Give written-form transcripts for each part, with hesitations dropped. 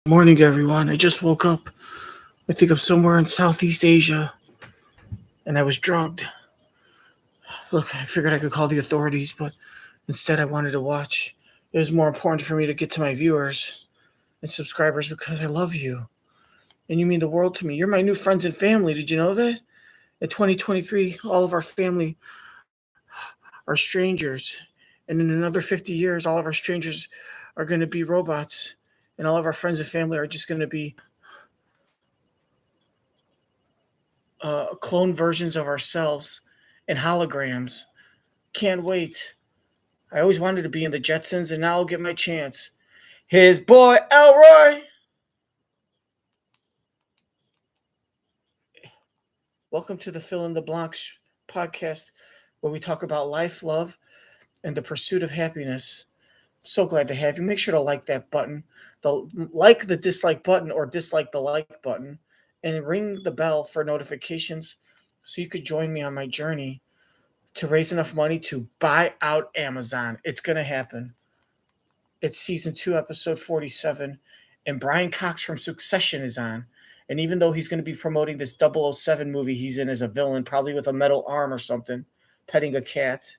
Morning, everyone. I just woke up. I think I'm somewhere in Southeast Asia, and I was drugged. Look, I figured I could call the authorities, but instead I wanted to watch. It was more important for me to get to my viewers and subscribers because I love you, and you mean the world to me. You're my new friends and family. Did you know that? In 2023, all of our family are strangers, and in another 50 years, all of our strangers are going to be robots, and all of our friends and family are just going to be clone versions of ourselves and holograms. Can't wait. I always wanted to be in the Jetsons, and now I'll get my chance. His boy Elroy. Welcome to the Fill in the Blancs podcast, where we talk about life, love, and the pursuit of happiness. So glad to have you. Make sure to like that button, like the dislike button, or dislike the like button, and ring the bell for notifications so you could join me on my journey to raise enough money to buy out Amazon. It's going to happen. It's season 2, episode 47, and Brian Cox from Succession is on. And even though he's going to be promoting this 007 movie he's in as a villain, probably with a metal arm or something, petting a cat,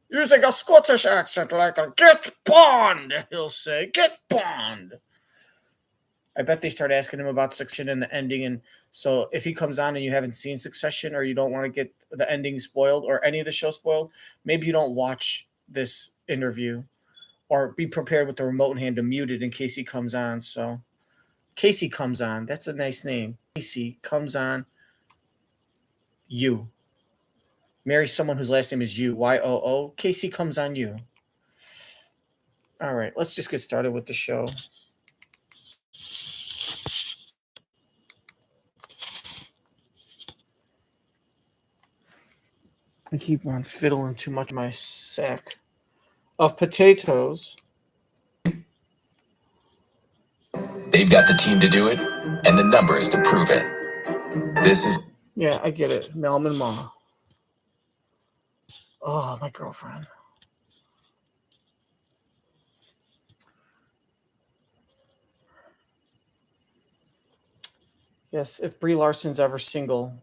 using a Scottish accent like a "Get Bond," he'll say, "Get Bond." I bet they start asking him about Succession and the ending. And so if he comes on and you haven't seen Succession, or you don't want to get the ending spoiled or any of the show spoiled, maybe you don't watch this interview, or be prepared with the remote in hand to mute it in case he comes on. So Casey comes on. That's a nice name. Casey comes on. You. Marry someone whose last name is you. Y-O-O. Casey comes on you. All right, let's just get started with the show. I keep on fiddling too much in my sack of potatoes. They've got the team to do it and the numbers to prove it. This is... Yeah, I get it. Melman Ma. Oh, my girlfriend. Yes, if Brie Larson's ever single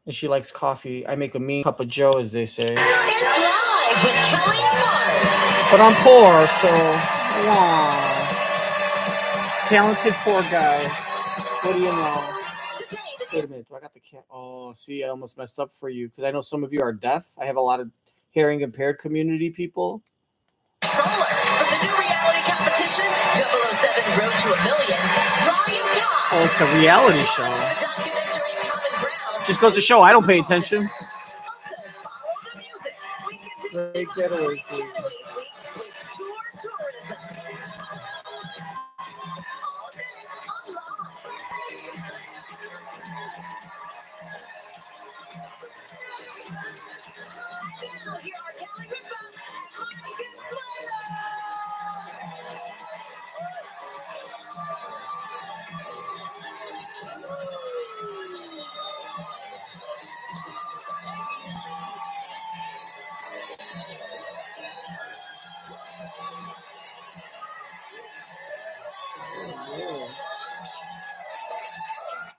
and she likes coffee, I make a mean cup of joe, as they say. It's live with Kelly and Mark. But I'm poor, so wow. Talented poor guy. What do you know? Wait a minute, do I got the cat? Oh, see, I almost messed up for you because I know some of you are deaf. I have a lot of hearing impaired community people. From the new reality competition, 007 Road to a Million, Ryan Gosling. Oh, it's a reality show. Just goes to show I don't pay attention. Great Getaways.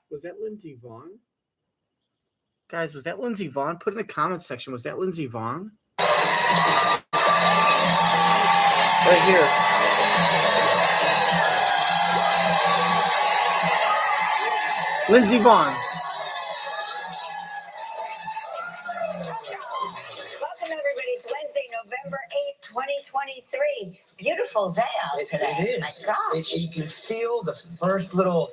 Was that Lindsey Vaughn? Guys, was that Lindsey Vaughn? Put in the comments section. Was that Lindsey Vaughn? Right here. Lindsey Vaughn. Welcome, everybody. It's Wednesday, November 8th, 2023. Beautiful day out today. It is. My gosh. You can feel the first little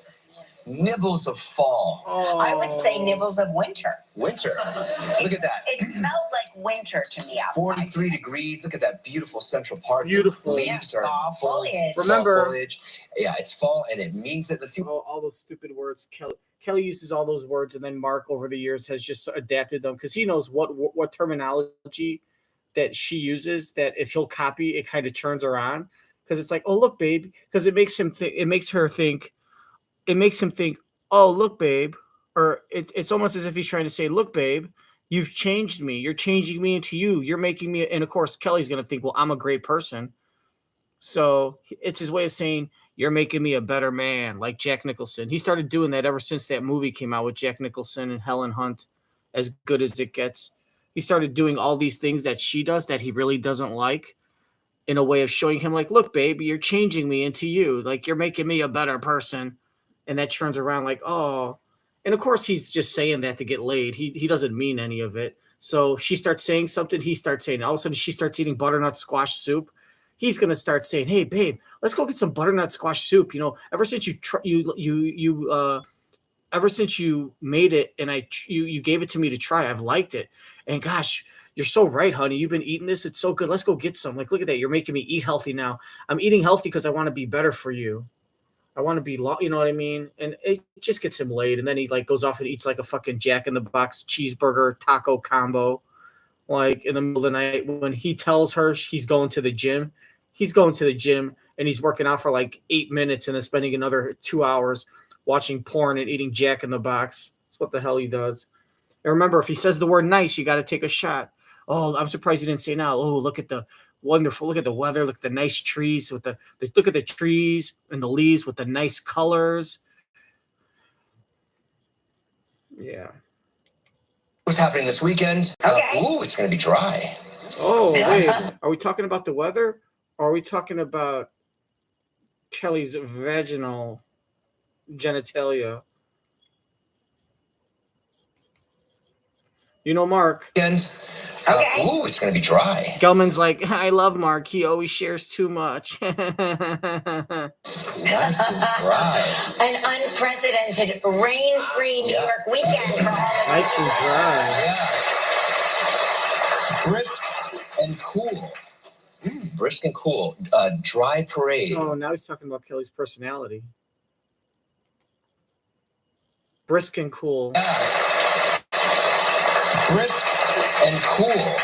nibbles of fall. Oh. I would say nibbles of winter. Winter. Look at that. It smelled like winter to me outside. 43 degrees. Look at that beautiful Central Park. Beautiful. Leaves are Fall full. foliage. Remember- Fall foliage. Yeah, it's fall and it means it. Let's see. All those stupid words. Kelly uses all those words, and then Mark over the years has just adapted them because he knows what terminology that she uses, that if he'll copy, it kind of turns her on. Because it's like, oh, look, babe. Because it makes him think, it makes him think, oh, look, babe. Or it's almost as if he's trying to say, look, babe, you've changed me. You're changing me into you. You're making me. And of course, Kelly's going to think, well, I'm a great person. So it's his way of saying, you're making me a better man, like Jack Nicholson. He started doing that ever since that movie came out with Jack Nicholson and Helen Hunt, As Good as It Gets. He started doing all these things that she does that he really doesn't like, in a way of showing him, like, look, baby, you're changing me into you. Like, you're making me a better person. And that turns around like, oh. And of course, he's just saying that to get laid. He doesn't mean any of it. So she starts saying something, he starts saying it. All of a sudden, she starts eating butternut squash soup. He's gonna start saying, "Hey, babe, let's go get some butternut squash soup." You know, ever since ever since you made it and you gave it to me to try, I've liked it. And gosh, you're so right, honey. You've been eating this; it's so good. Let's go get some. Like, look at that. You're making me eat healthy now. I'm eating healthy because I want to be better for you. I want to be, you know what I mean? And it just gets him laid. And then he like goes off and eats like a fucking Jack in the Box cheeseburger taco combo, like in the middle of the night when he tells her he's going to the gym. He's going to the gym and he's working out for like 8 minutes and then spending another 2 hours watching porn and eating Jack in the Box. That's what the hell he does. And remember, if he says the word nice, you got to take a shot. Oh, I'm surprised he didn't say now. Oh, look at the wonderful. Look at the weather. Look at the nice trees with the look at the trees and the leaves with the nice colors. Yeah. What's happening this weekend? Okay. It's going to be dry. Oh, wait. Are we talking about the weather? Or are we talking about Kelly's vaginal genitalia? You know, Mark. Weekend. Okay. It's going to be dry. Gelman's like, I love Mark. He always shares too much. Nice and dry. An unprecedented rain-free New York weekend for all of us. Nice and dry. Yeah. Brisk and cool. Brisk and cool. Dry parade. Oh, now he's talking about Kelly's personality. Brisk and cool. Yeah. Brisk and cool.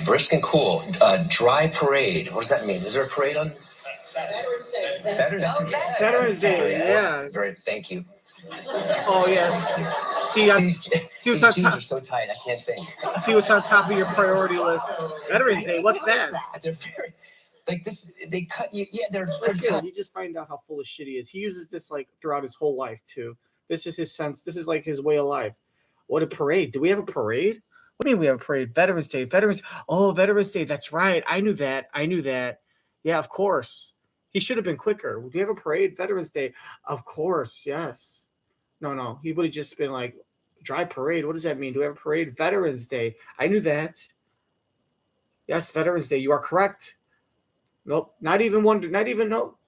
Brisk and cool. Dry parade. What does that mean? Is there a parade on Veterans Day? Veterans Day, yeah. Very, thank you. Oh, yes. See what's on These top. are so tight, I can't think. See what's on top of your priority list. Veterans Day, what's that? They're very, like this, they cut you. Yeah, they're Look, tight. you just find out how full of shit he is. He uses this like throughout his whole life, too. This is his sense. This is like his way of life. What a parade. Do we have a parade? What do you mean we have a parade? Veterans Day. Veterans Day. That's right. I knew that. Yeah, of course. He should have been quicker. Do we have a parade? Veterans Day. Of course, yes. No. He would have just been like, dry parade. What does that mean? Do we have a parade? Veterans Day. I knew that. Yes, Veterans Day. You are correct. Nope. Not even.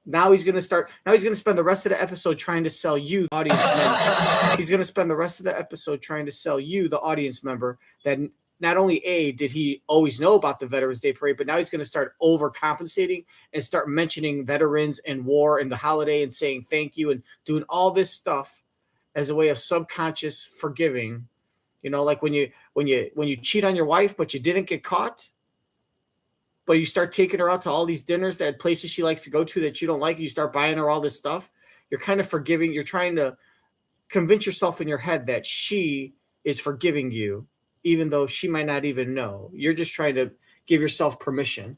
Now he's gonna spend the rest of the episode trying to sell you, the audience member. He's gonna spend the rest of the episode trying to sell you, the audience member, that not only did he always know about the Veterans Day parade, but now he's gonna start overcompensating and start mentioning veterans and war and the holiday and saying thank you and doing all this stuff as a way of subconscious forgiving. You know, like when you cheat on your wife but you didn't get caught. But you start taking her out to all these dinners, that places she likes to go to that you don't like, and you start buying her all this stuff. You're kind of forgiving. You're trying to convince yourself in your head that she is forgiving you, even though she might not even know. You're just trying to give yourself permission.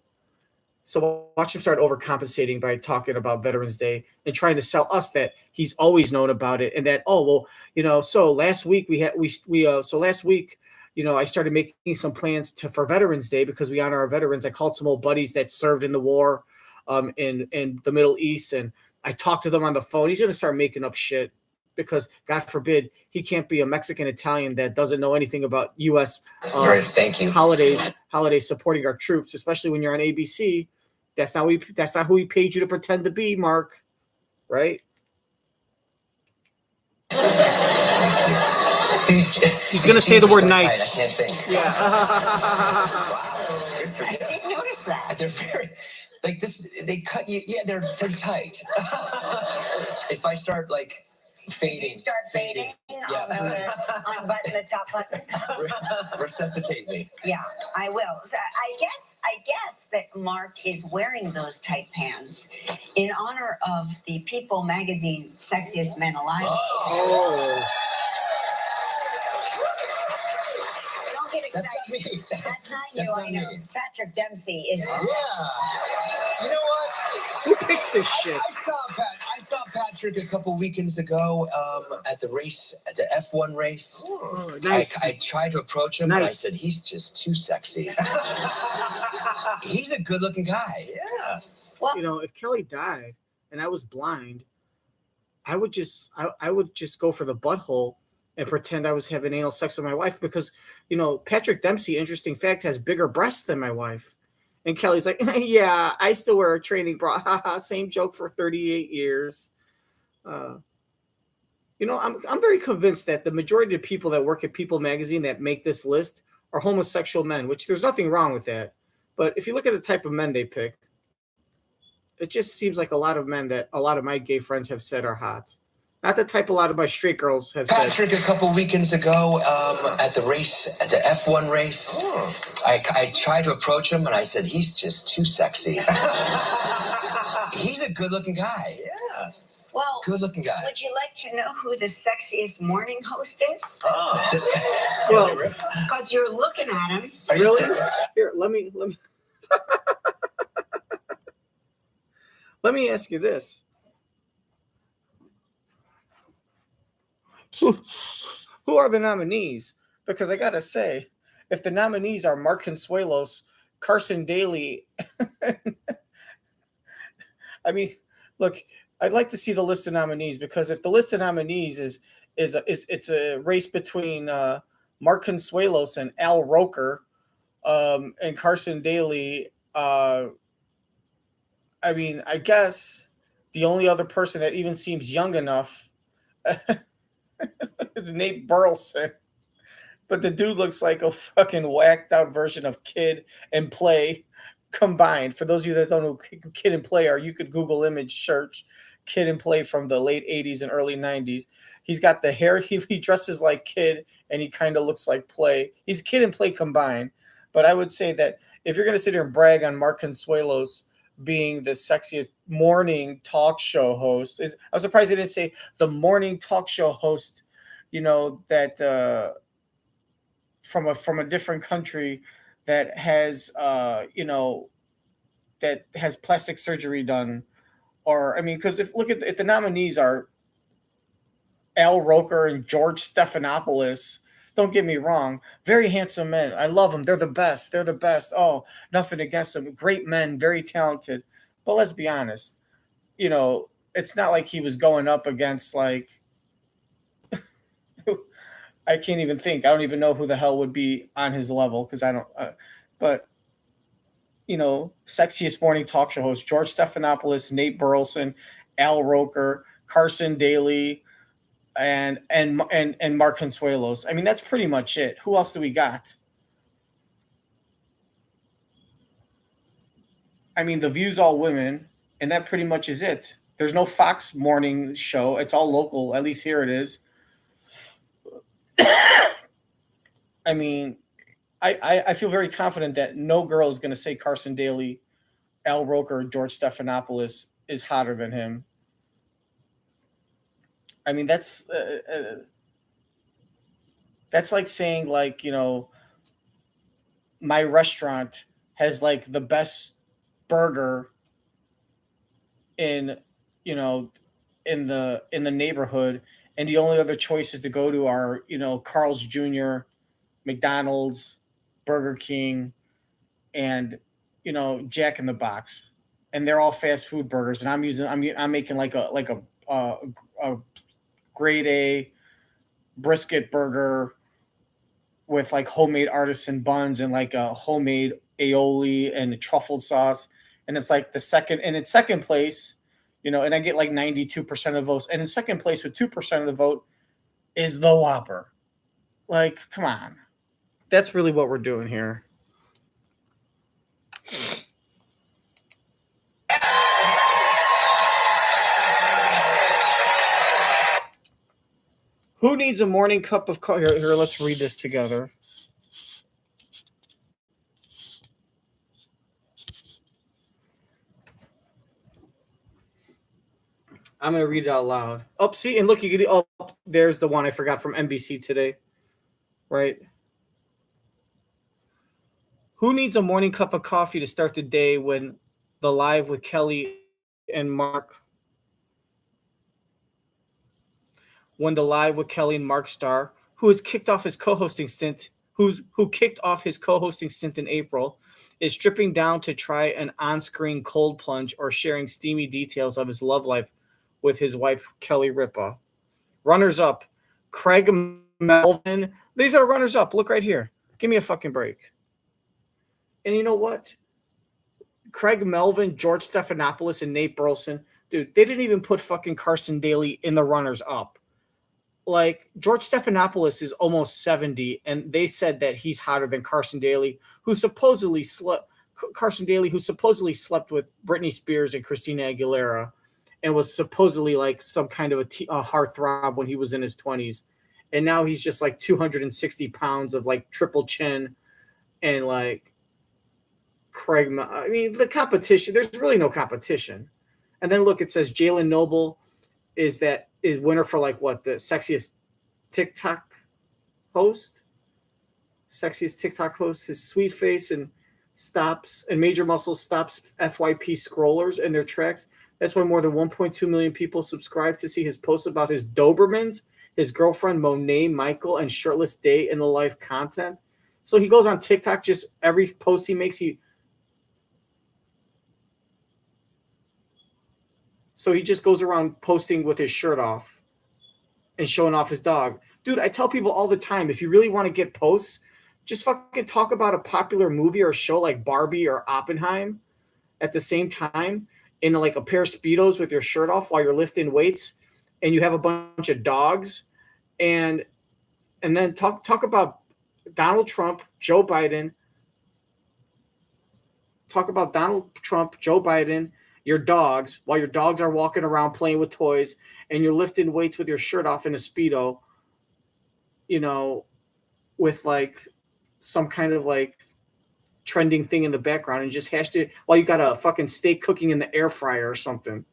So watch him start overcompensating by talking about Veterans Day and trying to sell us that he's always known about it, and that, so last week I started making some plans for Veterans Day because we honor our veterans. I called some old buddies that served in the war in the Middle East, and I talked to them on the phone. He's going to start making up shit because, God forbid, he can't be a Mexican Italian that doesn't know anything about U.S. Thank you. holidays supporting our troops, especially when you're on ABC. That's not who he paid you to pretend to be, Mark. Right? He's going to say the word nice. I can't think. Yeah. I did notice that. They're very, like this, they cut you. Yeah, they're tight. If I start like fading. You start fading. Yeah. Unbutton the top button. Resuscitate me. Yeah, I will. So I guess that Mark is wearing those tight pants in honor of the People magazine Sexiest Men Alive. Oh. Don't get excited. That's not me. That's not you. That's I not know. me. Patrick Dempsey is. Yeah. You know what? Who picks this shit? I saw saw Patrick a couple weekends ago at the race, at the F1 race. Oh, nice. I tried to approach him, and I Nice. said, he's just too sexy. He's a good-looking guy. Yeah. Well, You know, if Kelly died and I was blind, I would just go for the butthole and pretend I was having anal sex with my wife because, you know, Patrick Dempsey, interesting fact, has bigger breasts than my wife. And Kelly's like, yeah, I still wear a training bra. Same joke for 38 years. You know, I'm very convinced that the majority of people that work at People magazine that make this list are homosexual men, which there's nothing wrong with that. But if you look at the type of men they pick, it just seems like a lot of men that a lot of my gay friends have said are hot. Not the type a lot of my straight girls have said. Patrick a couple weekends ago at the race, at the F1 race. I tried to approach him, and I said, he's just too sexy. He's a good-looking guy. Yeah. well, Good-looking guy. would you like to know who the sexiest morning host is? Well, Because you're looking at him. Are you really? serious? Here, let me let me ask you this. Who are the nominees? Because I gotta say, if the nominees are Mark Consuelos, Carson Daly, I mean, look, I'd like to see the list of nominees because if the list of nominees is it's a race between Mark Consuelos and Al Roker, and Carson Daly, I mean, I guess the only other person that even seems young enough is Nate Burleson. But the dude looks like a fucking whacked out version of Kid and Play combined. For those of you that don't know who Kid and Play are, you could Google image search Kid and Play from the late 80s and early 90s. He's got the hair, he dresses like Kid, and he kind of looks like Play. He's Kid and Play combined. But I would say that if you're going to sit here and brag on Mark Consuelos being the sexiest morning talk show host, I'm surprised they didn't say the morning talk show host, you know, that from a different country that has you know, that has plastic surgery done. Or I mean, because if the nominees are Al Roker and George Stephanopoulos, don't get me wrong, very handsome men. I love them. They're the best. They're the best. Oh, nothing against them. Great men, very talented. But let's be honest, you know, it's not like he was going up against like I can't even think. I don't even know who the hell would be on his level because I don't. But you know, sexiest morning talk show host: George Stephanopoulos, Nate Burleson, Al Roker, Carson Daly, and Mark Consuelos. I mean, that's pretty much it. Who else do we got? I mean, The View's all women, and that pretty much is it. There's no Fox morning show. It's all local. At least here it is. I mean, I feel very confident that no girl is going to say Carson Daly, Al Roker, or George Stephanopoulos is hotter than him. I mean, that's like saying, like, you know, my restaurant has like the best burger in, you know, in the neighborhood, and the only other choices to go to are, you know, Carl's Jr., McDonald's, Burger King, and, you know, Jack in the Box, and they're all fast food burgers. And I'm making like a grade A brisket burger with like homemade artisan buns and like a homemade aioli and a truffled sauce, and it's like in second place, you know, and I get like 92% of votes, and in second place with 2% of the vote is the Whopper. Like, come on. That's really what we're doing here. Who needs a morning cup of coffee? Here, let's read this together. I'm going to read it out loud. Oh, see, and look, you can. Oh, there's the one I forgot from NBC today. Right? Who needs a morning cup of coffee to start the day when the Live with Kelly and Mark when the Live with Kelly and Mark star, who has kicked off his co-hosting stint, who kicked off his co-hosting stint in April, is stripping down to try an on-screen cold plunge or sharing steamy details of his love life with his wife Kelly Ripa. Runners-up, Craig Melvin. These are runners-up. Look right here. Give me a fucking break. And you know what? Craig Melvin, George Stephanopoulos, and Nate Burleson, dude, they didn't even put fucking Carson Daly in the runners-up. Like, George Stephanopoulos is almost 70, and they said that he's hotter than Carson Daly, who supposedly slept with Britney Spears and Christina Aguilera, and was supposedly like some kind of a heartthrob when he was in his 20s. And now he's just like 260 pounds of like triple chin and like Craig. I mean, the competition, there's really no competition. And then look, it says Jalen Noble is winner for like what, the sexiest TikTok host? Sexiest TikTok host. His sweet face and Major Muscle stops FYP scrollers in their tracks. That's why more than 1.2 million people subscribe to see his posts about his Dobermans, his girlfriend Monet Michael, and shirtless day in the life content. So he goes on TikTok, just every post he makes, So he just goes around posting with his shirt off and showing off his dog. Dude, I tell people all the time, if you really want to get posts, just fucking talk about a popular movie or show like Barbie or Oppenheim at the same time in like a pair of Speedos with your shirt off while you're lifting weights, and you have a bunch of dogs, and then talk about Donald Trump, Joe Biden. Talk about Donald Trump, Joe Biden, your dogs, while your dogs are walking around playing with toys, and you're lifting weights with your shirt off in a Speedo, with like some kind of like trending thing in the background, and just hashtag while you got a fucking steak cooking in the air fryer or something.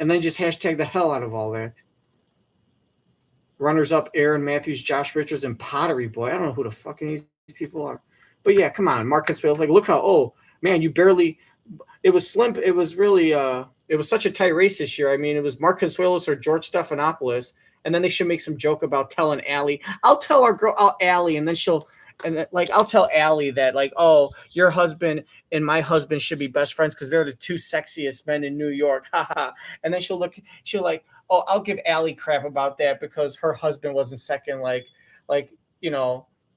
And then just hashtag the hell out of all that. Runners up, Aaron Matthews, Josh Richards, and Pottery Boy. I don't know who the fucking these people are. But yeah, come on. Mark Consuelo. Like, look how, oh, man, you barely, it was slim. It was really, it was such a tight race this year. I mean, it was Mark Consuelos or George Stephanopoulos. And then they should make some joke about telling Allie. I'll tell our girl, Allie, and then I'll tell Allie that, like, oh, your husband and my husband should be best friends because they're the two sexiest men in New York. Haha. And then she'll like, oh, I'll give Allie crap about that because her husband wasn't second,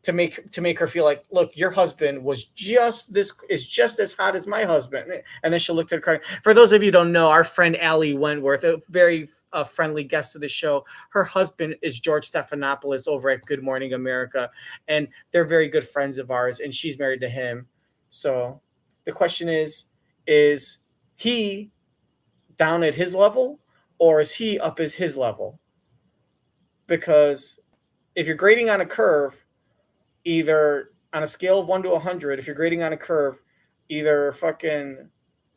to make her feel like, look, your husband is just as hot as my husband. And then she'll look at the card. For those of you who don't know, our friend Allie Wentworth, a very friendly guest of the show, her husband is George Stephanopoulos over at Good Morning America, and they're very good friends of ours, and she's married to him. So the question is he down at his level, or is he up at his level? Because if you're grading on a curve, either on a scale of 1 to 100, if you're grading on a curve, either fucking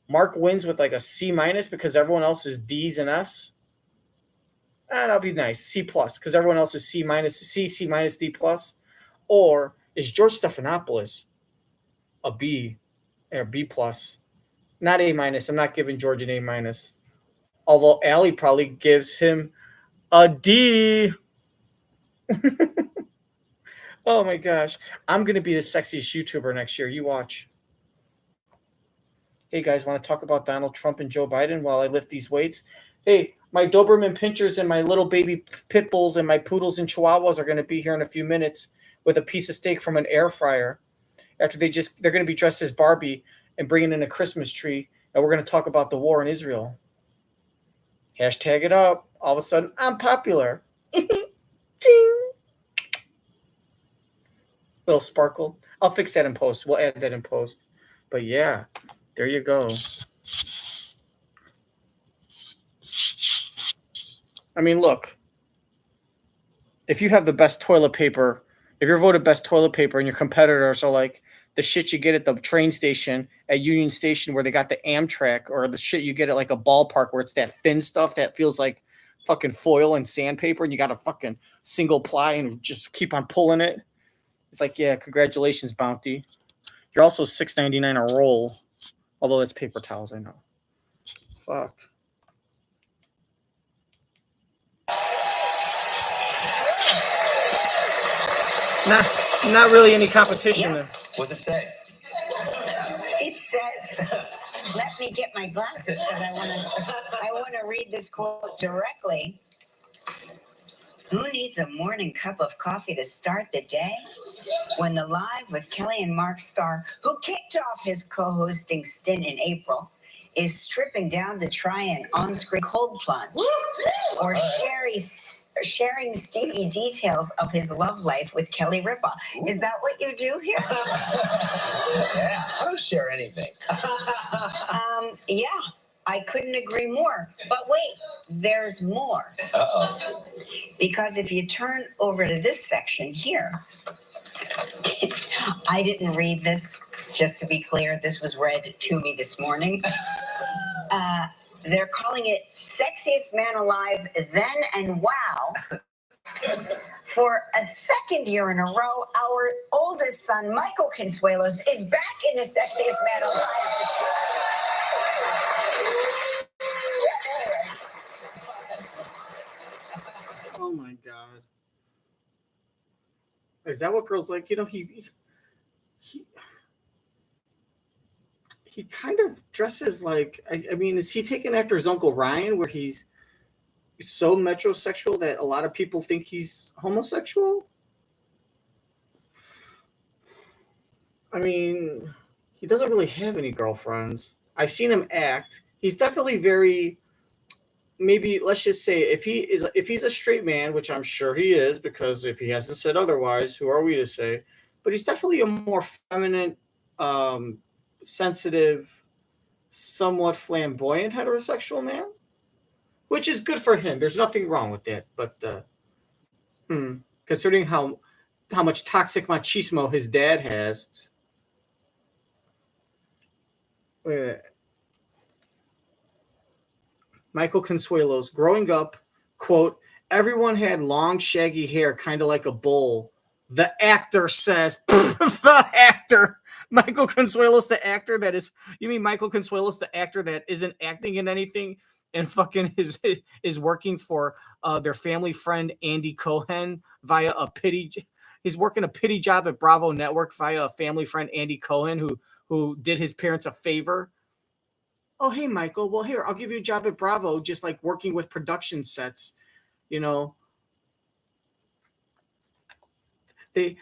Mark wins with like a C- because everyone else is D's and F's. That'll be nice. C+, because everyone else is C-, C-, D+. Or is George Stephanopoulos a B or B+? Not A-. I'm not giving George an A-. Although Allie probably gives him a D. Oh my gosh. I'm going to be the sexiest YouTuber next year. You watch. Hey guys, want to talk about Donald Trump and Joe Biden while I lift these weights? Hey, my Doberman Pinchers and my little baby pit bulls and my poodles and chihuahuas are going to be here in a few minutes with a piece of steak from an air fryer. After they're going to be dressed as Barbie and bringing in a Christmas tree, and we're going to talk about the war in Israel. Hashtag it up. All of a sudden, I'm popular. Ding. Little sparkle. I'll fix that in post. We'll add that in post. But yeah, there you go. I mean, look, if you have the best toilet paper, if you're voted best toilet paper and your competitors are like the shit you get at the train station at Union Station where they got the Amtrak, or the shit you get at like a ballpark where it's that thin stuff that feels like fucking foil and sandpaper and you got a fucking single ply and just keep on pulling it. It's like, yeah, congratulations, Bounty. You're also $6.99 a roll, although that's paper towels, I know. Fuck. not really any competition. Yeah. What's it say? It says, let me get my glasses because I want to read this quote directly. Who needs a morning cup of coffee to start the day? When the Live with Kelly and Mark star, who kicked off his co-hosting stint in April, is stripping down to try an on-screen cold plunge, or sharing steamy details of his love life with Kelly Ripa. Is that what you do here? Yeah, I don't share anything. Yeah, I couldn't agree more. But wait, there's more. Uh-oh. Because if you turn over to this section here, I didn't read this, just to be clear. This was read to me this morning. They're calling it Sexiest Man Alive Then and Wow. For a second year in a row, our oldest son, Michael Consuelos, is back in the Sexiest Man Alive. Oh my god. Is that what girls like? You know, he kind of dresses like, I mean, is he taken after his Uncle Ryan, where he's so metrosexual that a lot of people think he's homosexual? I mean, he doesn't really have any girlfriends. I've seen him act. He's definitely very, maybe let's just say if he's a straight man, which I'm sure he is, because if he hasn't said otherwise, who are we to say? But he's definitely a more feminine, sensitive, somewhat flamboyant heterosexual man, which is good for him. There's nothing wrong with that. But considering how much toxic machismo his dad has. Michael Consuelos, growing up, quote, everyone had long, shaggy hair, kind of like a bull. The actor says, the actor. Michael Consuelos, the actor that is, you mean Michael Consuelos, the actor that isn't acting in anything and fucking is working for their family friend Andy Cohen via he's working a pity job at Bravo Network via a family friend Andy Cohen who did his parents a favor. Oh, hey, Michael. Well, here, I'll give you a job at Bravo, just like working with production sets. You know, they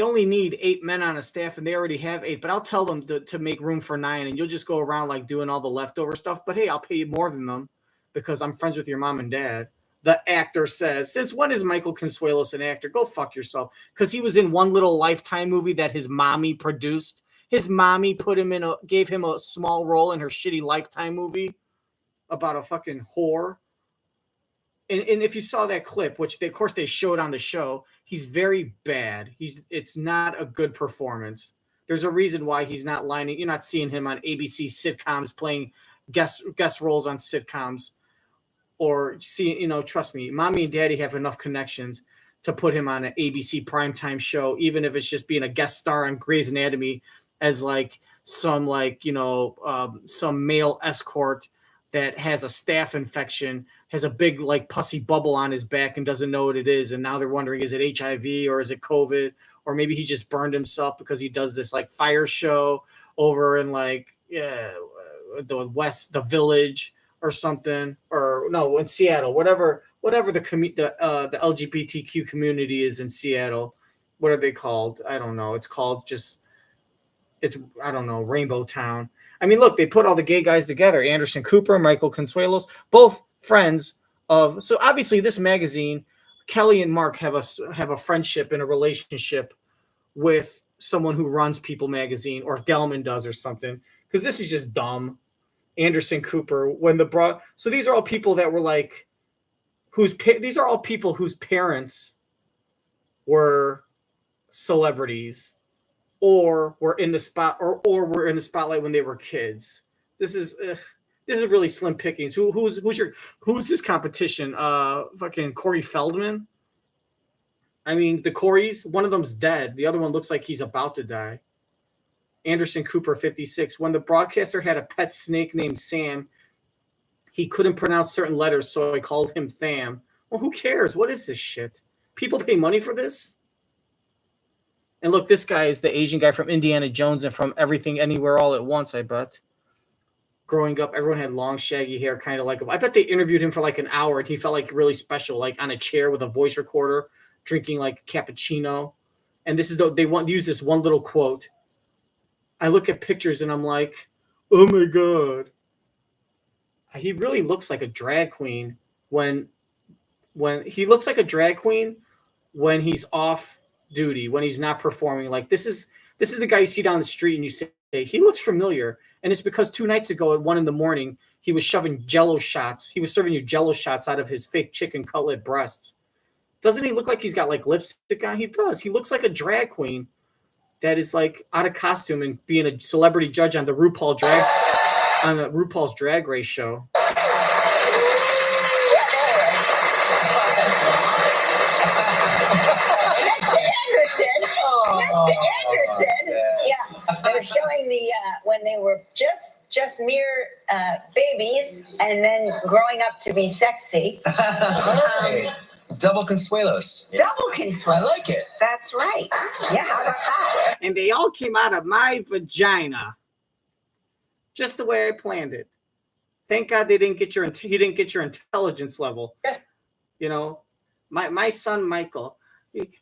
only need 8 men on a staff, and they already have 8. But I'll tell them to make room for 9, and you'll just go around like doing all the leftover stuff. But hey, I'll pay you more than them because I'm friends with your mom and dad. The actor says, since when is Michael Consuelos an actor? Go fuck yourself. Because he was in one little Lifetime movie that his mommy produced. His mommy gave him a small role in her shitty Lifetime movie about a fucking whore. And if you saw that clip, which of course they showed on the show, he's very bad. It's not a good performance. There's a reason why he's not lining. You're not seeing him on ABC sitcoms playing guest roles on sitcoms, or trust me, mommy and daddy have enough connections to put him on an ABC primetime show, even if it's just being a guest star on Grey's Anatomy as like some some male escort that has a staph infection, has a big like pussy bubble on his back and doesn't know what it is. And now they're wondering, is it HIV or is it COVID? Or maybe he just burned himself because he does this like fire show over in the Village or something, or no, in Seattle, whatever the LGBTQ community is in Seattle. What are they called? I don't know. I don't know, Rainbow Town. I mean, look, they put all the gay guys together. Anderson Cooper, Michael Consuelos, both friends of. So obviously, this magazine, Kelly and Mark have a friendship and a relationship with someone who runs People magazine, or Gelman does, or something. Because this is just dumb. Anderson Cooper, so these are all people that were like, these are all people whose parents were celebrities, or were in the spot, or were in the spotlight when they were kids. This is really slim pickings. Who's this competition? Fucking Corey Feldman. I mean, the Coreys, one of them's dead. The other one looks like he's about to die. Anderson Cooper, 56. When the broadcaster had a pet snake named Sam, he couldn't pronounce certain letters, so I called him Tham. Well, who cares? What is this shit? People pay money for this? And look, this guy is the Asian guy from Indiana Jones and from Everything Anywhere All at Once, I bet. Growing up, everyone had long, shaggy hair, kind of like him. I bet they interviewed him for like an hour and he felt like really special, like on a chair with a voice recorder, drinking like cappuccino. And this is they want to use this one little quote. I look at pictures and I'm like, oh my God. He really looks like a drag queen when he looks like a drag queen when he's off duty, when he's not performing. Like this is the guy you see down the street and you say he looks familiar, and it's because 2 nights ago at 1 a.m. he was shoving Jello shots. He was serving you Jello shots out of his fake chicken cutlet breasts. Doesn't he look like he's got like lipstick on? He does. He looks like a drag queen that is like out of costume and being a celebrity judge on the RuPaul's Drag Race show. Next to Anderson. Yeah, they're showing the when they were just mere babies and then growing up to be sexy. Double Consuelos. Double Consuelos. I like it. That's right. Yeah, how about that? And they all came out of my vagina, just the way I planned it. Thank God he didn't get your intelligence level. You know, my son Michael.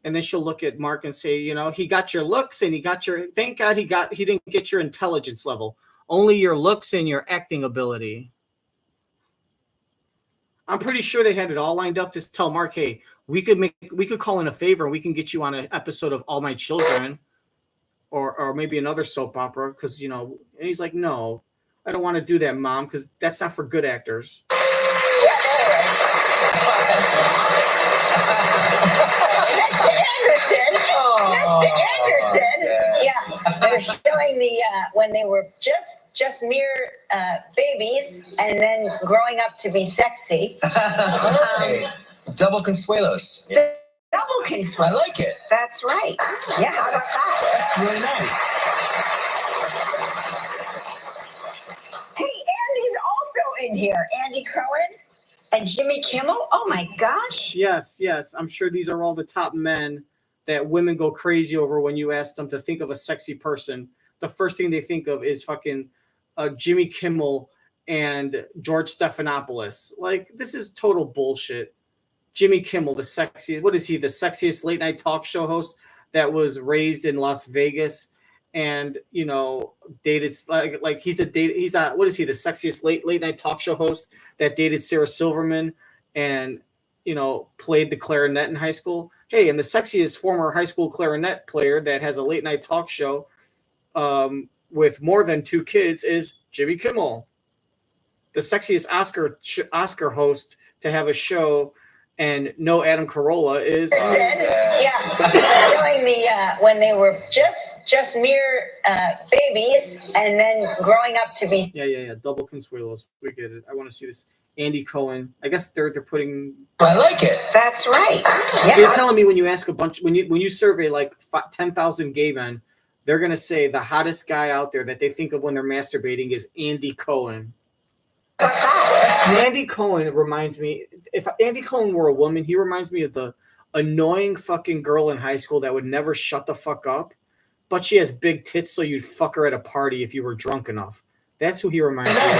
And then she'll look at Mark and say, you know, he got your looks and he got your. Thank God he didn't get your intelligence level. Only your looks and your acting ability. I'm pretty sure they had it all lined up to tell Mark, hey, we could call in a favor and we can get you on an episode of All My Children, or maybe another soap opera, because you know. And he's like, no, I don't want to do that, Mom, because that's not for good actors. Next to Anderson. Yeah, they're showing the when they were just mere babies and then growing up to be sexy. Double Consuelos. Double Consuelos. I like it. That's right. Yeah, how about that? That's really nice. Hey, Andy's also in here. Andy Cohen and Jimmy Kimmel. Oh my gosh. Yes. I'm sure these are all the top men that women go crazy over when you ask them to think of a sexy person. The first thing they think of is fucking Jimmy Kimmel and George Stephanopoulos. Like, this is total bullshit. Jimmy Kimmel, the sexiest, what is he? The sexiest late night talk show host that was raised in Las Vegas and, you know, dated like he's what is he? The sexiest late night talk show host that dated Sarah Silverman and, you know, played the clarinet in high school. Hey, and the sexiest former high school clarinet player that has a late night talk show with more than 2 kids is Jimmy Kimmel. The sexiest Oscar host to have a show and no Adam Carolla is. Showing the when they were just mere babies and then growing up to be. Yeah. Double Consuelos. We get it. I want to see this. Andy Cohen. I guess they're putting. I like it. That's right. Yeah. So you're telling me when you ask when you survey like 10,000 gay men, they're gonna say the hottest guy out there that they think of when they're masturbating is Andy Cohen. Andy Cohen reminds me. If Andy Cohen were a woman, he reminds me of the annoying fucking girl in high school that would never shut the fuck up, but she has big tits, so you'd fuck her at a party if you were drunk enough. That's who he reminds me of.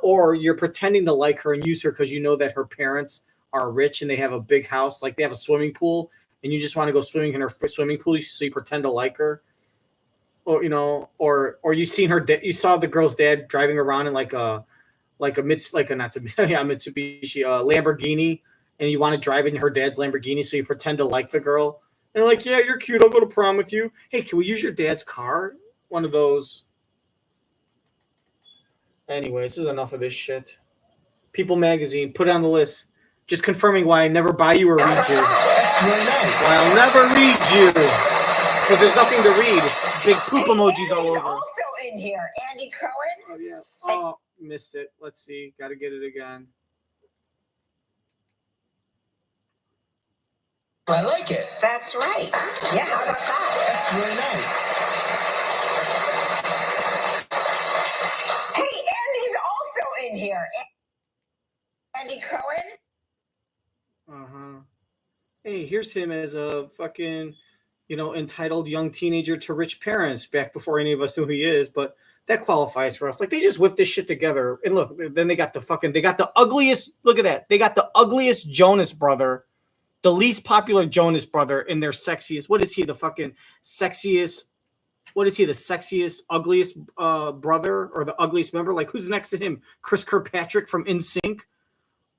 Or you're pretending to like her and use her because you know that her parents are rich and they have a big house, like they have a swimming pool, and you just want to go swimming in her swimming pool, so you pretend to like her. Or you know, or you seen her. You saw the girl's dad driving around in like a Mitsubishi Lamborghini, and you want to drive in her dad's Lamborghini, so you pretend to like the girl. And they're like, yeah, you're cute. I'll go to prom with you. Hey, can we use your dad's car? One of those. Anyways, this is enough of this shit. People Magazine, put it on the list. Just confirming why I never buy you or read you. That's really nice. Why I'll never read you. Because there's nothing to read. Big poop emojis all over. Also in here, Andy Cohen. Oh, yeah. Oh, missed it. Let's see. Got to get it again. I like it. That's right. Yeah, how about that? That's really nice. Hey, Andy's also in here. Andy Cohen. Hey, here's him as a fucking, entitled young teenager to rich parents back before any of us knew who he is, but that qualifies for us. Like, they just whipped this shit together. And look, then they got the ugliest, look at that. They got the ugliest Jonas brother, the least popular Jonas brother in their sexiest. What is he, the fucking sexiest? What is he, the sexiest, ugliest brother or the ugliest member? Like, who's next to him? Chris Kirkpatrick from NSYNC?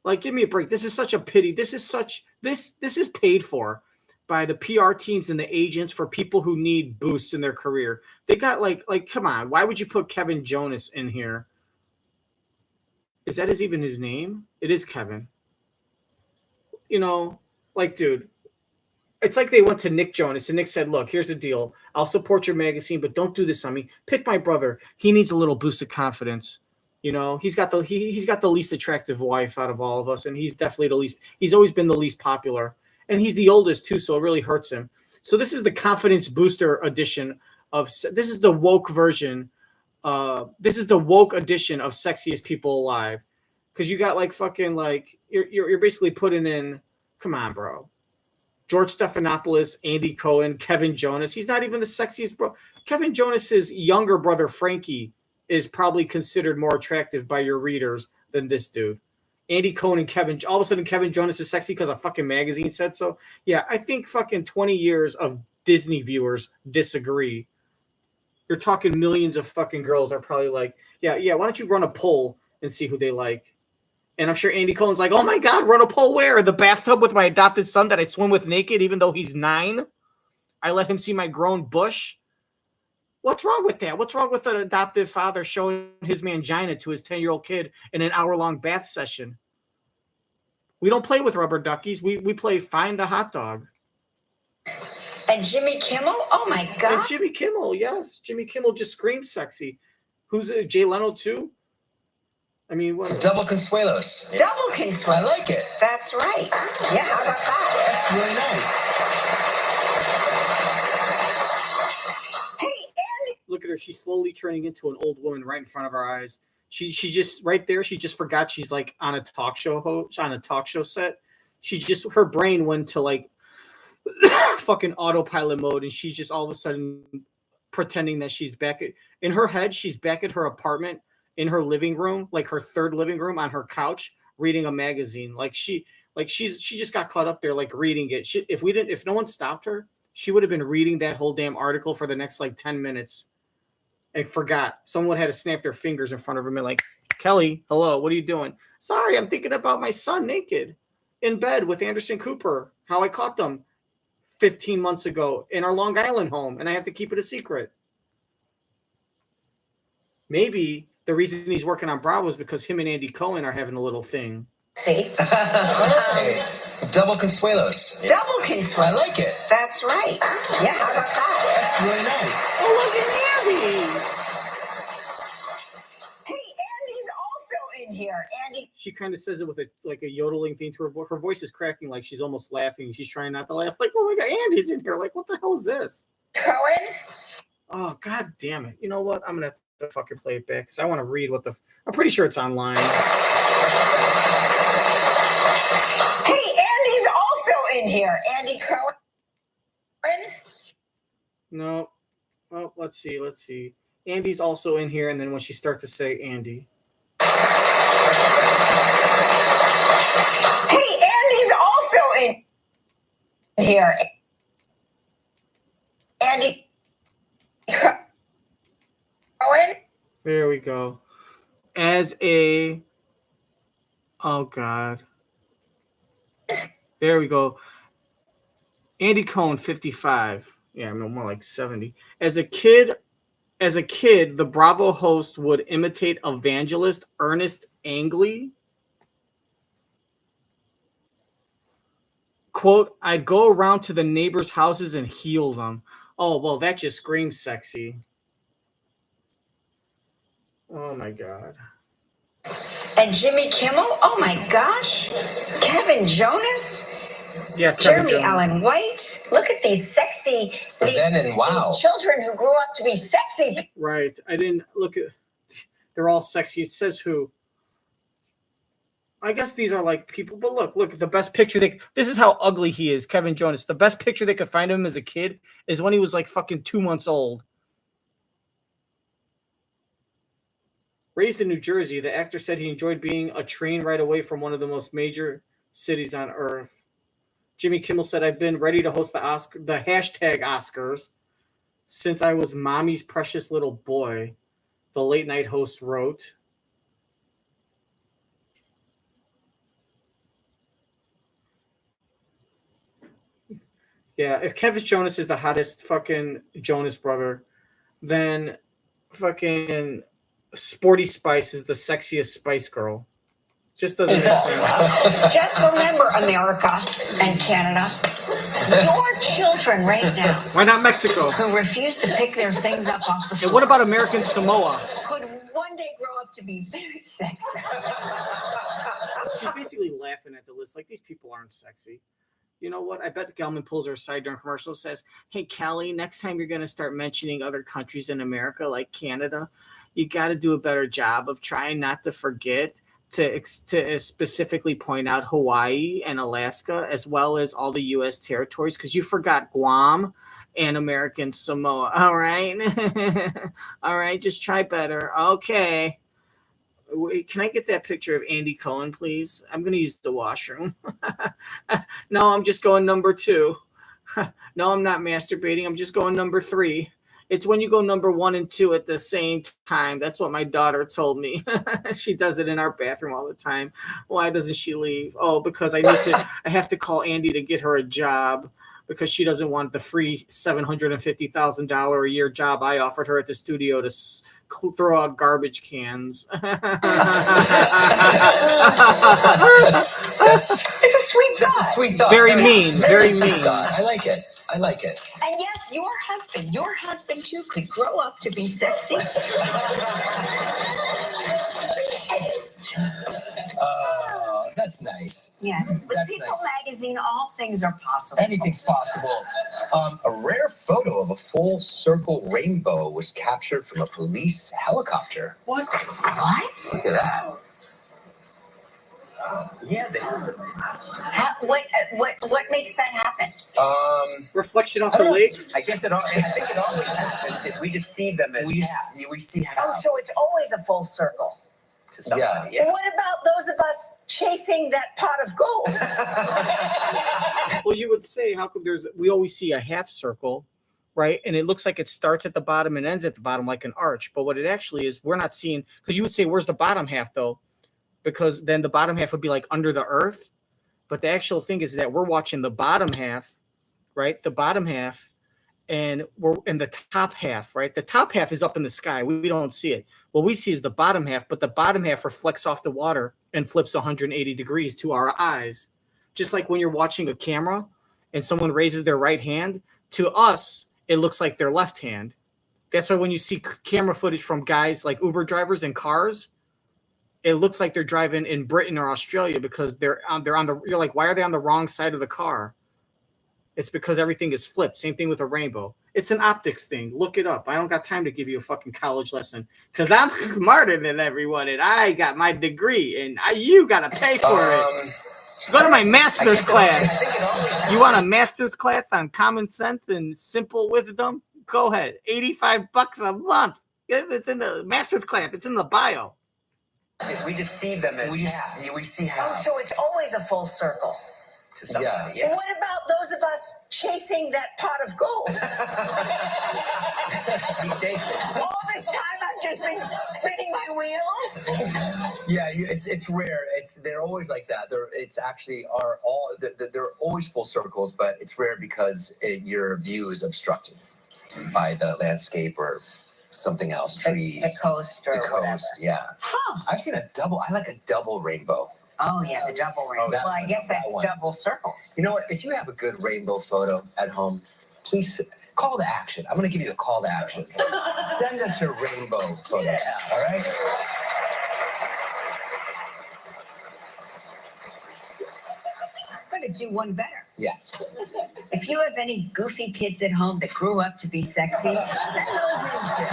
Like, give me a break. This is such a pity. This is paid for by the PR teams and the agents for people who need boosts in their career. They got like come on. Why would you put Kevin Jonas in here? Is that even his name? It is Kevin. Like, dude, it's like they went to Nick Jonas and Nick said, "Look, here's the deal. I'll support your magazine, but don't do this on me. Pick my brother. He needs a little boost of confidence." He's got the least attractive wife out of all of us, and he's definitely the least. He's always been the least popular, and he's the oldest too, so it really hurts him. So this is the confidence booster edition of. This is the woke version. This is the woke edition of Sexiest People Alive, because you got like fucking like you're basically putting in. Come on, bro. George Stephanopoulos, Andy Cohen, Kevin Jonas. He's not even the sexiest bro. Kevin Jonas's younger brother Frankie is probably considered more attractive by your readers than this dude. Andy Cohen and Kevin, all of a sudden Kevin Jonas is sexy because a fucking magazine said so. Yeah, I think fucking 20 years of Disney viewers disagree. You're talking millions of fucking girls are probably like, yeah, why don't you run a poll and see who they like? And I'm sure Andy Cohen's like, oh my God, run a poll where? The bathtub with my adopted son that I swim with naked even though he's 9? I let him see my grown bush? What's wrong with that? What's wrong with an adoptive father showing his mangina to his 10-year-old kid in an hour-long bath session? We don't play with rubber duckies. We play find the hot dog. And Jimmy Kimmel? Oh my God. And Jimmy Kimmel, yes. Jimmy Kimmel just screams sexy. Who's it? Jay Leno too? I mean, what? Double Consuelos. Double Consuelos. I like it. That's right. Yeah, how about that? That's really nice. Hey, Andy. Look at her. She's slowly turning into an old woman right in front of our eyes. She just right there. She just forgot she's like on a talk show set. Her brain went to like fucking autopilot mode, and she's just all of a sudden pretending that she's back in her head. She's back at her apartment in her living room, like her third living room, on her couch reading a magazine. She just got caught up there like reading it. If no one stopped her, she would have been reading that whole damn article for the next like 10 minutes and forgot. Someone had to snap their fingers in front of him and like, Kelly, hello, what are you doing? Sorry, I'm thinking about my son naked in bed with Anderson Cooper, how I caught them 15 months ago in our Long Island home, and I have to keep it a secret. Maybe the reason he's working on Bravo is because him and Andy Cohen are having a little thing. See? Hey, double Consuelos. Double Consuelos. I like it. That's right. Yeah, how about that? That's really nice. Oh, look at Andy. Hey, Andy's also in here. Andy. She kind of says it with a yodeling thing to her voice. Her voice is cracking like she's almost laughing. She's trying not to laugh. Like, oh my God, Andy's in here. Like, what the hell is this? Cohen. Oh, God damn it. You know what? I'm going to have to fucking play it back because I want to read I'm pretty sure it's online. Hey, Andy's also in here. Andy Cohen. No. Well, let's see. Andy's also in here, and then when she starts to say Andy. Hey, Andy's also in here. Andy Cohen. There we go. Oh God. There we go. Andy Cohen, 55. Yeah, more like 70. As a kid, the Bravo host would imitate evangelist Ernest Angley. Quote, I'd go around to the neighbors' houses and heal them. Oh, well, that just screams sexy. Oh, my God. And Jimmy Kimmel? Oh, my gosh. Kevin Jonas? Yeah, Kevin Jeremy Jonas. Allen White? Look at these sexy... These children who grew up to be sexy. Right. I didn't look at... They're all sexy. It says who? I guess these are like people, but look, the best picture this is how ugly he is, Kevin Jonas. The best picture they could find of him as a kid is when he was like fucking 2 months old. Raised in New Jersey, the actor said he enjoyed being a train ride away from one of the most major cities on earth. Jimmy Kimmel said, I've been ready to host the hashtag Oscars since I was mommy's precious little boy, the late night host wrote. Yeah, if Kevin Jonas is the hottest fucking Jonas brother, then fucking Sporty Spice is the sexiest Spice Girl. Just doesn't make sense. Just remember, America and Canada, your children right now. Why not Mexico? Who refuse to pick their things up off the floor. And what about American Samoa? Could one day grow up to be very sexy. She's basically laughing at the list. Like, these people aren't sexy. You know what? I bet Gelman pulls her aside during commercials, says, hey, Kelly, next time you're going to start mentioning other countries in America like Canada, you got to do a better job of trying not to forget to specifically point out Hawaii and Alaska, as well as all the U.S. territories, because you forgot Guam and American Samoa. All right? All right, just try better. Okay. Wait, can I get that picture of Andy Cohen, please? I'm going to use the washroom. No, I'm just going number 2. No, I'm not masturbating. I'm just going number 3. It's when you go number 1 and 2 at the same time. That's what my daughter told me. She does it in our bathroom all the time. Why doesn't she leave? Oh, because I have to call Andy to get her a job because she doesn't want the free $750,000 a year job I offered her at the studio to throw out garbage cans. That's It's a sweet thought. That's a sweet thought. Very mean. Very sweet mean. thought. I like it. And yes, your husband too could grow up to be sexy. That's nice. Yes, with That's People nice. Magazine, all things are possible. Anything's possible. A rare photo of a full circle rainbow was captured from a police helicopter. What? Look at that. Yeah, What makes that happen? Reflection off the lake. I think it always happens. We just see them as We see Oh, how. so it's always a full circle. to somebody. Yeah. What about those of us chasing that pot of gold? Well, you would say, how come we always see a half circle, right? And it looks like it starts at the bottom and ends at the bottom like an arch. But what it actually is, we're not seeing, because you would say, where's the bottom half though? Because then the bottom half would be like under the earth. But the actual thing is that we're watching the bottom half, right? The bottom half, and we're in the top half, right? The top half is up in the sky. We don't see it. What we see is the bottom half, but the bottom half reflects off the water and flips 180 degrees to our eyes. Just like when you're watching a camera and someone raises their right hand, to us, it looks like their left hand. That's why when you see camera footage from guys like Uber drivers in cars, it looks like they're driving in Britain or Australia because they're on the, you're like, why are they on the wrong side of the car? It's because everything is flipped. Same thing with a rainbow. It's an optics thing. Look it up. I don't got time to give you a fucking college lesson because I'm smarter than everyone and I got my degree and you got to pay for it. Go to my master's class. You want a master's class on common sense and simple wisdom? Go ahead. $85 a month. It's in the master's class. It's in the bio. We just see them as We see how. Oh, so it's always a full circle. to somebody. Yeah. What about those of us chasing that pot of gold? Keep chasing. All this time I've just been spinning my wheels. Yeah, it's rare. They're always like that. They're always full circles, but it's rare because your view is obstructed by the landscape or something else, trees, The coast or the whatever. coast. Yeah, Huh. I've seen I like a double rainbow. Oh, yeah, the double rainbow. that Well, I one, guess that that's one. double circles. You know what? If you have a good rainbow photo at home, please call to action. I'm going to give you the call to action. Send us your rainbow photos. Yeah. All right. I'm going to do one better. Yeah. If you have any goofy kids at home that grew up to be sexy, send those names here.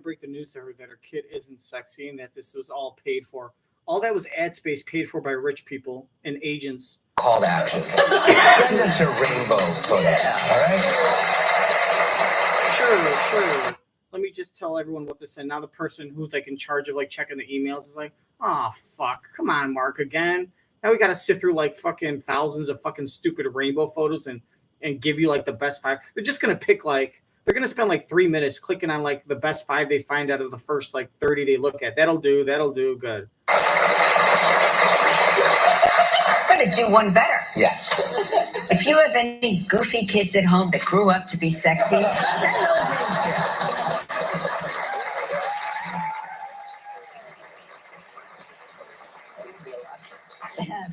break the news to her that her kid isn't sexy and that this was all paid for. All that was ad space paid for by rich people and agents. Call to action. Send us your rainbow photos, all right? Sure. Let me just tell everyone what to send. Now the person who's like in charge of like checking the emails is like, oh fuck, come on, Mark, again. Now we gotta sift through like fucking thousands of fucking stupid rainbow photos and give you like the best 5. They're just gonna pick like they're gonna spend like 3 minutes clicking on like the best 5 they find out of the first like 30 they look at. That'll do, good. I'm gonna do one better. Yeah. If you have any goofy kids at home that grew up to be sexy, send those names here.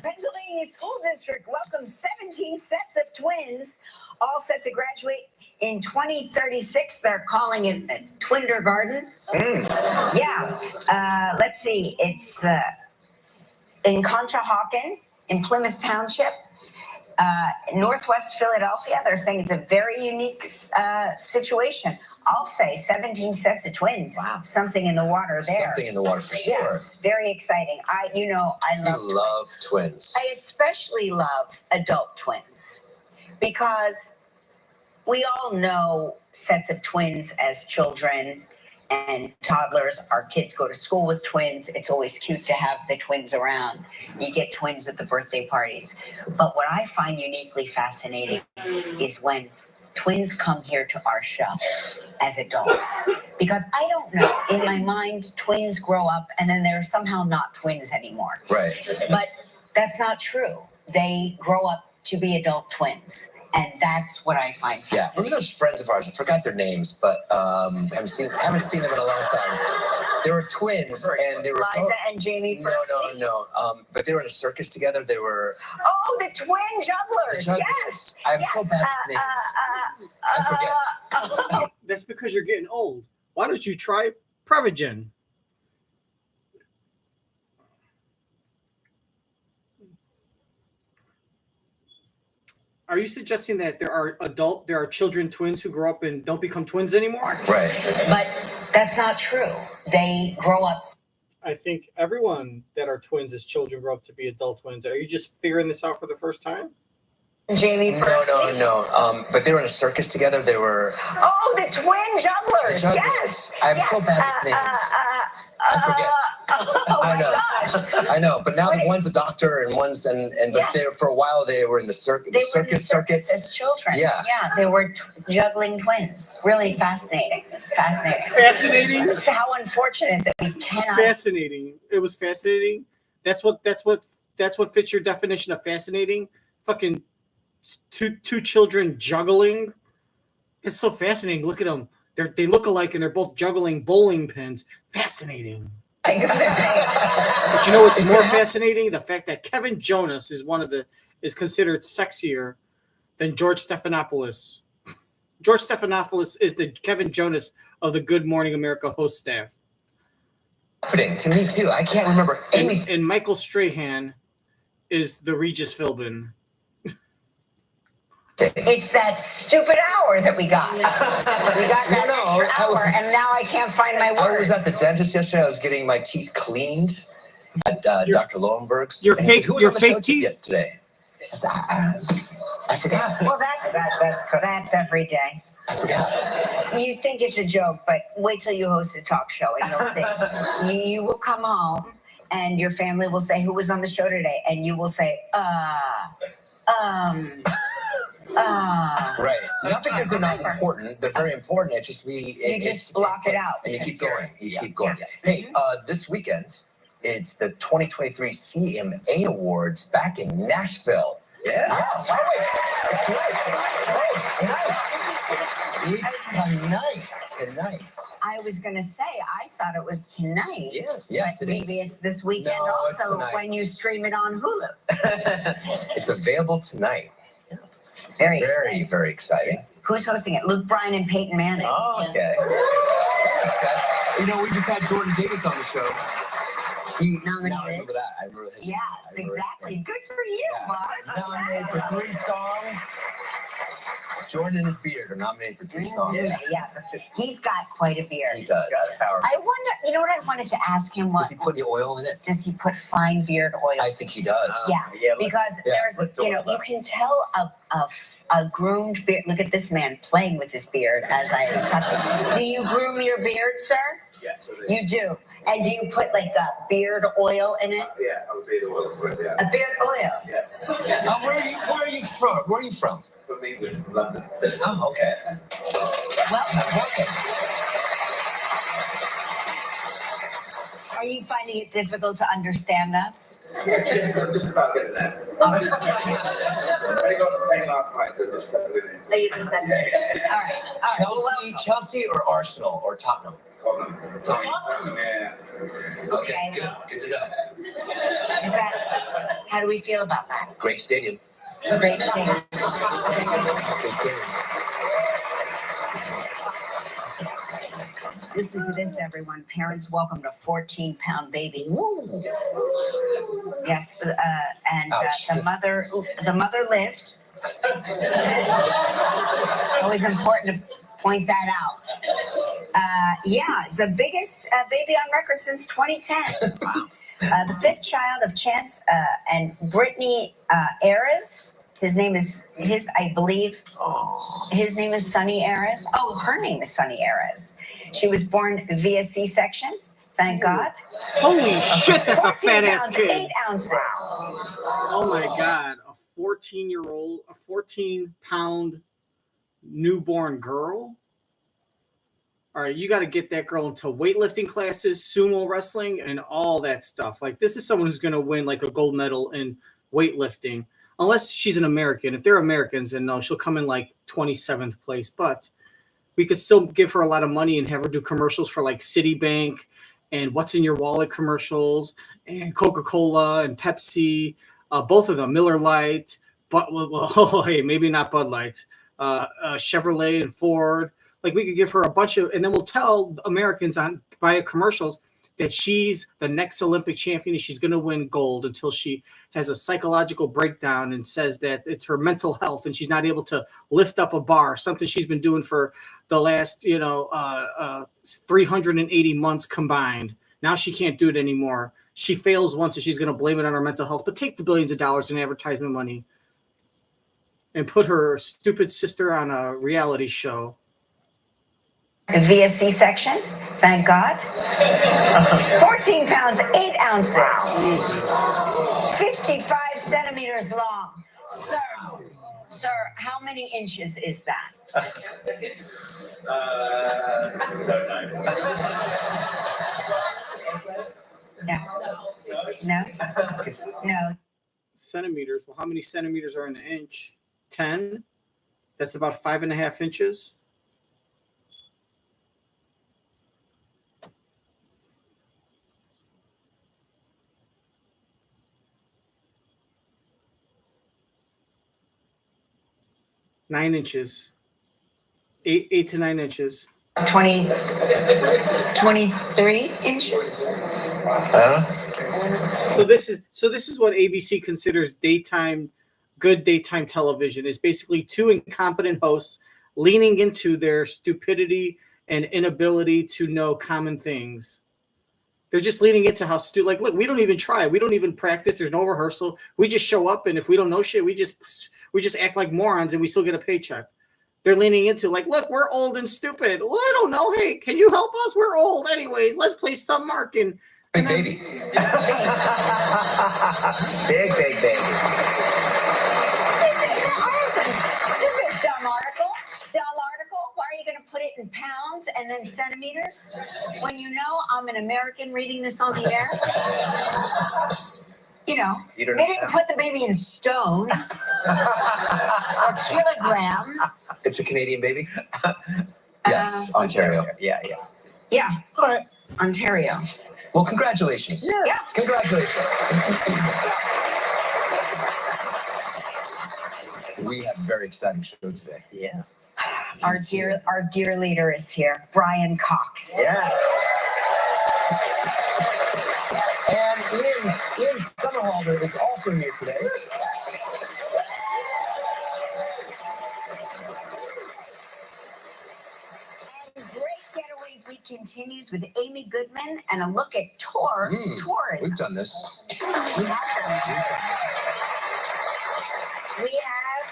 Pennsylvania School District welcomes 17 sets of twins, all set to graduate in 2036. They're calling it the Twindergarten. Yeah. Let's see. It's in Conshohocken, in Plymouth Township, Northwest Philadelphia. They're saying it's a very unique situation. I'll say 17 sets of twins. Wow. Something in the water there. Something in the water for sure. Yeah, very exciting. I love twins. I especially love adult twins because we all know sets of twins as children and toddlers. Our kids go to school with twins. It's always cute to have the twins around. You get twins at the birthday parties. But what I find uniquely fascinating is when twins come here to our show as adults. Because I don't know, in my mind, twins grow up and then they're somehow not twins anymore. Right. But that's not true. They grow up to be adult twins. And that's what I find fascinating. Yeah, remember those friends of ours? I forgot their names, but haven't seen them in a long time. They were twins, and they were Liza and Jamie. No. But they were in a circus together. They were the twin jugglers. Yes. I'm so bad with names. I forget. That's because you're getting old. Why don't you try Prevagen? Are you suggesting that there are children twins who grow up and don't become twins anymore? Right. But that's not true. They grow up. I think everyone that are twins as children grow up to be adult twins. Are you just figuring this out for the first time? Jamie personally? No. But they were in a circus together. They were the twin jugglers. Yes. I'm so bad with names. I forget. I know. But now one's a doctor and one's but they, for a while they were in the circus. They were in the circus as children. Yeah. They were juggling twins. Really fascinating. Fascinating. It's how unfortunate that we cannot. Fascinating. It was fascinating. That's what fits your definition of fascinating. Fucking two children juggling. It's so fascinating. Look at them. They look alike and they're both juggling bowling pins. Fascinating. But you know what's more fascinating? The fact that Kevin Jonas is considered sexier than George Stephanopoulos. George Stephanopoulos is the Kevin Jonas of the Good Morning America host staff. To me too. I can't remember anything. And Michael Strahan is the Regis Philbin. It's that stupid hour that we got. We got that extra hour, and now I can't find my words. I was at the dentist yesterday. I was getting my teeth cleaned at Dr. Lowenberg's. Your fake teeth today. I forgot. Well, that's every day. I forgot. You think it's a joke, but wait till you host a talk show, and you'll see. You will come home, and your family will say, "Who was on the show today?" And you will say, Right. Not because they're not important. They're very important. It's just you just block it out. And you keep going. Keep going. Yeah. Hey, this weekend, it's the 2023 CMA Awards back in Nashville. Yeah. Yes. It's tonight. I was going to say, I thought it was tonight. Yes, maybe it's this weekend also when you stream it on Hulu. It's available tonight. Very exciting. Very exciting. Who's hosting it? Luke Bryan and Peyton Manning. Oh, okay. That makes sense. You know, we just had Jordan Davis on the show. Nominated. I remember that. I remember his, exactly. Good for you, Mark. Nominated for 3 songs. Jordan and his beard are nominated for 3 songs. Yes, he's got quite a beard. He does. I wonder, you know what I wanted to ask him? Does he put the oil in it? Does he put fine beard oil? I think he does. Yeah, because there's, you can tell a groomed beard. Look at this man playing with his beard as I talk. Do you groom your beard, sir? Yes. You do. And do you put like a beard oil in it? Yeah, a beard oil. Yeah. A beard oil? Yes. Where are you from? Where are you from? From England, from London. Oh, okay. Welcome. Are you finding it difficult to understand us? Yes, I'm just about getting there. I got the plane last night, so just settled in. Oh, you just said it. All right. Chelsea or Arsenal or Tottenham? Tottenham. Yeah. Okay, good to know. Is that, how do we feel about that? Great stadium. Great thing. Listen to this, everyone. Parents welcomed a 14-pound baby. Woo. Yes, the mother lived. Always important to point that out. Yeah, it's the biggest baby on record since 2010. Wow. The 5th child of Chance and Brittany Ayres. His name is his name is Sunny Ayres. Oh, her name is Sunny Ayres. She was born via C-section. Thank God. Holy shit, that's a fat ass 14 pounds, kid. 8 ounces. Oh my God. A 14-year-old, a 14-pound newborn girl? All right, you got to get that girl into weightlifting classes, sumo wrestling, and all that stuff. Like, this is someone who's going to win, like, a gold medal in weightlifting. Unless she's an American. If they're Americans, then no, she'll come in, like, 27th place. But we could still give her a lot of money and have her do commercials for, like, Citibank and What's in Your Wallet commercials and Coca-Cola and Pepsi. Both of them, Miller Lite, but hey, maybe not Bud Light, Chevrolet and Ford. Like, we could give her a bunch of, and then we'll tell Americans via commercials that she's the next Olympic champion and she's going to win gold until she has a psychological breakdown and says that it's her mental health and she's not able to lift up a bar, something she's been doing for the last, 380 months combined. Now she can't do it anymore. She fails once and she's going to blame it on her mental health, but take the billions of dollars in advertisement money and put her stupid sister on a reality show. Via C-section, thank God. 14 pounds, 8 ounces. 55 centimeters long. Sir, how many inches is that? Don't know. No. Centimeters. Well, how many centimeters are in an inch? 10. That's about 5.5 inches. Nine inches. 8 to 9 inches. 23 inches. So this is what ABC considers good daytime television. Is basically 2 incompetent hosts leaning into their stupidity and inability to know common things. They're just leaning into how look, we don't even try. We don't even practice. There's no rehearsal. We just show up, and if we don't know shit, we just act like morons, and we still get a paycheck. They're leaning into like, look, we're old and stupid. Well, I don't know. Hey, can you help us? We're old anyways. Let's play Stump Mark and Big baby. Big baby. This is a dumb article. Why are you going to put it in pounds and then centimeters when you know I'm an American reading this on the air? They didn't put the baby in stones or kilograms. It's a Canadian baby? Yes, Ontario. Yeah. Yeah, but Ontario. Well, congratulations. Yeah. Congratulations. We have a very exciting show today. Yeah. Our dear leader is here, Brian Cox. Yeah. And Ian Somerhalder is also here today. continues with Amy Goodman and a look at tourism. We've done this. We have done this. We have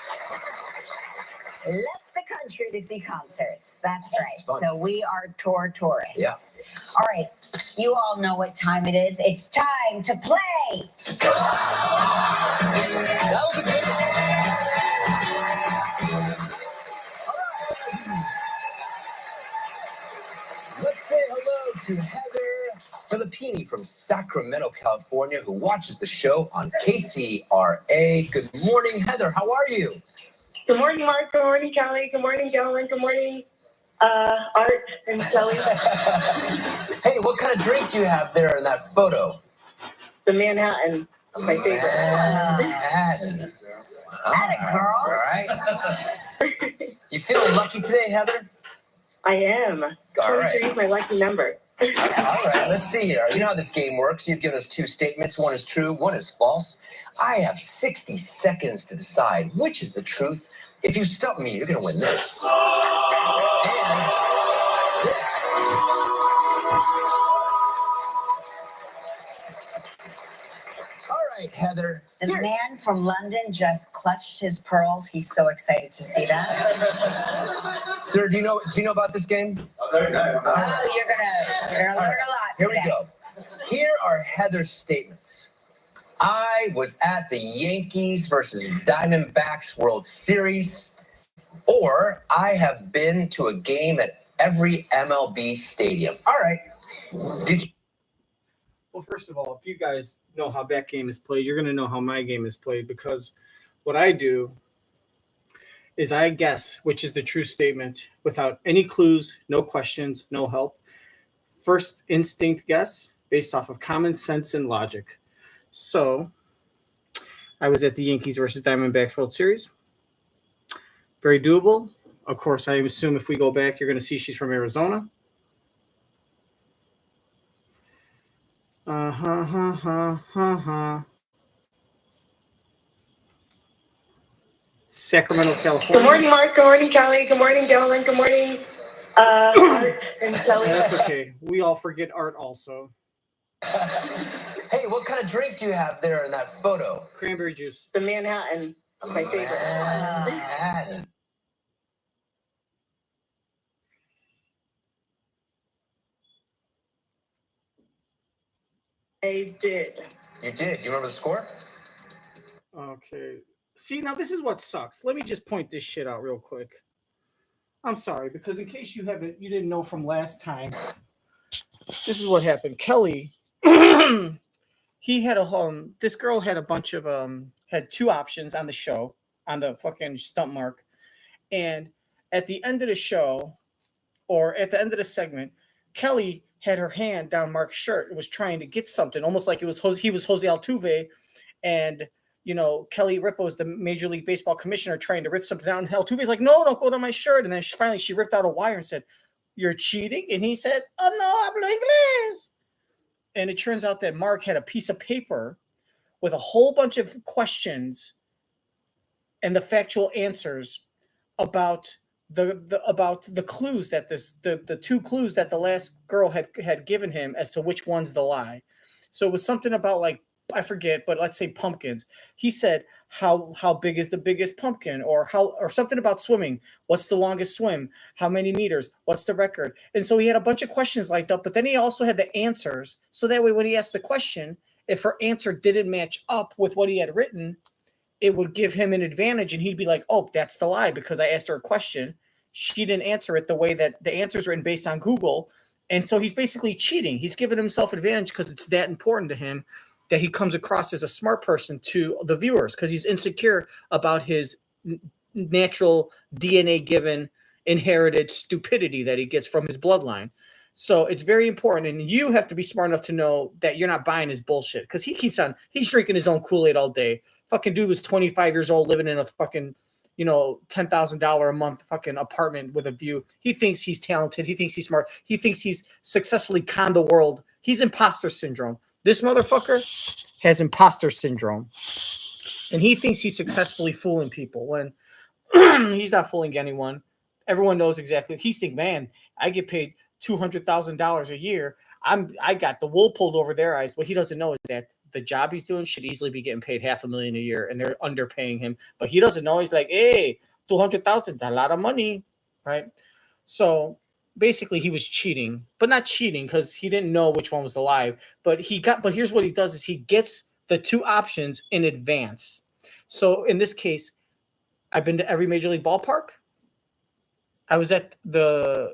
left the country to see concerts. That's right. fun. So we are tour tourists. Yeah. All right. You all know what time it is. It's time to play. That was a good one. Let's say hello to Heather Filippini from Sacramento, California, who watches the show on KCRA. Good morning, Heather. How are you? Good morning, Mark. Good morning, Kelly. Good morning, Dylan. Good morning, Art and Kelly. Hey, what kind of drink do you have there in that photo? The Manhattan, my favorite. Manhattan. Atta girl. All right. You feeling lucky today, Heather? I am. All right. 23 is my lucky number. All right, let's see here. You know how this game works. You've given us two statements. One is true, one is false. I have 60 seconds to decide which is the truth. If you stump me, you're going to win this. And this. All right, Heather. The man from London just clutched his pearls. He's so excited to see that. Sir, do you know about this game? Oh, there you go. Oh, you're gonna learn a lot Here today. we go. Here are Heather's statements. I was at the Yankees versus Diamondbacks World Series, or I have been to a game at every MLB stadium. All right. Did you? Well, first of all, if you guys know how that game is played, you're going to know how my game is played, because what I do is I guess which is the true statement without any clues, no questions, no help. First instinct guess based off of common sense and logic. So I was at the Yankees versus Diamondbacks World Series. Very doable. Of course, I assume if we go back, you're going to see she's from Arizona. Sacramento, California. Good morning, Mark. Good morning, Kelly. Good morning, Dylan. Good morning, Art and Kelly. That's okay. We all forget Art also. Hey, what kind of drink do you have there in that photo? Cranberry juice. The Manhattan, my favorite. Manhattan. I did. You did. Do you remember the score? Okay. See, now this is what sucks. Let me just point this shit out real quick. I'm sorry, because in case you didn't know from last time, this is what happened. Kelly, he had this girl had a bunch of had two options on the show, on the fucking stump mark, and at the end of the show, or at the end of the segment, Kelly had her hand down Mark's shirt and was trying to get something, almost like he was Jose Altuve, and Kelly Ripa was the Major League Baseball commissioner trying to rip something down. And Altuve's like, no, don't go to my shirt. And then finally she ripped out a wire and said, "You're cheating?" And he said, "Oh no, hablo inglés." And it turns out that Mark had a piece of paper with a whole bunch of questions and the factual answers about the clues that the two clues that the last girl had given him as to which one's the lie. So it was something about, like, I forget, but let's say pumpkins. He said, how big is the biggest pumpkin, or something about swimming. What's the longest swim? How many meters? What's the record? And so he had a bunch of questions lined up, but then he also had the answers. So that way, when he asked the question, if her answer didn't match up with what he had written, it would give him an advantage, and he'd be like, "Oh, that's the lie because I asked her a question. She didn't answer it the way that the answer's written based on Google." And so he's basically cheating. He's giving himself advantage because it's that important to him that he comes across as a smart person to the viewers, because he's insecure about his natural DNA-given inherited stupidity that he gets from his bloodline. So it's very important, and you have to be smart enough to know that you're not buying his bullshit, because he's drinking his own Kool-Aid all day. Fucking dude was 25 years old, living in a fucking, $10,000 a month fucking apartment with a view. He thinks he's talented. He thinks he's smart. He thinks he's successfully conned the world. He's imposter syndrome. This motherfucker has imposter syndrome, and he thinks he's successfully fooling people when he's not fooling anyone. Everyone knows exactly. He's thinking, man, I get paid $200,000 a year. I got the wool pulled over their eyes. What he doesn't know is that the job he's doing should easily be getting paid $500,000 a year, and they're underpaying him. But he doesn't know. He's like, hey, 200,000 is a lot of money, right? So basically, he was cheating, but not cheating because he didn't know which one was the lie. But here's what he does: is he gets the two options in advance. So in this case, I've been to every major league ballpark. I was at the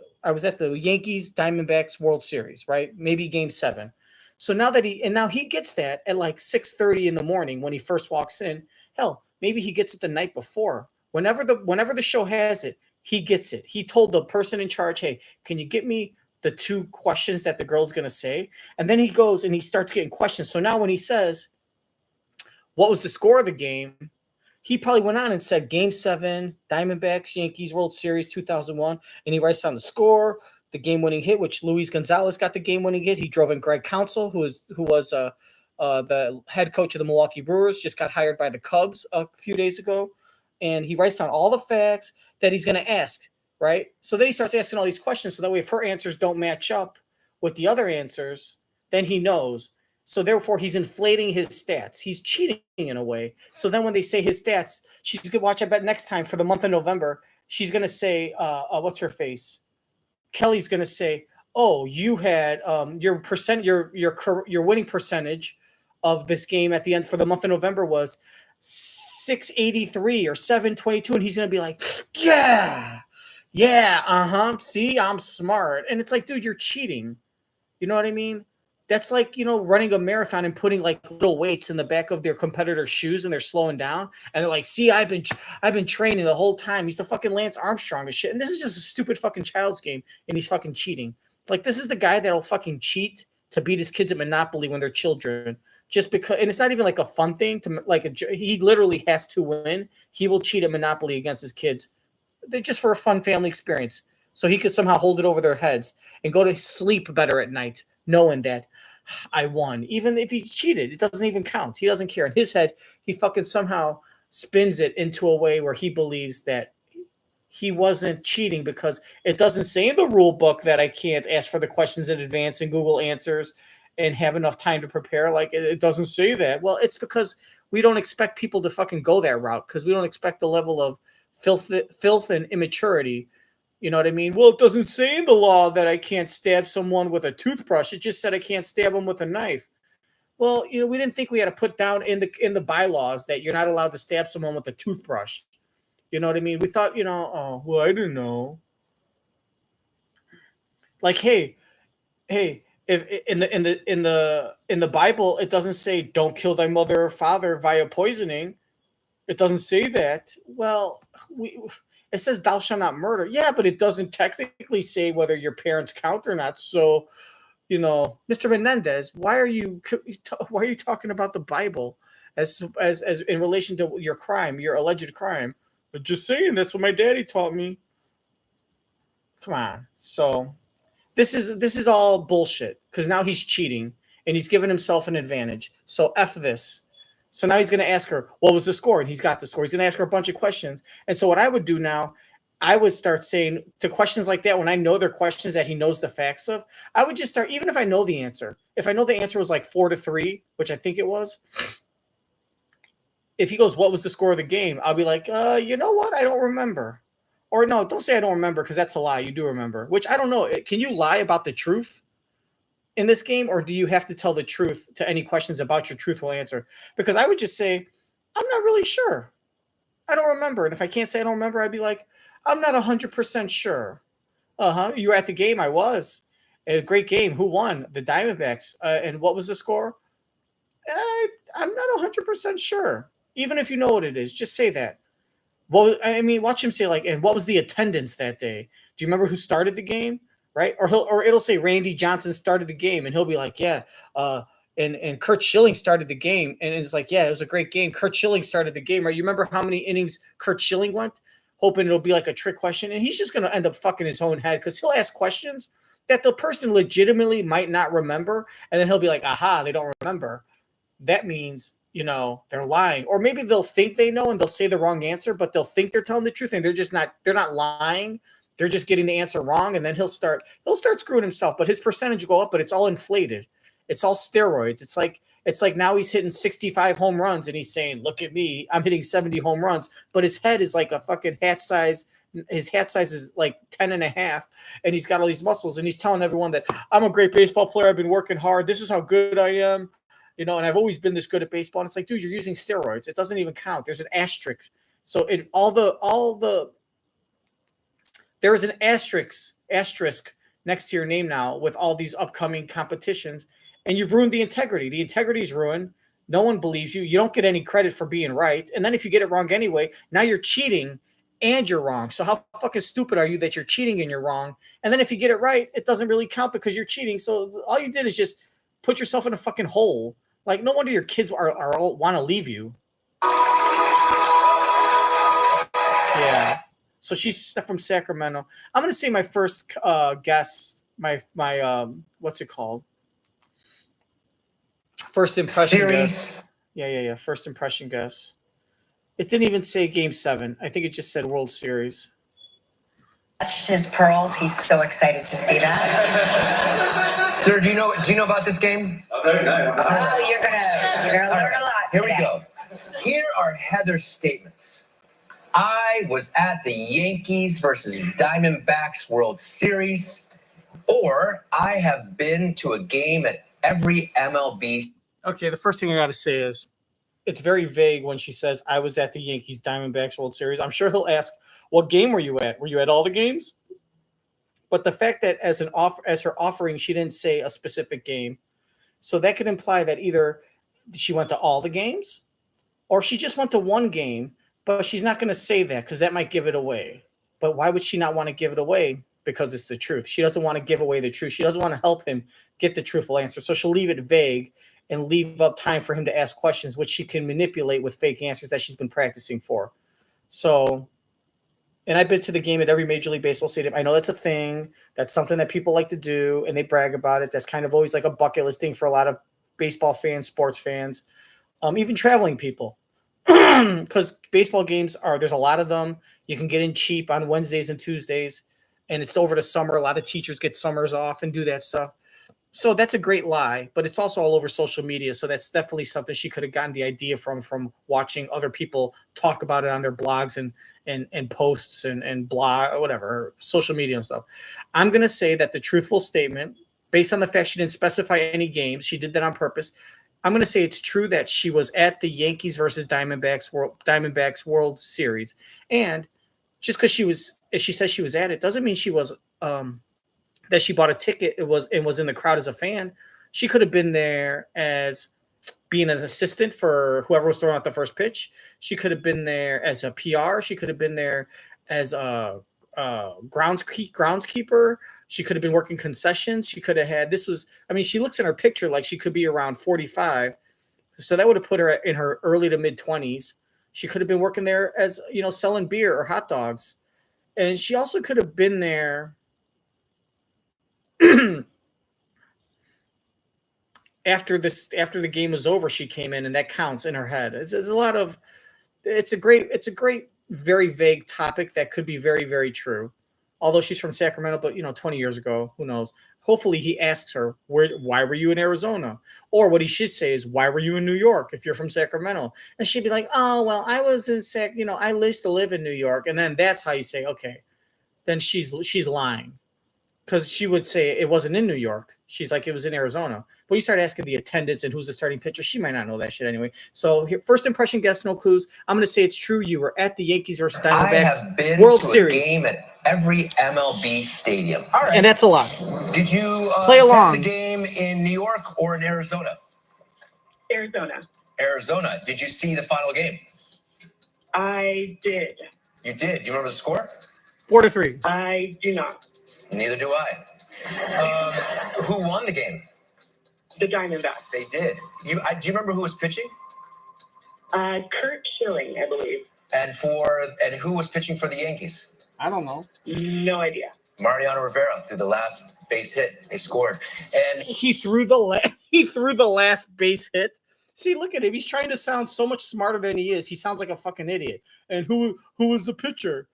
Yankees Diamondbacks World Series, right? Maybe Game 7. So now he gets that at like 6:30 in the morning when he first walks in. Hell, maybe he gets it the night before. Whenever the show has it, he gets it. He told the person in charge, "Hey, can you get me the two questions that the girl's going to say?" And then he goes and he starts getting questions. So now when he says, "What was the score of the game?" he probably went on and said Game 7, Diamondbacks, Yankees, World Series 2001, and he writes down the score, the game-winning hit, which Luis Gonzalez got the game-winning hit. He drove in Greg Counsell, who was the head coach of the Milwaukee Brewers, just got hired by the Cubs a few days ago, and he writes down all the facts that he's going to ask, right? So then he starts asking all these questions, so that way if her answers don't match up with the other answers, then he knows. So therefore, he's inflating his stats. He's cheating in a way. So then when they say his stats, she's going to watch, I bet, next time for the month of November, she's going to say, what's her face? Kelly's going to say, oh, you had your winning percentage of this game at the end for the month of November was 683 or 722. And he's going to be like, yeah, see, I'm smart. And it's like, dude, you're cheating. You know what I mean? That's like, running a marathon and putting like little weights in the back of their competitor's shoes and they're slowing down. And they're like, see, I've been training the whole time. He's the fucking Lance Armstrong and shit. And this is just a stupid fucking child's game. And he's fucking cheating. Like, this is the guy that'll fucking cheat to beat his kids at Monopoly when they're children. Just because, and it's not even like a fun thing he literally has to win. He will cheat at Monopoly against his kids. They're just for a fun family experience. So he could somehow hold it over their heads and go to sleep better at night, knowing that I won. Even if he cheated, it doesn't even count. He doesn't care. In his head, he fucking somehow spins it into a way where he believes that he wasn't cheating because it doesn't say in the rule book that I can't ask for the questions in advance and Google answers and have enough time to prepare. Like, it doesn't say that. Well, it's because we don't expect people to fucking go that route because we don't expect the level of filth and immaturity. You know what I mean? Well, it doesn't say in the law that I can't stab someone with a toothbrush. It just said I can't stab them with a knife. Well, we didn't think we had to put down in the bylaws that you're not allowed to stab someone with a toothbrush. You know what I mean? We thought, oh, well, I didn't know. Like, hey, if in the Bible, it doesn't say don't kill thy mother or father via poisoning. It doesn't say that. Well, it says thou shalt not murder. Yeah, but it doesn't technically say whether your parents count or not. So, Mr. Menendez, why are you talking about the Bible as in relation to your crime, your alleged crime? But just saying, that's what my daddy taught me. Come on. So this is all bullshit because now he's cheating and he's giving himself an advantage. So F this. So now he's going to ask her, what was the score? And he's got the score. He's going to ask her a bunch of questions. And so what I would do now, I would start saying to questions like that, when I know they're questions that he knows the facts of, I would just start, even if I know the answer, if I know the answer was like 4-3, which I think it was, if he goes, what was the score of the game? I'll be like, you know what? I don't remember. Or no, don't say I don't remember because that's a lie. You do remember, which I don't know. Can you lie about the truth in this game, or do you have to tell the truth to any questions about your truthful answer? Because I would just say, I'm not really sure. I don't remember. And if I can't say I don't remember, I'd be like, I'm not 100% sure. You were at the game. I was. A great game. Who won? The Diamondbacks. And what was the score? I'm not 100% sure. Even if you know what it is, just say that. Well, I mean, watch him say like, and what was the attendance that day? Do you remember who started the game? Right? Or it'll say Randy Johnson started the game, and he'll be like, yeah, and Kurt Schilling started the game, and it's like, yeah, it was a great game. Kurt Schilling started the game, right? You remember how many innings Kurt Schilling went? Hoping it'll be like a trick question, and he's just going to end up fucking his own head because he'll ask questions that the person legitimately might not remember, and then he'll be like, aha, they don't remember. That means, they're lying. Or maybe they'll think they know and they'll say the wrong answer, but they'll think they're telling the truth, and they're not lying. they're just getting the answer wrong, and then he'll start screwing himself. But his percentage will go up, but it's all inflated. It's all steroids. It's like now he's hitting 65 home runs, and he's saying, "Look at me, I'm hitting 70 home runs." But his head is like a fucking hat size. His hat size is like 10 and a half, and he's got all these muscles, and he's telling everyone that I'm a great baseball player. I've been working hard. This is how good I am, and I've always been this good at baseball. And it's like, dude, you're using steroids. It doesn't even count. There's an asterisk. So there is an asterisk next to your name now with all these upcoming competitions, and you've ruined the integrity. The integrity is ruined. No one believes you. You don't get any credit for being right. And then if you get it wrong anyway, now you're cheating and you're wrong. So how fucking stupid are you that you're cheating and you're wrong? And then if you get it right, it doesn't really count because you're cheating. So all you did is just put yourself in a fucking hole. Like, no wonder your kids are all want to leave you. Yeah. So she's from Sacramento. I'm going to say my first guess, my what's it called? First impression Series. guess. Yeah. First impression guess. It didn't even say Game 7. I think it just said World Series. Touched his pearls. He's so excited to see that. Sir, do you know about this game? Oh, very nice. Oh, you're gonna learn a lot Here today. we go. Here are Heather's statements. I was at the Yankees versus Diamondbacks World Series, or I have been to a game at every MLB. Okay, the first thing I got to say is it's very vague when she says, I was at the Yankees Diamondbacks World Series. I'm sure he'll ask, what game were you at? Were you at all the games? But the fact that as her offering, she didn't say a specific game. So that could imply that either she went to all the games or she just went to one game, but she's not going to say that because that might give it away. But why would she not want to give it away? Because it's the truth. She doesn't want to give away the truth. She doesn't want to help him get the truthful answer. So she'll leave it vague and leave up time for him to ask questions, which she can manipulate with fake answers that she's been practicing for. So, and I've been to the game at every Major League Baseball stadium. I know that's a thing. That's something that people like to do, and they brag about it. That's kind of always like a bucket list thing for a lot of baseball fans, sports fans, even traveling people. Because baseball games there's a lot of them. You can get in cheap on Wednesdays and Tuesdays, and it's over the summer. A lot of teachers get summers off and do that stuff. So that's a great lie, but it's also all over social media. So that's definitely something she could have gotten the idea from watching other people talk about it on their blogs and posts and blog, whatever, social media and stuff. I'm going to say that the truthful statement, based on the fact she didn't specify any games, she did that on purpose. I'm going to say it's true that she was at the Yankees versus Diamondbacks World Series. And just because she says she was at it, doesn't mean she was, that she bought a ticket and was in the crowd as a fan. She could have been there as being an assistant for whoever was throwing out the first pitch. She could have been there as a PR. She could have been there as a groundskeeper. She could have been working concessions. She could have had, she looks in her picture like she could be around 45. So that would have put her in her early to mid 20s. She could have been working there as, selling beer or hot dogs. And she also could have been there after the game was over. She came in, and that counts in her head. It's a great, very vague topic that could be very, very true. Although she's from Sacramento, but 20 years ago, who knows? Hopefully he asks her, why were you in Arizona? Or what he should say is, why were you in New York if you're from Sacramento? And she'd be like, oh, well, I was in I used to live in New York. And then that's how you say, okay, then she's lying. Because she would say it wasn't in New York. She's like, it was in Arizona. But you start asking the attendants and who's the starting pitcher, she might not know that shit anyway. So here, first impression guess, no clues. I'm going to say it's true. You were at the Yankees versus Diamondbacks World Series. I have been to a game at every MLB stadium. All right. And that's a lot. Did you play along the game in New York or in Arizona? Arizona. Arizona. Did you see the final game? I did. You did. Do you remember the score? 4-3. I do not. Neither do I. Who won the game? The Diamondbacks. They did. Do you remember who was pitching? Kurt Schilling, I believe. And who was pitching for the Yankees? I don't know. No idea. Mariano Rivera threw the last base hit. They scored, and he threw the last base hit. See, look at him. He's trying to sound so much smarter than he is. He sounds like a fucking idiot. And who was the pitcher?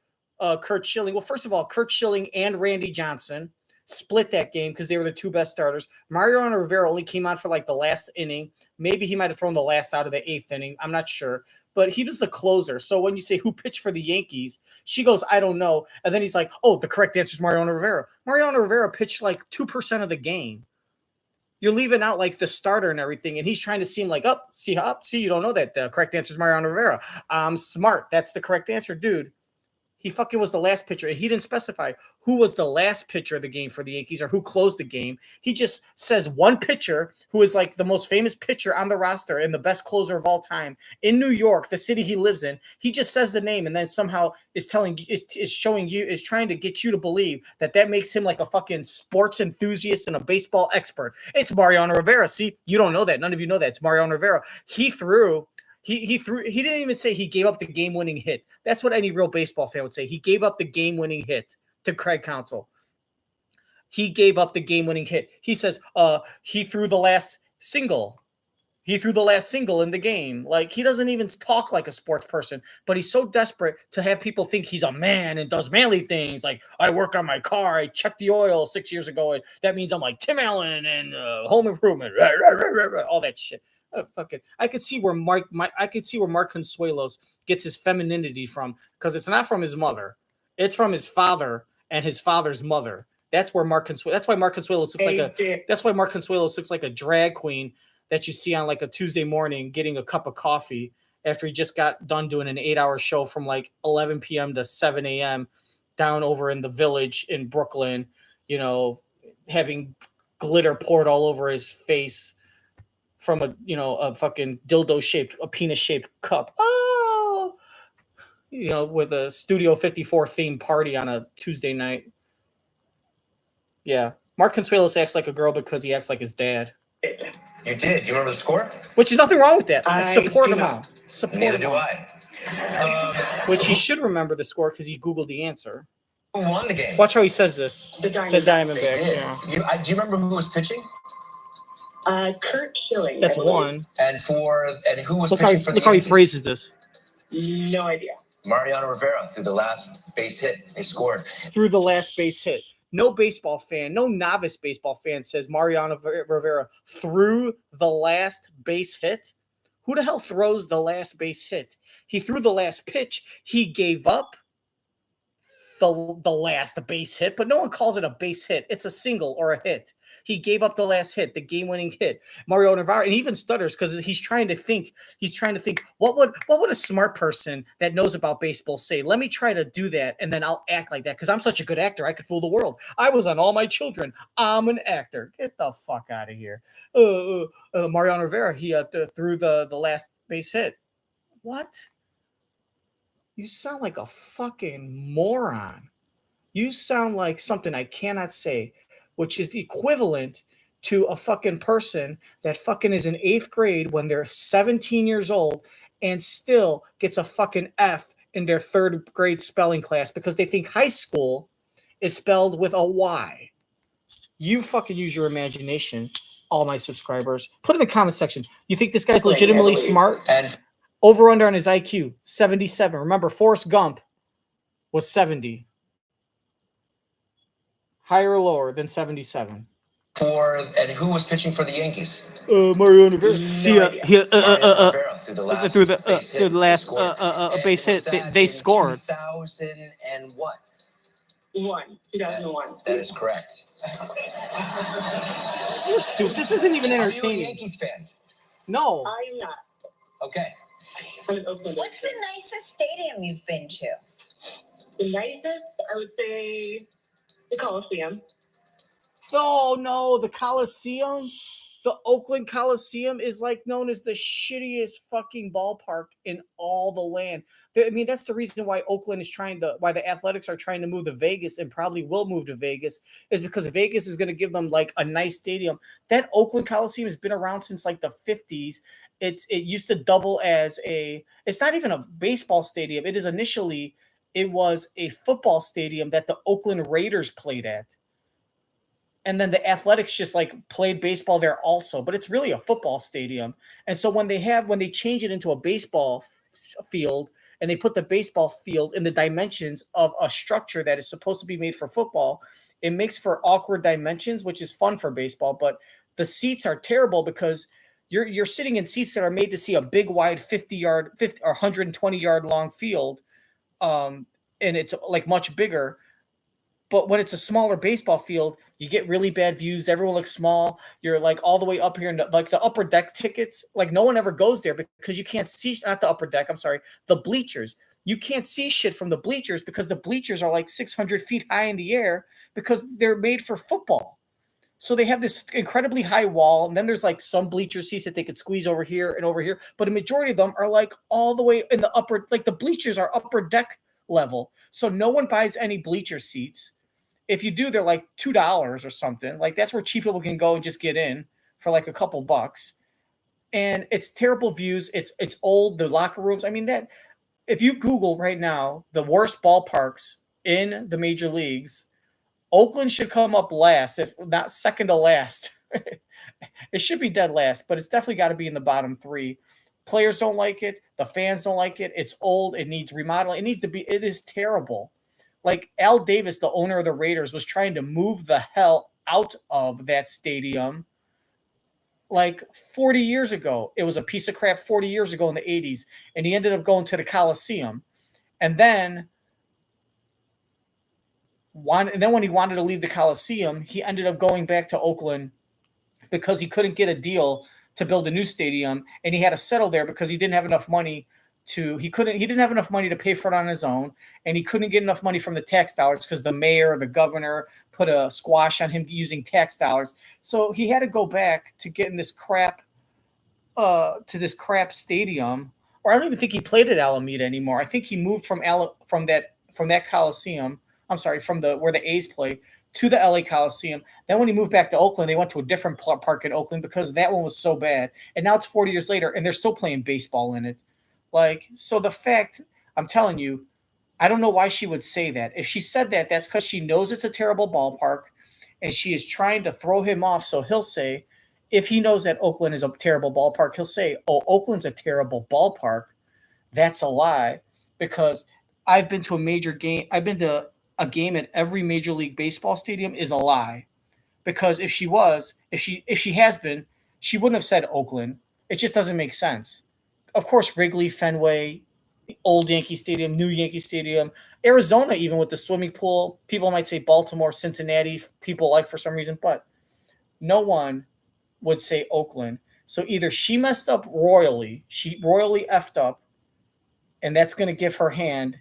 Kurt Schilling. Well, first of all, Kurt Schilling and Randy Johnson split that game because they were the two best starters. Mariano Rivera only came on for like the last inning. Maybe he might have thrown the last out of the 8th inning. I'm not sure. But he was the closer. So when you say who pitched for the Yankees, she goes, I don't know. And then he's like, oh, the correct answer is Mariano Rivera. Mariano Rivera pitched like 2% of the game. You're leaving out like the starter and everything, and he's trying to seem like, see, you don't know that. The correct answer is Mariano Rivera. I'm smart. That's the correct answer, dude. He fucking was the last pitcher. He didn't specify who was the last pitcher of the game for the Yankees or who closed the game. He just says one pitcher who is like the most famous pitcher on the roster and the best closer of all time in New York, the city he lives in. He just says the name and then somehow is trying to get you to believe that makes him like a fucking sports enthusiast and a baseball expert. It's Mariano Rivera. See, you don't know that. None of you know that. It's Mariano Rivera. He didn't even say he gave up the game-winning hit. That's what any real baseball fan would say. He gave up the game-winning hit to Craig Counsell. He gave up the game-winning hit. He says, he threw the last single. He threw the last single in the game. Like, he doesn't even talk like a sports person, but he's so desperate to have people think he's a man and does manly things. Like, I work on my car. I checked the oil 6 years ago. And that means I'm like Tim Allen and Home Improvement. All that shit. I could see where Mark Consuelos gets his femininity from, because it's not from his mother, it's from his father and his father's mother. That's why Mark Consuelos looks like a drag queen that you see on like a Tuesday morning getting a cup of coffee after he just got done doing an 8-hour show from like 11 p.m. to 7 a.m. down over in the Village in Brooklyn, having glitter poured all over his face from a fucking a penis-shaped cup. Oh, with a Studio 54 themed party on a Tuesday night. Yeah. Mark Consuelos acts like a girl because he acts like his dad. You did. You remember the score? Which is nothing wrong with that. Support him on. Neither do I. Which he should remember the score because he Googled the answer. Who won the game? Watch how he says this. The Diamondbacks. Yeah. Do you remember who was pitching? Kurt Schilling. That's one. And who was look pitching for the Look how he Yankees? phrases this. No idea. Mariano Rivera threw the last base hit. They scored. Through the last base hit. No baseball fan, no novice baseball fan says Mariano Rivera threw the last base hit. Who the hell throws the last base hit? He threw the last pitch. He gave up the last base hit, but no one calls it a base hit. It's a single or a hit. He gave up the last hit, the game-winning hit. Mario Navarro, and he even stutters because he's trying to think. He's trying to think, what would a smart person that knows about baseball say? Let me try to do that, and then I'll act like that because I'm such a good actor. I could fool the world. I was on All My Children. I'm an actor. Get the fuck out of here. Mariano Rivera, he threw the last base hit. What? You sound like a fucking moron. You sound like something I cannot say, which is the equivalent to a fucking person that fucking is in 8th grade when they're 17 years old and still gets a fucking F in their 3rd grade spelling class because they think high school is spelled with a Y. You fucking use your imagination, all my subscribers. Put in the comment section. You think this guy's legitimately smart? And over under on his IQ, 77. Remember, Forrest Gump was 70. Higher or lower than 77? And who was pitching for the Yankees? Mario Rivera. Through the last base hit. They scored. 2000 and what? 2001. That is correct. You're stupid. This isn't even Are you a entertaining. Yankees fan? No. I'm not. Okay. What's the nicest stadium you've been to? The nicest, I would say, the Coliseum. Oh, no. The Coliseum? The Oakland Coliseum is like known as the shittiest fucking ballpark in all the land. I mean, that's the reason why why the Athletics are trying to move to Vegas and probably will move to Vegas, is because Vegas is going to give them like a nice stadium. That Oakland Coliseum has been around since like the 50s. It used to double as it's not even a baseball stadium. It was a football stadium that the Oakland Raiders played at. And then the Athletics just like played baseball there also, but it's really a football stadium. And so when they change it into a baseball field, and they put the baseball field in the dimensions of a structure that is supposed to be made for football, it makes for awkward dimensions, which is fun for baseball. But the seats are terrible because you're sitting in seats that are made to see a big, wide 50-yard, 50 or 120-yard long field, and it's like much bigger. But when it's a smaller baseball field, you get really bad views. Everyone looks small. You're like all the way up here, and like the upper deck tickets, like no one ever goes there because you can't see. Not the upper deck. I'm sorry, the bleachers. You can't see shit from the bleachers because the bleachers are like 600 feet high in the air because they're made for football. So they have this incredibly high wall, and then there's like some bleacher seats that they could squeeze over here and over here, but a majority of them are like all the way in the upper, like the bleachers are upper deck level. So no one buys any bleacher seats. If you do, they're like $2 or something. Like that's where cheap people can go and just get in for like a couple bucks. And it's terrible views. It's old. The locker rooms. I mean, that if you Google right now the worst ballparks in the major leagues, Oakland should come up last, if not second to last. It should be dead last, but it's definitely got to be in the bottom three. Players don't like it. The fans don't like it. It's old. It needs remodeling. It needs to be. It is terrible. Like Al Davis, the owner of the Raiders, was trying to move the hell out of that stadium like 40 years ago. It was a piece of crap 40 years ago in the 80s, and he ended up going to the Coliseum. And then when he wanted to leave the Coliseum, he ended up going back to Oakland because he couldn't get a deal to build a new stadium, and he had to settle there because he didn't have enough money he didn't have enough money to pay for it on his own, and he couldn't get enough money from the tax dollars because the mayor or the governor put a squash on him using tax dollars. So he had to go back to getting this crap stadium. Or I don't even think he played at Alameda anymore. I think he moved from that Coliseum. I'm sorry, from where the A's play to the LA Coliseum. Then when he moved back to Oakland, they went to a different park in Oakland because that one was so bad. And now it's 40 years later, and they're still playing baseball in it. Like, so the fact, I'm telling you, I don't know why she would say that. If she said that, that's because she knows it's a terrible ballpark, and she is trying to throw him off. So he'll say, if he knows that Oakland is a terrible ballpark, he'll say, oh, Oakland's a terrible ballpark. That's a lie, because I've been to a major game. I've been to a game at every Major League Baseball stadium is a lie. Because if she has been, she wouldn't have said Oakland. It just doesn't make sense. Of course, Wrigley, Fenway, old Yankee Stadium, new Yankee Stadium, Arizona, even with the swimming pool. People might say Baltimore, Cincinnati, people like for some reason, but no one would say Oakland. So either she messed up royally, she royally effed up, and that's going to give her hand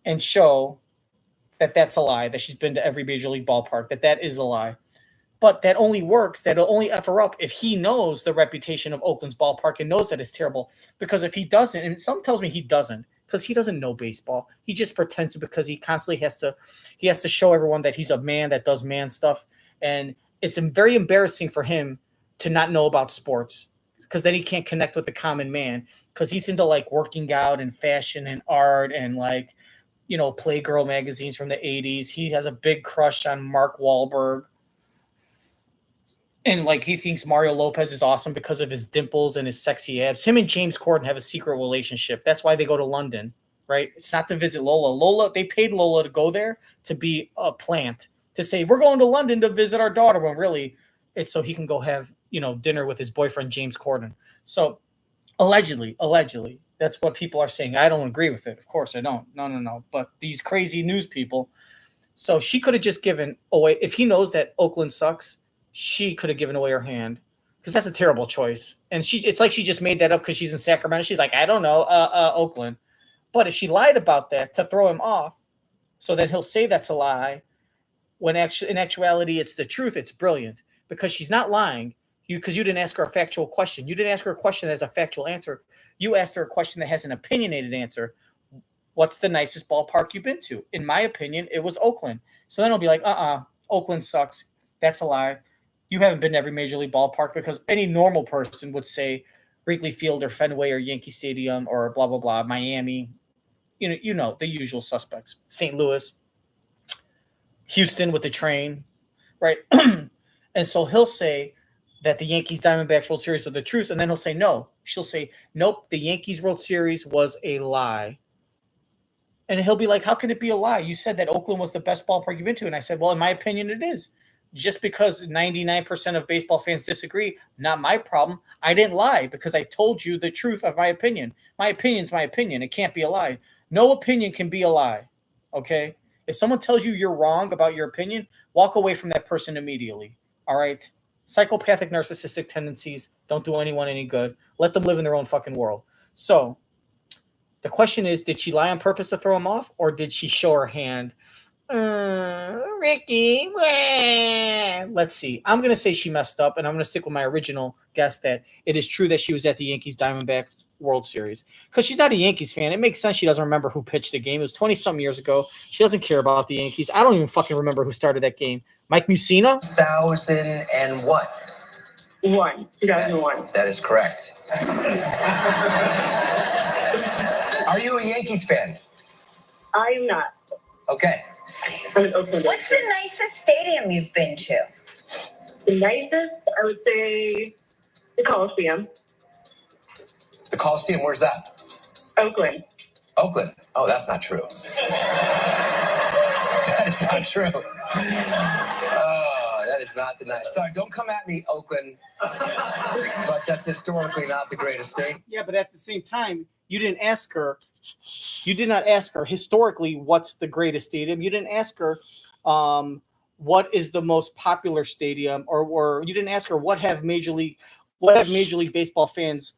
and show that that's a lie, that she's been to every Major League ballpark, that is a lie. But that only works, that'll only F her up if he knows the reputation of Oakland's ballpark and knows that it's terrible. Because if he doesn't, and some tells me he doesn't, because he doesn't know baseball. He just pretends to, because he constantly has to show everyone that he's a man that does man stuff. And it's very embarrassing for him to not know about sports, because then he can't connect with the common man, because he's into like working out and fashion and art and like, you know, Playgirl magazines from the 80s. He has a big crush on Mark Wahlberg. And like he thinks Mario Lopez is awesome because of his dimples and his sexy abs. Him and James Corden have a secret relationship. That's why they go to London, right? It's not to visit Lola. They paid Lola to go there to be a plant, to say, we're going to London to visit our daughter, when really it's so he can go have, you know, dinner with his boyfriend, James Corden. So allegedly, that's what people are saying. I don't agree with it. Of course I don't. No. But these crazy news people. So she could have just given away, if he knows that Oakland sucks, she could have given away her hand, because that's a terrible choice. And it's like she just made that up because she's in Sacramento. She's like, I don't know, Oakland. But if she lied about that to throw him off, so then he'll say that's a lie, when in actuality it's the truth, it's brilliant, because she's not lying. Because you didn't ask her a factual question. You didn't ask her a question that has a factual answer. You asked her a question that has an opinionated answer. What's the nicest ballpark you've been to? In my opinion, it was Oakland. So then he'll be like, Oakland sucks. That's a lie. You haven't been to every Major League ballpark, because any normal person would say Wrigley Field or Fenway or Yankee Stadium or blah, blah, blah, Miami. You know, the usual suspects. St. Louis, Houston with the train, right? And so he'll say that the Yankees Diamondbacks World Series are the truth, and then he'll say, no, She'll say, nope, the Yankees World Series was a lie. And he'll be like, how can it be a lie? You said that Oakland was the best ballpark you've been to. And I said, well, in my opinion, it is. Just because 99% of baseball fans disagree, not my problem. I didn't lie because I told you the truth of my opinion. My opinion's my opinion. It can't be a lie. No opinion can be a lie, okay? If someone tells you you're wrong about your opinion, walk away from that person immediately, all right? Psychopathic, narcissistic tendencies don't do anyone any good. Let them live in their own fucking world. So the question is, did she lie on purpose to throw him off, or did she show her hand? Ricky, let's see. I'm going to say she messed up, and I'm going to stick with my original guess that it is true that she was at the Yankees Diamondbacks World Series. Because she's not a Yankees fan. It makes sense she doesn't remember who pitched the game. It was 20-something years ago. She doesn't care about the Yankees. I don't even fucking remember who started that game. Mike Mussina? 2001. That is correct. Are you a Yankees fan? I'm not. Okay. I'm an Oakland. What's the nicest stadium you've been to? The nicest? I would say the Coliseum. The Coliseum, where's that? Oakland. Oakland. Oh, that's not true. That is not true. Oh, that is not the nice. Sorry, don't come at me, Oakland. But that's historically not the greatest state. Yeah, but at the same time, you didn't ask her. You did not ask her historically what's the greatest stadium. You didn't ask her what is the most popular stadium, or you didn't ask her what have Major League Baseball fans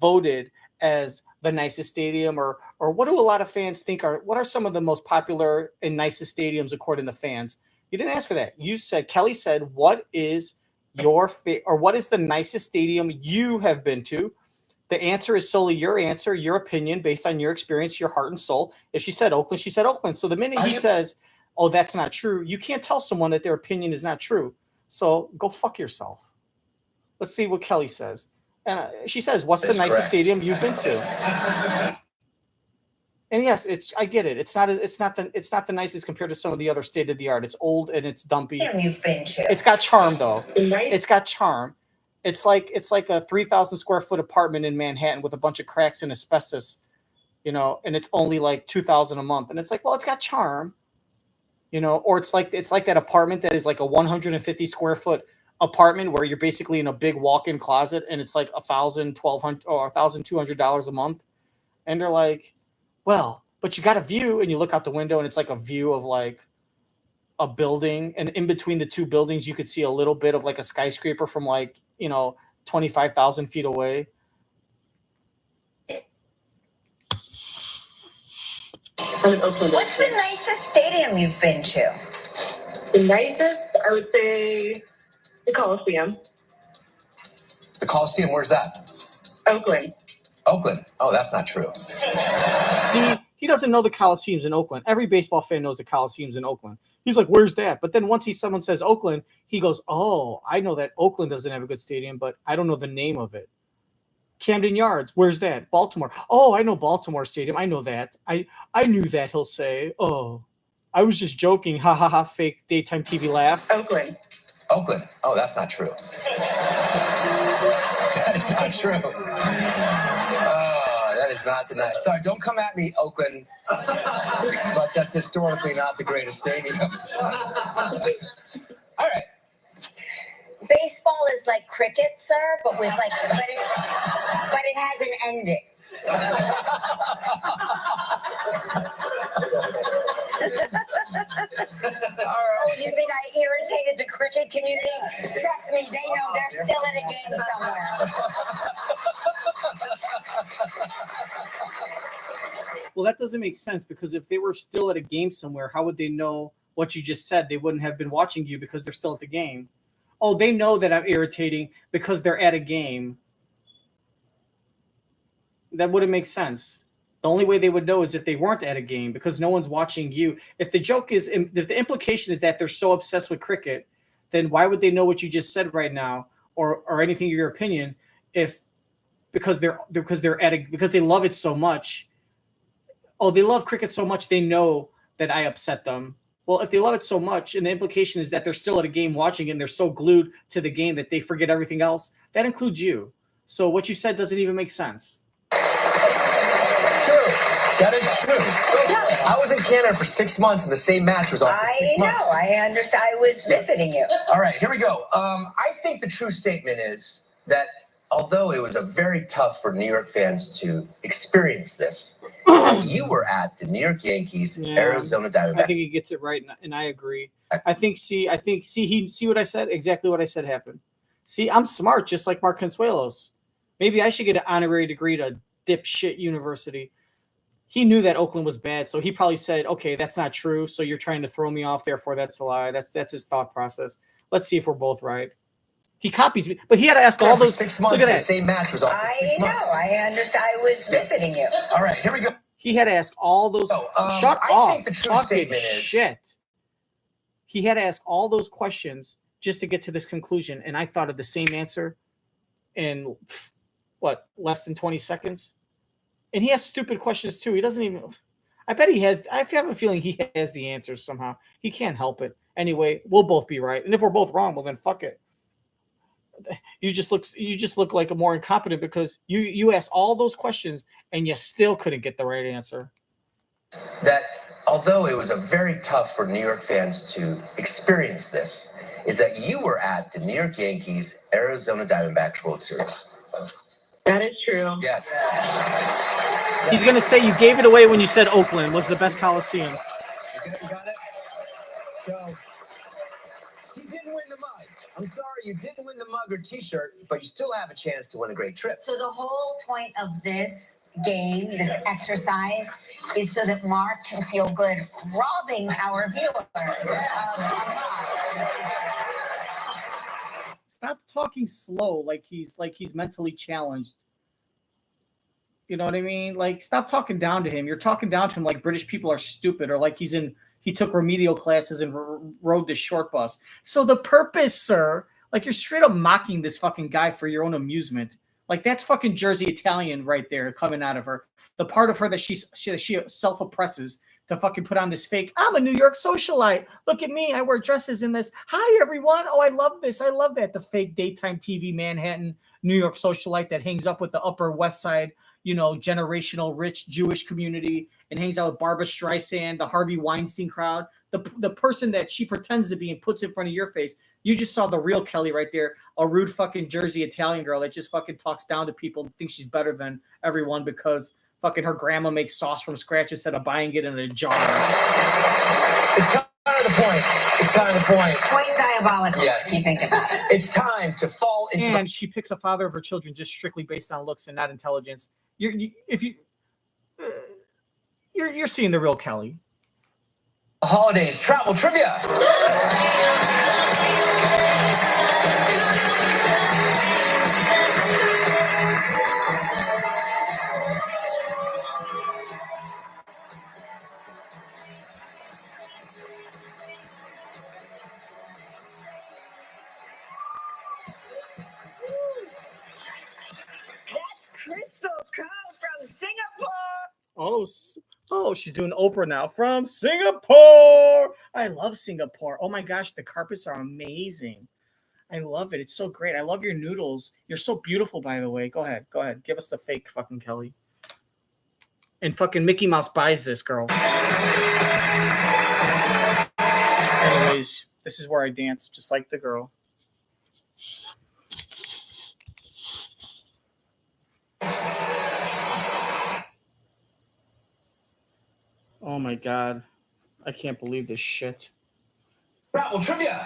voted as the nicest stadium, or what do a lot of fans think what are some of the most popular and nicest stadiums according to fans. You didn't ask her that. You said, Kelly said, what is your what is the nicest stadium you have been to? The answer is solely your answer, your opinion, based on your experience, your heart and soul. If she said Oakland, she said Oakland. So the minute he says, oh, that's not true, you can't tell someone that their opinion is not true. So go fuck yourself. Let's see what Kelly says. And she says, what's the nicest stadium you've been to? And yes, I get it. It's not the nicest compared to some of the other state of the art. It's old and it's dumpy. You've been to. It's got charm though. It's got charm. It's like a 3,000 square foot apartment in Manhattan with a bunch of cracks and asbestos, and it's only like $2,000 a month. And it's like, well, it's got charm, or it's like that apartment that is like a 150 square foot apartment where you're basically in a big walk-in closet and it's like $1,000, $1,200 or $1,200 a month. And they're like, well, but you got a view, and you look out the window and it's like a view of like a building, and in between the two buildings you could see a little bit of like a skyscraper from like 25,000 feet away. What's the nicest stadium you've been to? The nicest? I would say the Coliseum. The Coliseum, where's that? Oakland. Oakland. Oh, that's not true. See, he doesn't know the Coliseum's in Oakland. Every baseball fan knows the Coliseum's in Oakland. He's like, where's that? But then once someone says Oakland, he goes, oh, I know that Oakland doesn't have a good stadium, but I don't know the name of it. Camden Yards, where's that? Baltimore. Oh, I know Baltimore Stadium. I know that. I knew that, he'll say. Oh, I was just joking. Ha ha ha, fake daytime TV laugh. Oakland. Oakland. Oh, that's not true. That is not true. That is not the nice. Sorry, don't come at me, Oakland. But that's historically not the greatest stadium. All right. Baseball is like cricket, sir, but with like, but it has an ending. Oh, you think I irritated the cricket community? Trust me, they know they're still at a game somewhere. Well, that doesn't make sense, because if they were still at a game somewhere, how would they know what you just said? They wouldn't have been watching you because they're still at the game. Oh, they know that I'm irritating because they're at a game. That wouldn't make sense. The only way they would know is if they weren't at a game, because no one's watching you. If the implication is that they're so obsessed with cricket, then why would they know what you just said right now, or anything of your opinion, because they love it so much. Oh, they love cricket so much they know that I upset them. Well, if they love it so much, and the implication is that they're still at a game watching it, and they're so glued to the game that they forget everything else, that includes you. So what you said doesn't even make sense. True. That is true. I was in Canada for 6 months, and the same match was on for 6 months. I understand. I was visiting you. All right, here we go. I think the true statement is that although it was a very tough for New York fans to experience this, you were at the New York Yankees, Arizona Diamondbacks. I think he gets it right, and I agree. See what I said? Exactly what I said happened. See, I'm smart, just like Mark Consuelos. Maybe I should get an honorary degree at a dipshit university. He knew that Oakland was bad, so he probably said, okay, that's not true, so you're trying to throw me off, therefore that's a lie. That's his thought process. Let's see if we're both right. He copies me, but he had to ask all those 6 months. Look at The that. same match was on for 6 months. I understand. I was visiting you. All right, here we go. He had to ask all those. Shut I up! think the true Fucking statement is shit. He had to ask all those questions just to get to this conclusion, and I thought of the same answer in less than 20 seconds. And he has stupid questions too. He doesn't even. I bet he has. I have a feeling he has the answers somehow. He can't help it. Anyway, we'll both be right, and if we're both wrong, well then fuck it. You just look like a more incompetent because you asked all those questions and you still couldn't get the right answer. That although it was a very tough for New York fans to experience this, is that you were at the New York Yankees, Arizona Diamondbacks World Series. That is true. Yes. He's going to say you gave it away when you said Oakland was the best Coliseum. You got it? So, you didn't win the mug. I'm sorry, you didn't win the mug or t-shirt, but you still have a chance to win a great trip. So the whole point of this game, this exercise, is so that Mark can feel good robbing our viewers. Stop talking slow like he's mentally challenged. You know what I mean? Like, stop talking down to him. You're talking down to him like British people are stupid, or like he took remedial classes and rode the short bus. So the purpose, sir, like you're straight up mocking this fucking guy for your own amusement. Like that's fucking Jersey Italian right there coming out of her. The part of her that she self-oppresses to fucking put on this fake, I'm a New York socialite. Look at me. I wear dresses in this. Hi, everyone. Oh, I love this. I love that. The fake daytime TV Manhattan New York socialite that hangs up with the Upper West Side, generational rich Jewish community and hangs out with Barbara Streisand, the Harvey Weinstein crowd, the person that she pretends to be and puts in front of your face. You just saw the real Kelly right there, a rude fucking Jersey Italian girl that just fucking talks down to people and thinks she's better than everyone because fucking her grandma makes sauce from scratch instead of buying it in a jar. It's kind of the point. Quite diabolical. Yes. If you think about it. It's time to fall into. And she picks a father of her children just strictly based on looks and not intelligence. You're seeing the real Kelly. Holidays travel trivia. That's Crystal Cove from Singapore. Oh, she's doing Oprah now from Singapore. I love Singapore. Oh my gosh, the carpets are amazing. I love it. It's so great. I love your noodles. You're so beautiful, by the way. Go ahead. Give us the fake fucking Kelly. And fucking Mickey Mouse buys this girl. Anyways, this is where I dance, just like the girl. Oh my God. I can't believe this shit. Travel trivia.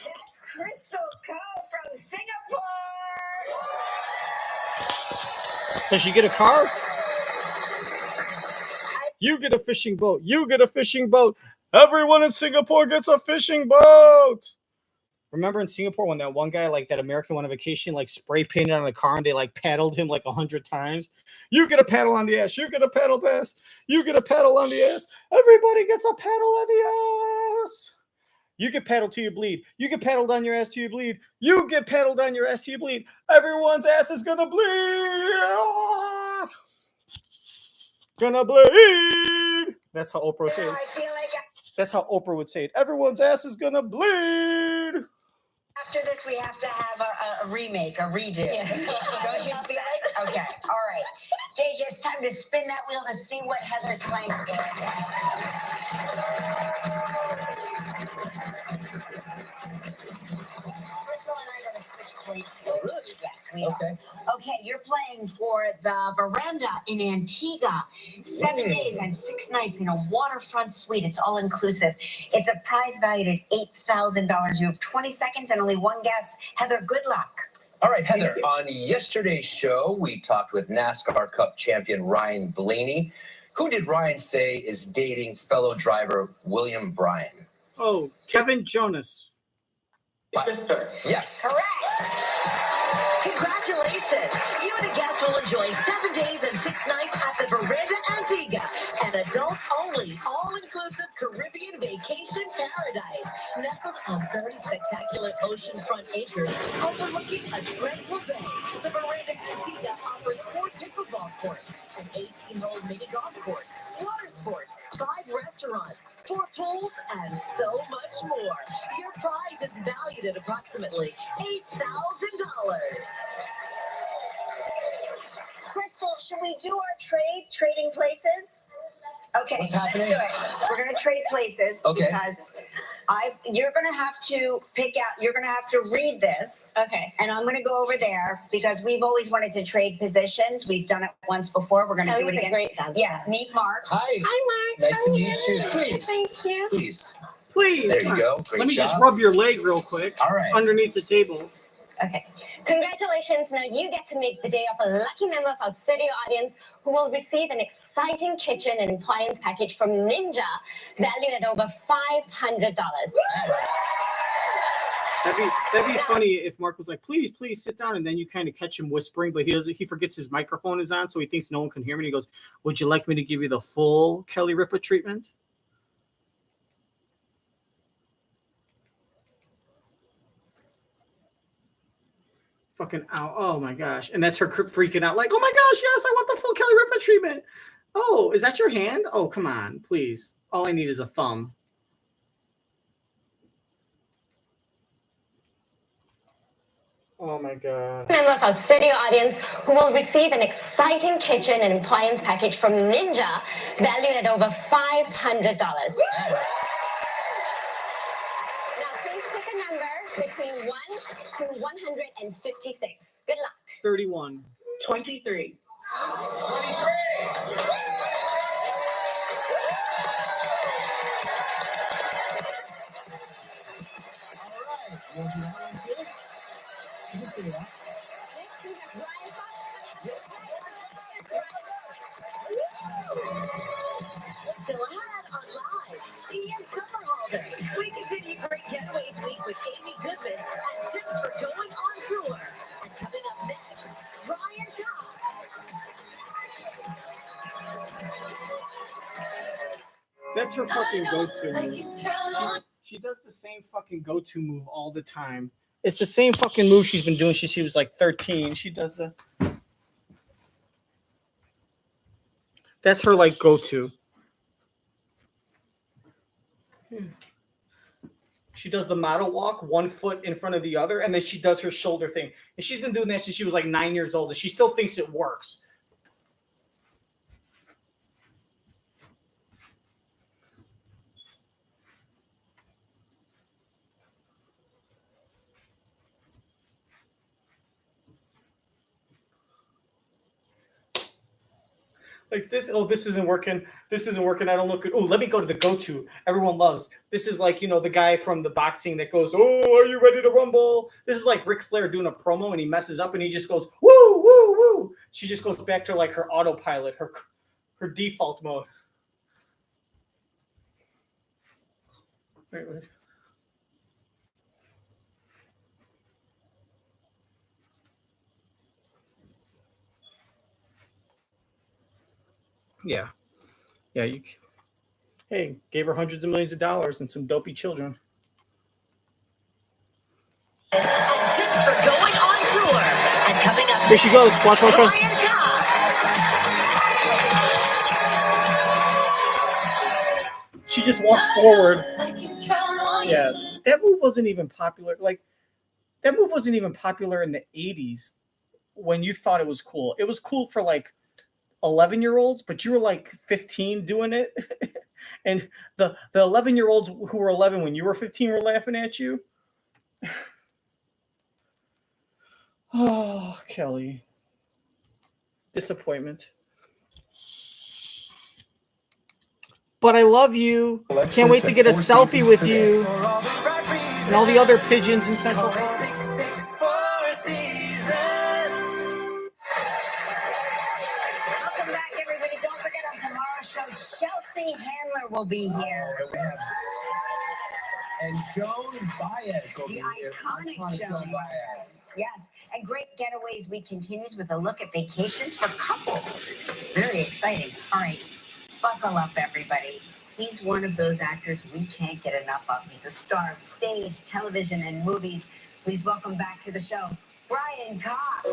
That's Crystal Cove from Singapore. Does she get a car? You get a fishing boat. You get a fishing boat. Everyone in Singapore gets a fishing boat. Remember in Singapore when that one guy, like that American went on vacation, like spray painted on a car and they like paddled him like 100 times? You get a paddle on the ass. You get a paddle pass. You get a paddle on the ass. Everybody gets a paddle on the ass. You get paddled till you bleed. You get paddled on your ass till you bleed. You get paddled on your ass till you bleed. Everyone's ass is gonna bleed. Gonna bleed. That's how Oprah would say it. I feel like That's how Oprah would say it. Everyone's ass is gonna bleed. after this we have to have a remake, a redo. Yeah. Don't you feel it? Okay, all right. JJ, it's time to spin that wheel to see what Heather's playing. Crystal and I are going to switch places. Oh, really? Yes, we are. Okay. Okay, you're playing for the veranda in Antigua. 7 days and 6 nights in a waterfront suite. It's all inclusive. It's a prize valued at $8,000. You have 20 seconds and only one guess. Heather, good luck. All right, Heather, on yesterday's show, we talked with NASCAR Cup champion Ryan Blaney. Who did Ryan say is dating fellow driver William Bryan? Oh, Kevin Jonas. Sister. Yes. Correct. Congratulations! You and a guest will enjoy 7 days and 6 nights at the Veranda Antigua, an adults-only, all-inclusive Caribbean vacation paradise. Nestled on 30 spectacular oceanfront acres overlooking a tranquil bay, the Veranda Antigua offers 4 pickleball courts, an 18-hole mini golf course, water sports, 5 restaurants, 4 pools, and so much more. Your prize is valued at approximately $8,000. Crystal, should we do our trading places? Okay, What's happening? let's do it. We're gonna trade places Okay. because you're gonna have to you're gonna have to read this. Okay. And I'm gonna go over there because we've always wanted to trade positions. We've done it once before. We're gonna do it again. Great time. Yeah, meet Mark. Hi. Hi, Mark. Nice to meet you. Please. Thank you. Please. Please. There come you on. go. Great Let me job. just rub your leg real quick. All right. Underneath the table. Okay. Congratulations. Now you get to make the day of a lucky member of our studio audience who will receive an exciting kitchen and appliance package from Ninja valued at over $500. That'd be funny if Mark was like, please sit down, and then you kind of catch him whispering, but he forgets his microphone is on, so he thinks no one can hear him, and he goes, would you like me to give you the full Kelly Ripa treatment? Fucking out. Oh my gosh. And that's her freaking out like, oh my gosh, yes, I want the full Kelly Ripa treatment. Oh, is that your hand? Oh, come on, please. All I need is a thumb. Oh my God. Member of our studio audience who will receive an exciting kitchen and appliance package from Ninja valued at over $500. Now please pick a number between 1 to 156. Good luck. 31. 23. Still ahead on Live, in Somerhalder. We continue Great Getaways Week with Amy Goodman and tips for going on tour. And coming up next, Ryan Cummings. That's her fucking go-to move. She does the same fucking go-to move all the time. It's the same fucking move she's been doing since she was like 13. She does the... That's her like go-to. She does the model walk, 1 foot in front of the other, and then she does her shoulder thing. And she's been doing that since she was like 9 years old, and she still thinks it works. Like this, oh, this isn't working. This isn't working. I don't look good. Oh, let me go to the go-to. Everyone loves. This is like, the guy from the boxing that goes, oh, are you ready to rumble? This is like Ric Flair doing a promo and he messes up and he just goes, woo, woo, woo. She just goes back to like her autopilot, her default mode. Wait. Yeah. Hey, gave her hundreds of millions of dollars and some dopey children. Here she goes. Watch. She just walks forward. Yeah, that move wasn't even popular. Like, that move wasn't even popular in the 80s when you thought it was cool. It was cool for like 11-year-olds, but you were like 15 doing it. And the 11-year-olds who were 11 when you were 15 were laughing at you. Oh, Kelly. Disappointment. But I love you. Can't wait to get a selfie with you. And all the other pigeons in Central Park. Welcome back, everybody. Don't forget on tomorrow's show, Chelsea Handler will be here. And Joan Baez will The be here. iconic Joan Joan Baez. Yes. And Great Getaways Week continues with a look at vacations for couples. Very exciting. All right. Buckle up, everybody. He's one of those actors we can't get enough of. He's the star of stage, television, and movies. Please welcome back to the show, Brian Cox.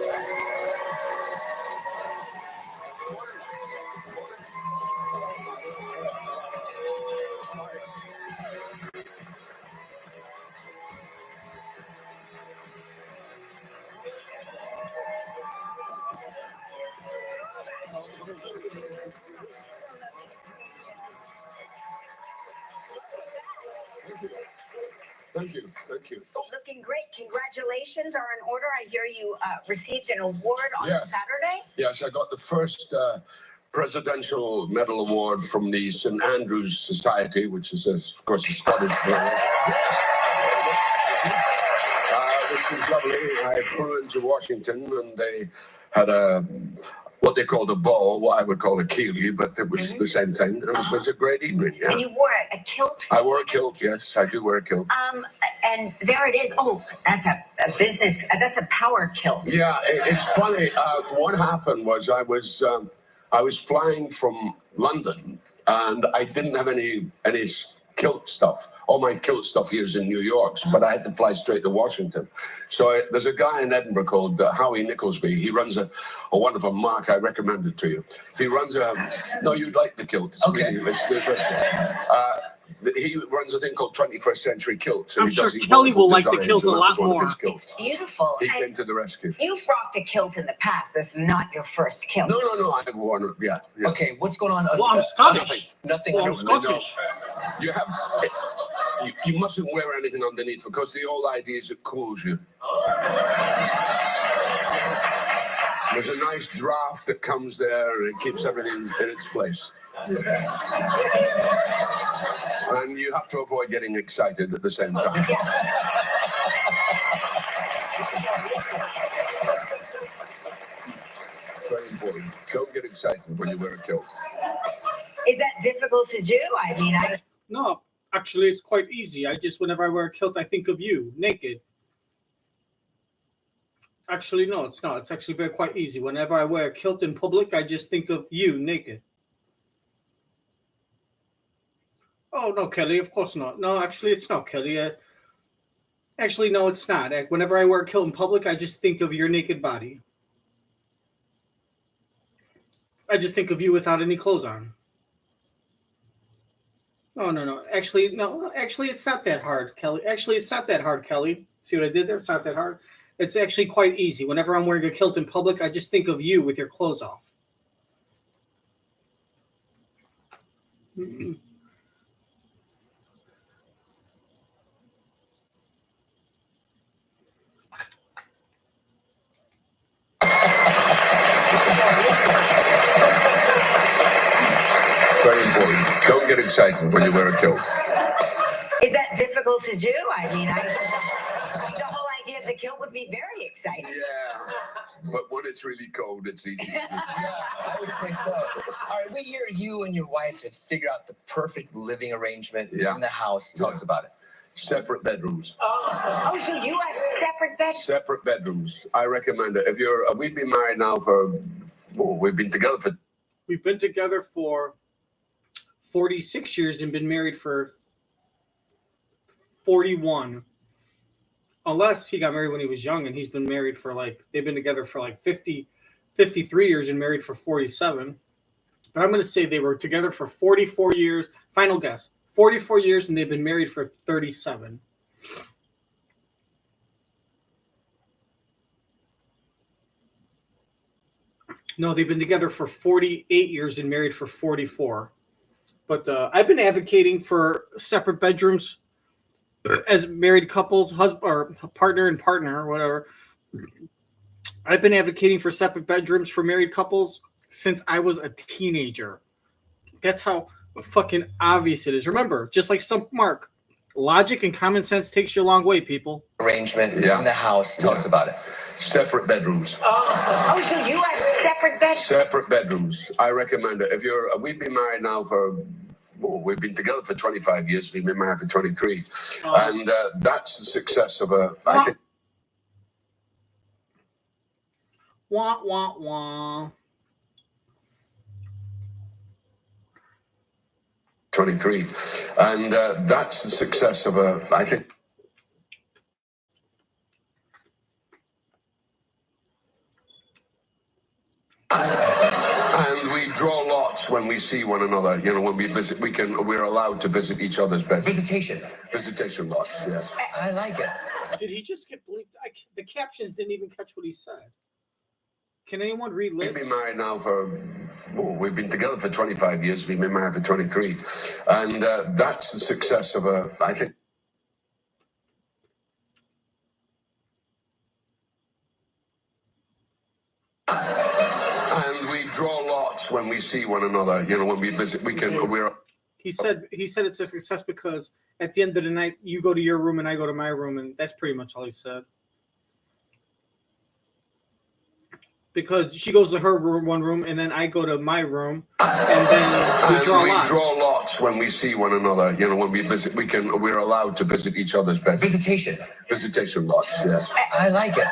Thank you. Looking great. Congratulations are in order. I hear you received an award on Saturday. Yes, I got the first Presidential Medal Award from the St. Andrews Society, which is, of course, a Scottish brand. Which was lovely. I flew into Washington and they had what they called a ball, what I would call a keeley, but it was the same thing. And it was a great evening. Yeah. And you wore a kilt? I wore a kilt, yes. I do wear a kilt. And there it is. Oh, that's a business. That's a power kilt. Yeah, it's funny. What happened was I was flying from London and I didn't have any kilt stuff. All my kilt stuff here is in New York, but I had to fly straight to Washington. So there's a guy in Edinburgh called Howie Nicholsby. He runs a wonderful mark. I recommend it to you. He runs no, you'd like the kilt. It's Okay. Really, he runs a thing called 21st Century Kilts. I'm sure Kelly will like the kilt a lot more. It's beautiful. He came to the rescue. You've rocked a kilt in the past. This is not your first kilt. No, I've worn it. Yeah. Okay, what's going on? Well, I'm Scottish. Nothing. Well, I'm Scottish. You have. You mustn't wear anything underneath because the whole idea is it cools you. There's a nice draft that comes there and it keeps everything in its place. And you have to avoid getting excited at the same time. Very important. Don't get excited when you wear a kilt. Is that difficult to do? I mean, No, actually, it's quite easy. Whenever I wear a kilt, I think of you, naked. Actually, no, it's not. It's actually quite easy. Whenever I wear a kilt in public, I just think of you, naked. Oh, no, Kelly, of course not. No, actually, it's not, Kelly. Actually, no, it's not. Whenever I wear a kilt in public, I just think of your naked body. I just think of you without any clothes on. Oh, no. Actually, it's not that hard, Kelly. Actually, it's not that hard, Kelly. See what I did there? It's not that hard. It's actually quite easy. Whenever I'm wearing a kilt in public, I just think of you with your clothes off. Mm-mm. Very important. Don't get excited when you wear a kilt. is that difficult to do? I mean, the whole idea of the kilt would be very exciting. Yeah. But when it's really cold, it's easy. Yeah, I would say so. All right, we hear you and your wife have figured out the perfect living arrangement in the house. Tell us about it. Separate bedrooms. Oh, so you have separate bedrooms? Separate bedrooms. I recommend it. We've been married now we've been together for. We've been together for 46 years and been married for 41. unless he got married when he was young, and he's been married for they've been together for 53 years and married for 47. But I'm going to say they were together for 44 years. Final guess, 44 years, and they've been married for 37. No, they've been together for 48 years and married for 44. But I've been advocating for separate bedrooms as married couples, husband or partner and partner, or whatever. I've been advocating for separate bedrooms for married couples since I was a teenager. That's how fucking obvious it is. Remember, just like Mark, logic and common sense takes you a long way, people. Arrangement in the house. Tell us about it. Separate bedrooms. Oh, so you have separate bedrooms? Separate bedrooms. I recommend it. We've been married now we've been together for 25 years. We've been married for 23. And that's the success of I think. Wah, wah, wah. 23. And that's the success of I think. And we draw lots when we see one another. You know, when we visit, we're allowed to visit each other's beds. Visitation lots, yes. I like it. Did he just get bleeped? The captions didn't even catch what he said. Can anyone read lips? We've been married now we've been together for 25 years. We've been married for 23. And that's the success of I think. And we draw lots when we see one another. You know, when we visit, He said it's a success because at the end of the night, you go to your room and I go to my room, and that's pretty much all he said. Because she goes to her room, one room, and then I go to my room, and then we draw lots when we see one another. You know, when we visit, we're allowed to visit each other's beds. Visitation lots, yes. I like it.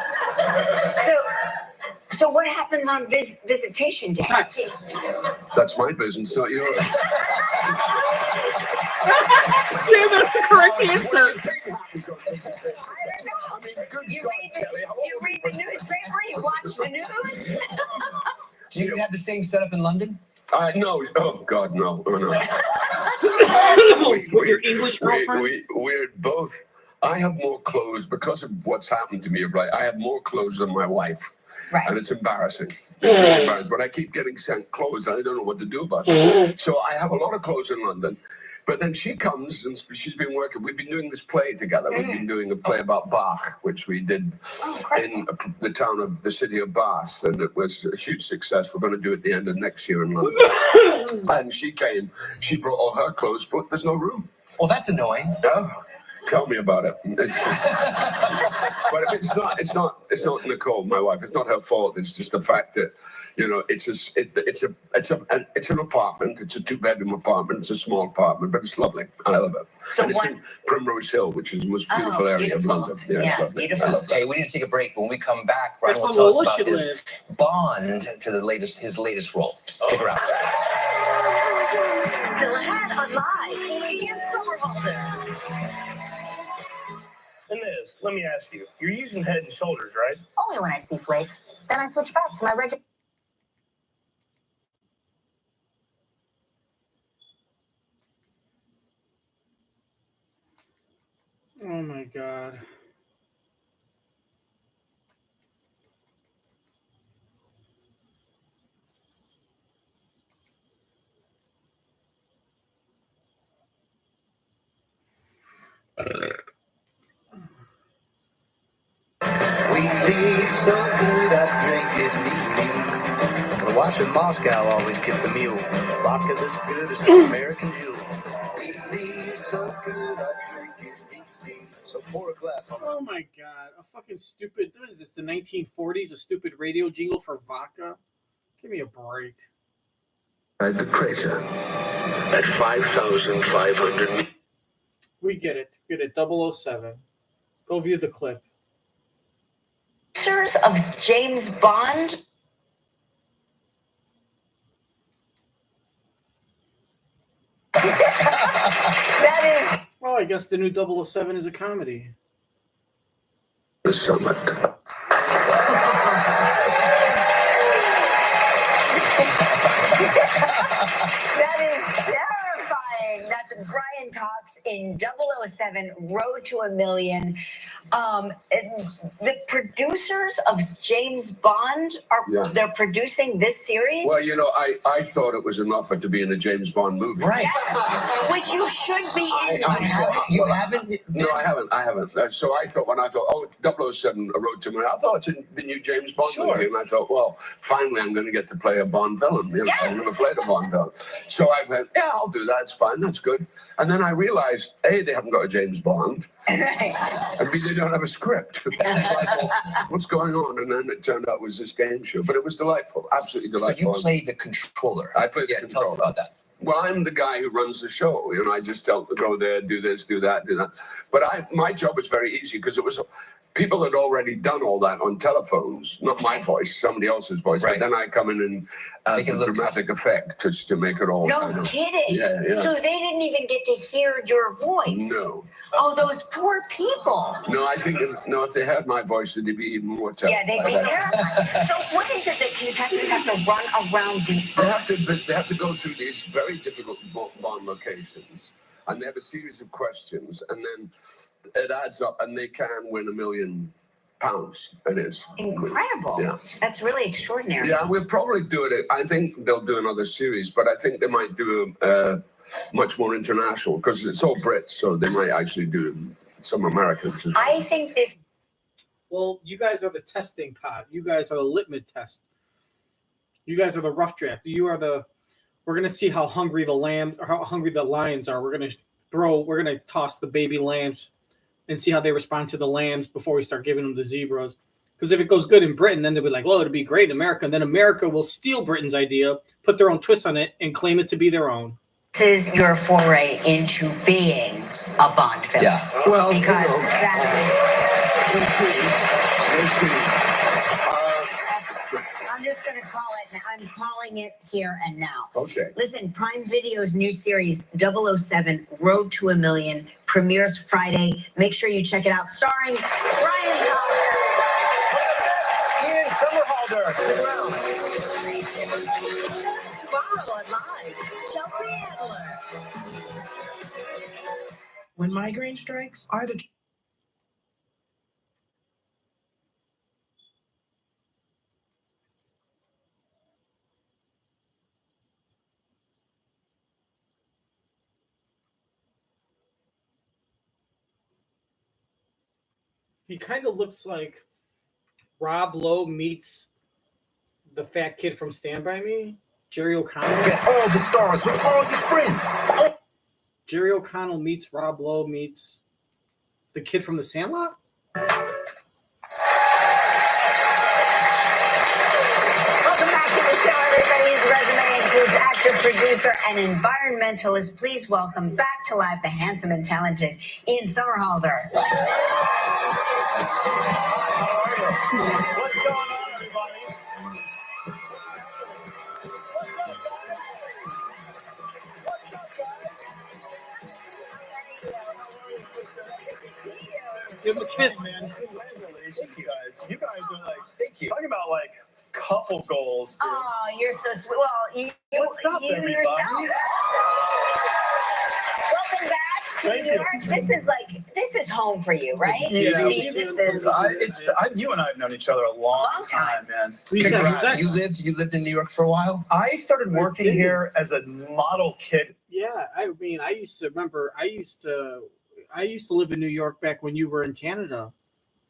So what happens on visitation day? Sex. That's my business, not yours. Yeah, that's the correct answer. You read the newspaper? You watch the news? Do you have the same setup in London? No. Oh, God, no. Oh, no. With your English girlfriend? We're both. I have more clothes because of what's happened to me. Right, I have more clothes than my wife. Right. And it's embarrassing. But I keep getting sent clothes and I don't know what to do about it. So I have a lot of clothes in London. But then she comes and she's been working. We've been doing this play together. We've been doing a play about Bach, which we did in the city of Bath. And it was a huge success. We're going to do it at the end of next year in London. And she came. She brought all her clothes, but there's no room. Well, that's annoying. Yeah. Tell me about it. But it's not Nicole, my wife. It's not her fault. It's just the fact that, you know, it's an apartment. It's a 2-bedroom apartment. It's a small apartment, but it's lovely. I love it. So and it's in Primrose Hill, which is the most beautiful area of London. Yeah, it's lovely. beautiful. Hey, we need to take a break. When we come back, Ryan will That's tell where us Lola about should his live. bond to his latest role. Stick around. Still ahead on Live. Here's Somerhalder. And Liz, let me ask you. You're using Head and Shoulders, right? Only when I see flakes. Then I switch back to my regular. Oh my God. Weekly, so good I drink it neatly. But watch in Moscow always get the mule. Vodka this good is an American Jew. Weekly, so good I drink it neatly. So pour a glass on. Oh my God. A fucking stupid, what is this, the 1940s? A stupid radio jingle for vodka? Give me a break. At the crater. At 5,500. We get it. Get it. 007. Go view the clip. Pictures of James Bond? That is. Well, I guess the new 007 is a comedy. the summit. That is terrifying. That's Brian Cox in 007 Road to a Million. And the producers of James Bond they're producing this series? Well, you know, I thought it was an offer to be in a James Bond movie. Right. Yes, which you should be in. You haven't? No, I haven't. So I thought, oh, 007, A Road to a Million, I thought it's the new James Bond movie. And I thought, well, finally I'm going to get to play a Bond villain. You know, I'm going to play the Bond villain. So I went, yeah, I'll do that. It's fine. That's good. And then I realized, A, they haven't got a James Bond. And B, they don't have a script. So I thought, what's going on? And then it turned out it was this game show. But it was delightful. Absolutely delightful. So you played the controller. I played the controller. Tell us about that. Well, I'm the guy who runs the show. You know, I just tell them to go there, do this, do that, do that. But my job was very easy because it was people had already done all that on telephones, not my voice, somebody else's voice. Right. But then I come in and add the dramatic effect to make it all. No kidding. Yeah. So they didn't even get to hear your voice. No. Oh, those poor people. No, I think if they heard my voice, they'd be even more terrified. Yeah, they'd be terrified. So what is it that contestants have to run around the... They have to go through these very difficult Bond locations, and they have a series of questions, and then it adds up, and they can win £1 million. It is incredible. Yeah, that's really extraordinary. Yeah, we'll probably do it. I think they'll do another series, but I think they might do much more international because it's all Brits, so they might actually do some Americans as well. I think this. Well, you guys are the testing pod. You guys are the litmus test. You guys are the rough draft. We're going to see how hungry the lions are. We're going to toss the baby lambs and see how they respond to the lambs before we start giving them the zebras. Because if it goes good in Britain, then they'll be like, well, it'll be great in America. And then America will steal Britain's idea, put their own twist on it, and claim it to be their own. This is your foray into being a Bond villain. Yeah. Well, because I'm just going to call it. I'm calling it here and now. Okay. Listen, Prime Video's new series 007 Road to a Million premieres Friday. Make sure you check it out. Starring Brian Cox. Ian Somerhalder. Stick around. Tomorrow at Live, Chelsea Handler. When migraine strikes, He kind of looks like Rob Lowe meets the fat kid from Stand By Me, Jerry O'Connell. Get all the stars with all your friends. Jerry O'Connell meets Rob Lowe meets the kid from The Sandlot. Welcome back to the show, everybody. His resume includes actor, producer, and environmentalist. Please welcome back to life the handsome and talented Ian Somerhalder. What's going on, everybody? Give him a kiss. Man, congratulations, you guys. You guys are like, thank you. Talking about like couple goals. Dude. Oh, you're so sweet. Well, What's up, everybody? yourself. Welcome back to Thank New you. York. This is home for you, right? Yeah. This is. You and I have known each other a long time, man. Congrats. You lived in New York for a while? I started working here as a model kid. Yeah, I mean, I used to live in New York back when you were in Canada,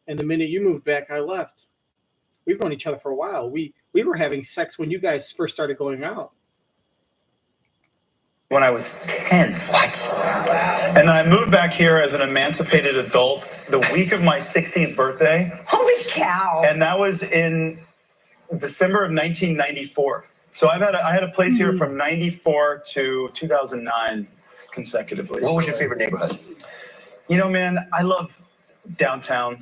and the minute you moved back, I left. We've known each other for a while. We were having sex when you guys first started going out. When I was 10. What? And then I moved back here as an emancipated adult the week of my 16th birthday. Holy cow. And that was in December of 1994. So I had a place here from 94 to 2009 consecutively. What was your favorite neighborhood? You know, man, I love downtown,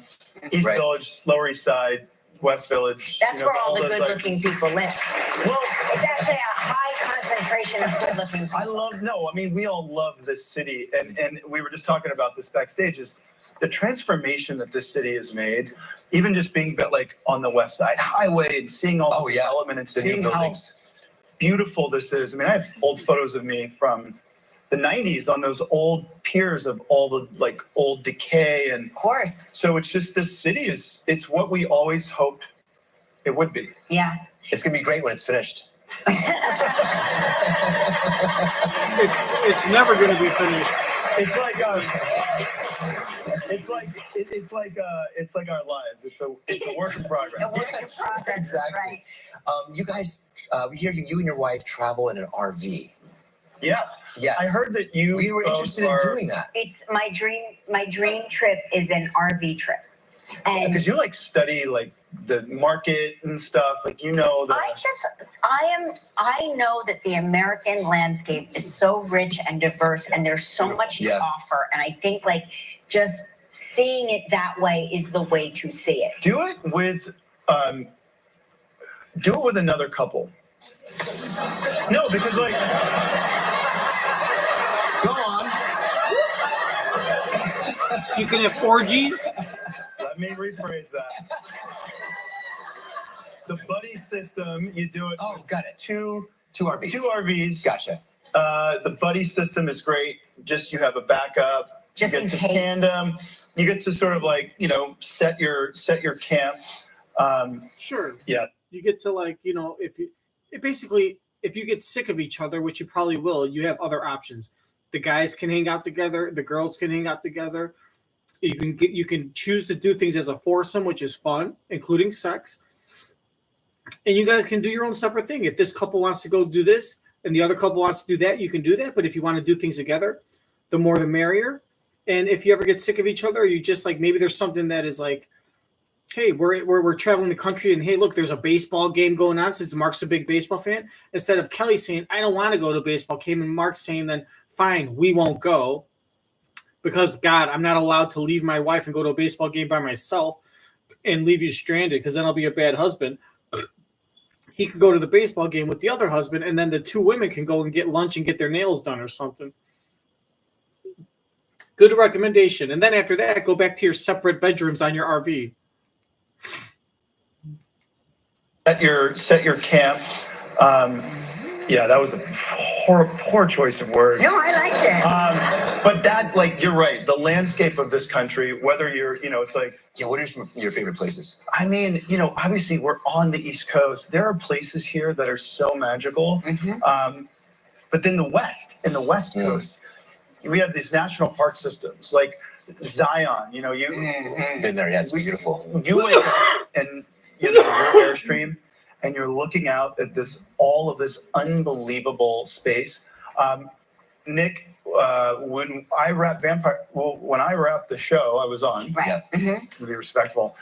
East Right. Village, Lower East Side, West Village. That's where all the those, good-looking people live. Well, It's actually a high concentration of good-looking people. we all love this city. And we were just talking about this backstage is the transformation that this city has made, even just being like on the West Side Highway and seeing all the development and The new seeing how buildings. beautiful this is. I mean, I have old photos of me from the 90s on those old piers of all the like old decay. And of course. So it's just, this city it's what we always hoped it would be. Yeah. It's going to be great when it's finished. It's never going to be finished. It's like it's like our lives. It's a work in progress. A work in progress. Exactly. Right. You guys, we hear you and your wife travel in an RV. Yes. Yes. I heard that we were interested in doing that. It's my dream. My dream trip is an RV trip. And because you like study like the market and stuff, like I know that the American landscape is so rich and diverse, and there's so much to offer. And I think like just seeing it that way is the way to see it. Do it with another couple. No, because like go on. You can have orgies. Let me rephrase that. The buddy system, you do it. Oh, got it. Two RVs. Two RVs. Gotcha. The buddy system is great. Just you have a backup. Just you in get to case. tandem. You get to sort of like, set your camp. Sure. Yeah. You get to like, if you get sick of each other, which you probably will, you have other options. The guys can hang out together. The girls can hang out together. You can choose to do things as a foursome, which is fun, including sex. And you guys can do your own separate thing. If this couple wants to go do this and the other couple wants to do that, you can do that. But if you want to do things together, the more the merrier. And if you ever get sick of each other, you just like, maybe there's something that is like, hey, we're traveling the country, and hey, look, there's a baseball game going on since Mark's a big baseball fan. Instead of Kelly saying, I don't want to go to a baseball game, and Mark saying, then fine, we won't go. Because, God, I'm not allowed to leave my wife and go to a baseball game by myself and leave you stranded, because then I'll be a bad husband. He could go to the baseball game with the other husband, and then the two women can go and get lunch and get their nails done or something. Good recommendation. And then after that, go back to your separate bedrooms on your RV. Set your camp. Yeah, that was a poor choice of words. No, I liked it. But that, like, you're right. The landscape of this country, whether you're, it's like... Yeah, what are some of your favorite places? I mean, obviously we're on the East Coast. There are places here that are so magical. Mm-hmm. But then the West, in the West Coast, we have these national park systems, like Zion, Been there, yeah, it's beautiful. You wake up and, your Airstream, and you're looking out at all of this unbelievable space. Nick, when I wrapped the show I was on, right. To be respectful,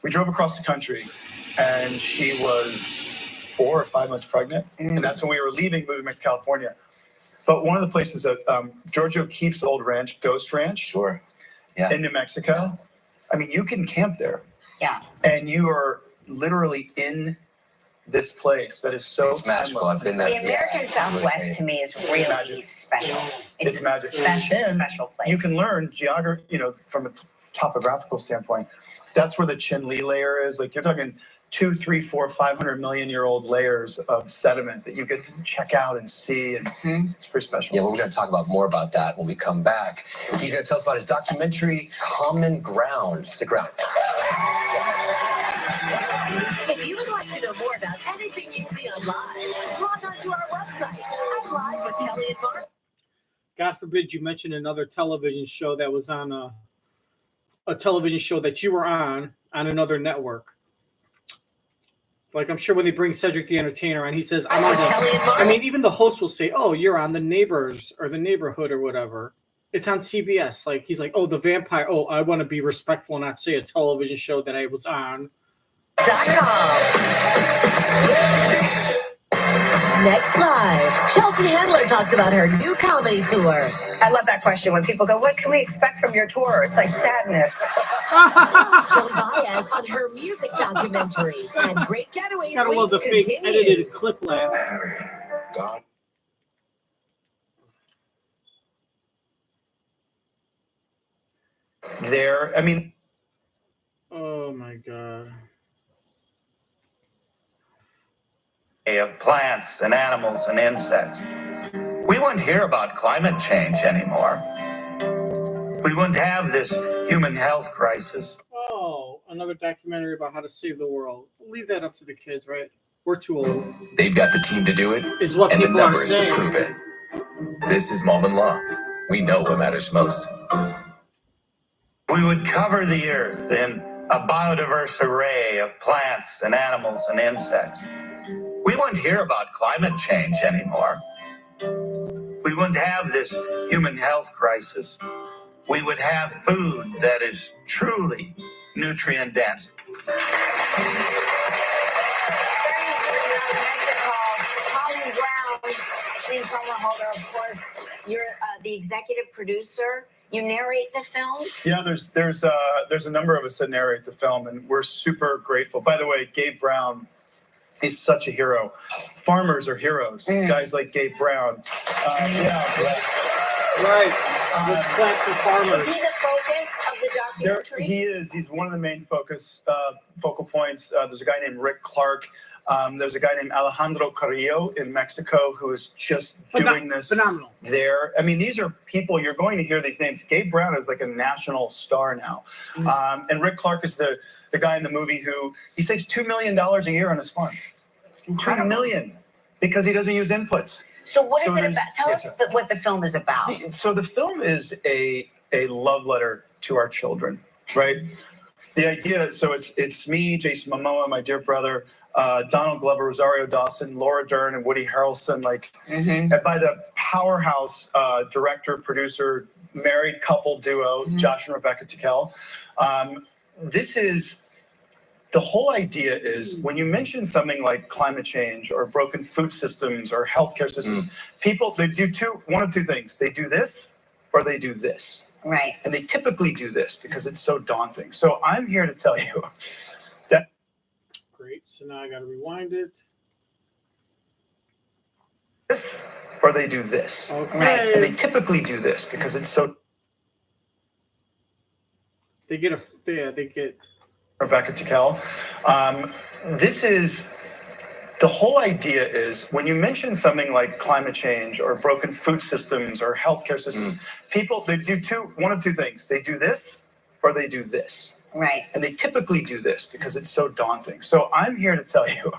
we drove across the country, and she was 4 or 5 months pregnant, and that's when we were moving back to California. But one of the places that George O'Keeffe's old ranch, Ghost Ranch, sure, yeah, in New Mexico. I mean, you can camp there. Yeah, and you are literally in this place that is so magical. I've been there. The American Southwest to me is really special. It's magic. Special place. You can learn geography, from a topographical standpoint. That's where the Chin-Lee layer is. Like, you're talking 2, 3, 4, 500 million year old layers of sediment that you get to check out and see, and it's pretty special. Yeah, well, we're going to talk more about that when we come back. He's going to tell us about his documentary, Common Ground. Stick around. If you would like to know more about anything you see online, log on to our website at Live with Kelly and Mark. God forbid you mention another television show that was on a television show that you were on another network. Like, I'm sure when they bring Cedric the Entertainer on, he says, I'm on the... I mean, even the host will say, oh, you're on The Neighbors or The Neighborhood or whatever. It's on CBS. Like, he's like, oh, The Vampire. Oh, I want to be respectful and not say a television show that I was on. Next Live, Chelsea Handler talks about her new comedy tour. I love that question when people go, what can we expect from your tour? It's like sadness. Joey Baez on her music documentary. And Great Getaways Gotta love the fake edited clip laugh. God. there. I mean, oh my God. Of plants and animals and insects. We wouldn't hear about climate change anymore. We wouldn't have this human health crisis. Oh, another documentary about how to save the world. Leave that up to the kids, right? We're too old. They've got the team to do it, Is what and the people are numbers to saying. prove it. This is Malden Law. We know what matters most. We would cover the earth in a biodiverse array of plants and animals and insects. We wouldn't hear about climate change anymore. We wouldn't have this human health crisis. We would have food that is truly nutrient dense. Somerhalder, of course, you're the executive producer. You narrate the film. Yeah, there's a number of us that narrate the film, and we're super grateful. By the way, Gabe Brown is such a hero. Farmers are heroes. Guys like Gabe Brown. Right. Let's clap for farmers. Is he the focus of the documentary? He is. He's one of the main focal points. There's a guy named Rick Clark. There's a guy named Alejandro Carrillo in Mexico who is just doing this phenomenal there. I mean, these are people, you're going to hear these names. Gabe Brown is like a national star now. And Rick Clark is the guy in the movie who, he saves $2 million a year on his farm. $2 million because he doesn't use inputs. So what is it about? Tell us what the film is about. So the film is a love letter to our children, right? The idea, so it's me, Jason Momoa, my dear brother, Donald Glover, Rosario Dawson, Laura Dern, and Woody Harrelson, and by the powerhouse director, producer, married couple duo, Josh and Rebecca Tickell. This is, the whole idea is when you mention something like climate change or broken food systems or healthcare systems, people, they do one of two things. They do this or they do this. Right. And they typically do this because it's so daunting. So I'm here to tell you that. Great. So now I got to rewind it. This or they do this. Okay. Right. And they typically do this because it's so. They get Rebecca Tickell. This is, the whole idea is when you mention something like climate change or broken food systems or healthcare systems, people, they do one of two things. They do this or they do this. Right. And they typically do this because it's so daunting. So I'm here to tell you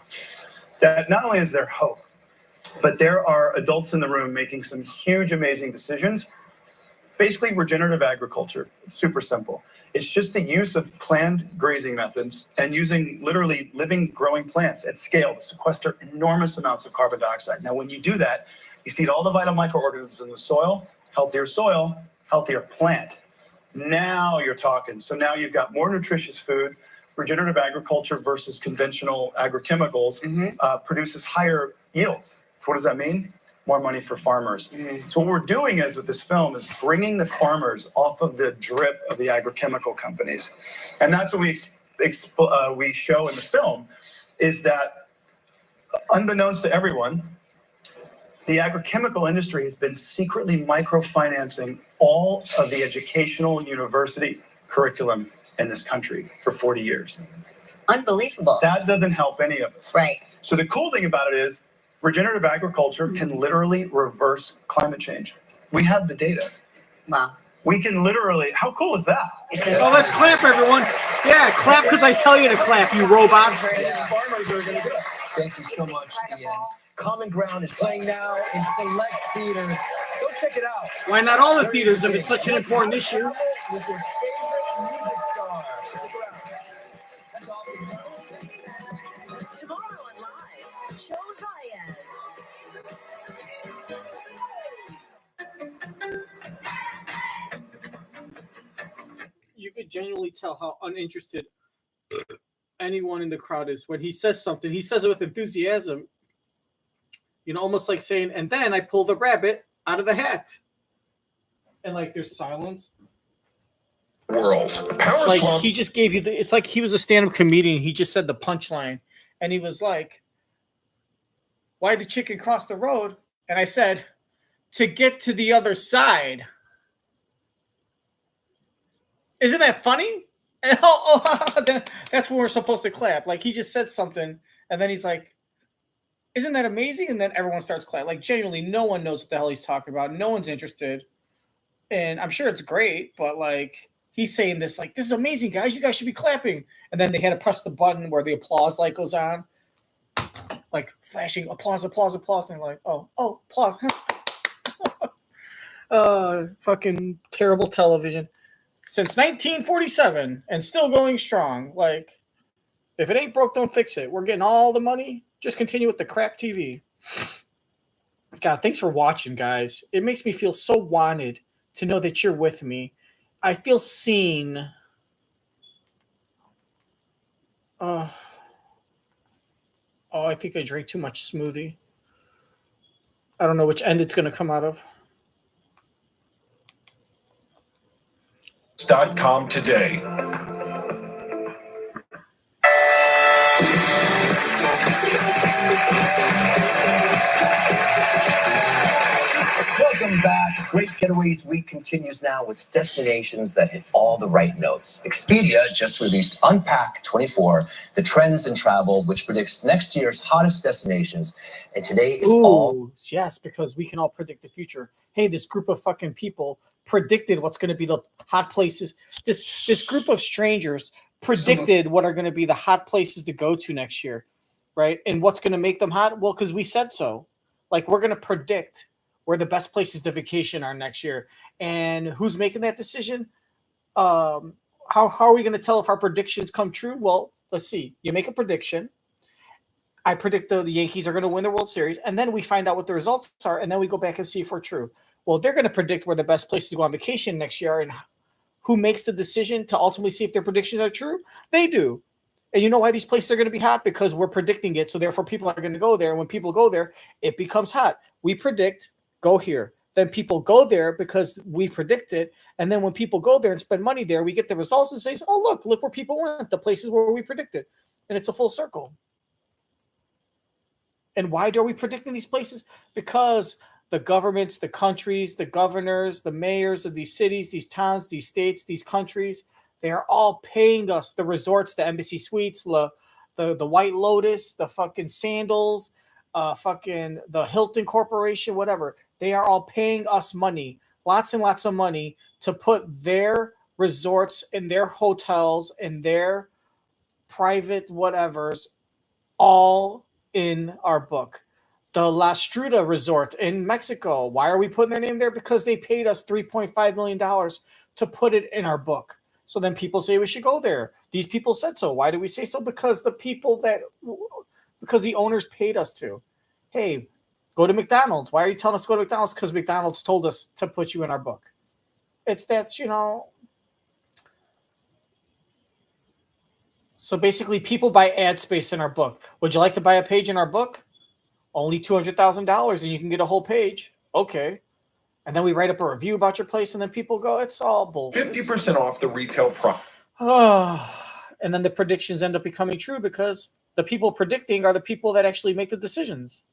that not only is there hope, but there are adults in the room making some huge, amazing decisions. Basically, regenerative agriculture. It's super simple. It's just the use of planned grazing methods and using literally living, growing plants at scale to sequester enormous amounts of carbon dioxide. Now, when you do that, you feed all the vital microorganisms in the soil, healthier plant. Now you're talking. So now you've got more nutritious food. Regenerative agriculture versus conventional agrochemicals produces higher yields. So what does that mean? More money for farmers. So what we're doing is with this film is bringing the farmers off of the drip of the agrochemical companies. And that's what we show in the film is that unbeknownst to everyone, the agrochemical industry has been secretly microfinancing all of the educational university curriculum in this country for 40 years. Unbelievable. That doesn't help any of us. Right. So the cool thing about it is regenerative agriculture can literally reverse climate change. We have the data. Wow. We can literally, how cool is that? Oh, let's clap, everyone. Yeah, clap because I tell you to clap, you robots. Farmers are going to do it. Thank you so much, Ian. Common Ground is playing now in select theaters. Go check it out. Why not all the theaters if it's such an important issue? With your favorite music star. That's awesome. Tomorrow on Live, Joe You could genuinely tell how uninterested anyone in the crowd is when he says something. He says it with enthusiasm. You know, almost like saying, and then I pull the rabbit out of the hat. And like there's silence. World. Power Like slump. he just gave you it's like he was a stand-up comedian. He just said the punchline. And he was like, why did the chicken cross the road? And I said, to get to the other side. Isn't that funny? And then that's when we're supposed to clap. Like he just said something, and then he's like, "Isn't that amazing?" And then everyone starts clapping. Like genuinely, no one knows what the hell he's talking about. No one's interested, and I'm sure it's great, but like he's saying this, like, "This is amazing, guys. You guys should be clapping." And then they had to press the button where the applause light goes on, like flashing applause, applause, applause, and like, oh, applause. Fucking terrible television. Since 1947 and still going strong. Like, if it ain't broke, don't fix it. We're getting all the money. Just continue with the crap TV. God, thanks for watching, guys. It makes me feel so wanted to know that you're with me. I feel seen. I think I drank too much smoothie. I don't know which end it's going to come out of. .com today. Welcome back. Great Getaways Week continues now with destinations that hit all the right notes. Expedia just released Unpack 24, the trends in travel, which predicts next year's hottest destinations. And today is yes, because we can all predict the future. Hey, this group of fucking people predicted what's going to be the hot places. This group of strangers predicted what are going to be the hot places to go to next year, right? And what's going to make them hot? Well, because we said so. Like, we're going to predict where the best places to vacation are next year. And who's making that decision? How are we going to tell if our predictions come true? Well, let's see. You make a prediction. I predict the Yankees are going to win the World Series, and then we find out what the results are, and then we go back and see if we're true. Well, they're going to predict where the best places to go on vacation next year, and who makes the decision to ultimately see if their predictions are true? They do. And you know why these places are going to be hot? Because we're predicting it, so therefore people are going to go there, and when people go there, it becomes hot. We predict, go here. Then people go there because we predict it, and then when people go there and spend money there, we get the results and say, oh, look where people went, the places where we predicted. And it's a full circle. And why are we predicting these places? Because the governments, the countries, the governors, the mayors of these cities, these towns, these states, these countries, they are all paying us, the resorts, the Embassy Suites, the White Lotus, the fucking Sandals, fucking the Hilton Corporation, whatever. They are all paying us money, lots and lots of money, to put their resorts and their hotels and their private whatevers all in our book. The La Struda Resort in Mexico. Why are we putting their name there? Because they paid us $3.5 million to put it in our book. So then people say we should go there. These people said so. Why do we say so? Because the owners paid us to. Hey, go to McDonald's. Why are you telling us to go to McDonald's? Because McDonald's told us to put you in our book. It's that, So basically, people buy ad space in our book. Would you like to buy a page in our book? Only $200,000 and you can get a whole page. Okay. And then we write up a review about your place and then people go, it's all bullshit. 50% off the retail price. And then the predictions end up becoming true because the people predicting are the people that actually make the decisions.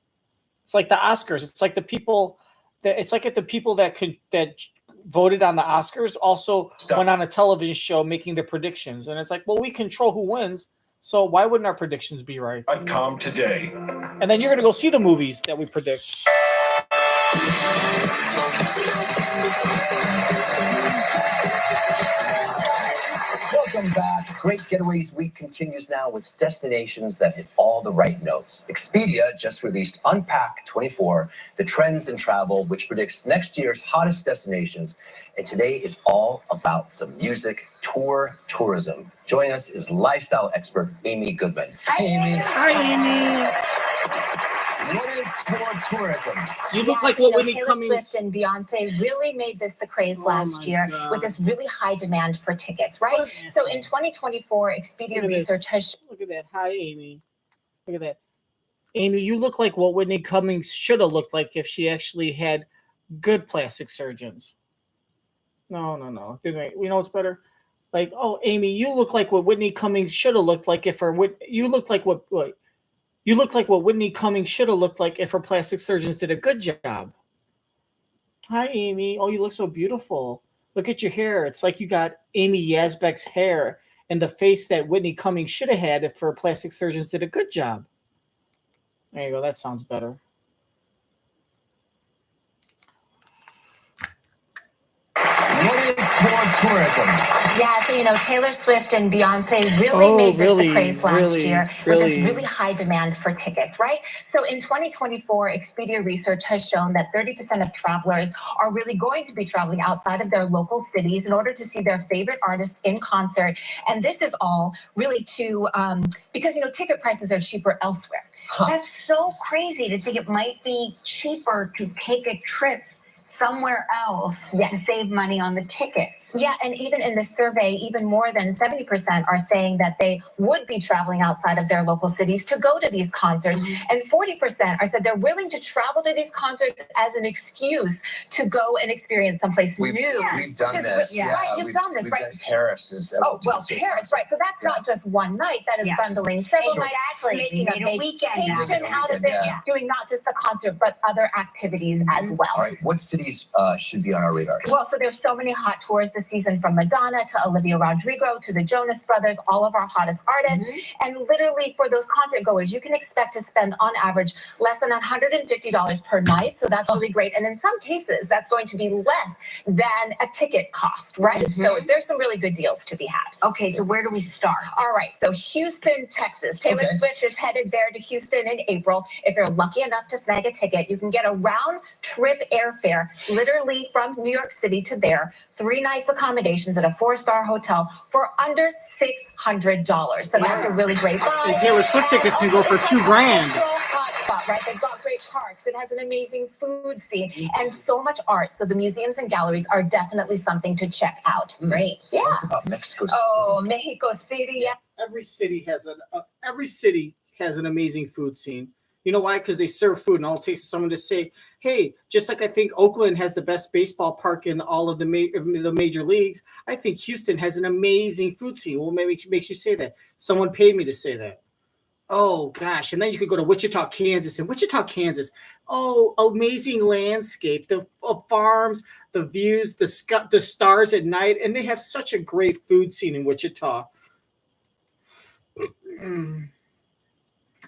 It's like the Oscars. It's like the people that voted on the Oscars also went on a television show making the predictions. And it's like, well, we control who wins. So why wouldn't our predictions be right? .com today. And then you're going to go see the movies that we predict. Welcome back. Great Getaways Week continues now with destinations that hit all the right notes. Expedia just released Unpack 24, the trends in travel, which predicts next year's hottest destinations. And today is all about the music, tourism. Joining us is lifestyle expert Amy Goodman. Hi, Amy. Hi, Amy. What is tourism? You look like what Whitney Taylor Cummings. Swift and Beyonce really made this the craze last year with this really high demand for tickets, right? So in 2024, Expedia Research has... Look at that. Hi, Amy. Look at that. Amy, you look like what Whitney Cummings should have looked like if she actually had good plastic surgeons. No. You know what's better? Like, oh, Amy, you look like what Whitney Cummings should have looked like if her... You look like what Whitney Cummings should have looked like if her plastic surgeons did a good job. Hi, Amy. Oh, you look so beautiful. Look at your hair. It's like you got Amy Yazbek's hair and the face that Whitney Cummings should have had if her plastic surgeons did a good job. There you go. That sounds better. What is tour tourism? Yeah, so Taylor Swift and Beyonce really made this the craze last year with this really high demand for tickets, right? So in 2024, Expedia research has shown that 30% of travelers are really going to be traveling outside of their local cities in order to see their favorite artists in concert. And this is all really because ticket prices are cheaper elsewhere. That's so crazy to think it might be cheaper to take a trip somewhere else to save money on the tickets. Yeah, and even in this survey, even more than 70% are saying that they would be traveling outside of their local cities to go to these concerts. And 40% are said they're willing to travel to these concerts as an excuse to go and experience someplace new. We've done this. Right, you've done this, right? Paris is Paris, right. So that's not just one night. That is bundling several nights, making a vacation out of it, doing not just the concert, but other activities as well. All right, what cities should be on our radar? Well, so there's so many hot tours this season, from Madonna to Olivia Rodrigo to the Jonas Brothers, all of our hottest artists. And literally for those concert goers, you can expect to spend on average less than $150 per night. So that's really great. And in some cases, that's going to be less than a ticket cost, right? So there's some really good deals to be had. Okay, so where do we start? All right, so Houston, Texas. Taylor Swift is headed there to Houston in April. If you're lucky enough to snag a ticket, you can get a round trip airfare literally from New York City to there, 3 nights accommodations at a 4-star hotel for under $600. So that's a really great buy. And Taylor Swift tickets can go for $2,000. Hotspot, right? They've got great parks. It has an amazing food scene and so much art. So the museums and galleries are definitely something to check out. Great. Yeah. Tell us about Mexico City. Oh, Mexico City. Yeah. Every city has an amazing food scene. You know why? Because they serve food, and all it takes is someone to say, hey, just like I think Oakland has the best baseball park in all of the major leagues, I think Houston has an amazing food scene. Well, maybe it makes you say that. Someone paid me to say that. Oh, gosh. And then you could go to Wichita, Kansas. And Wichita, Kansas, amazing landscape, the farms, the views, the stars at night. And they have such a great food scene in Wichita.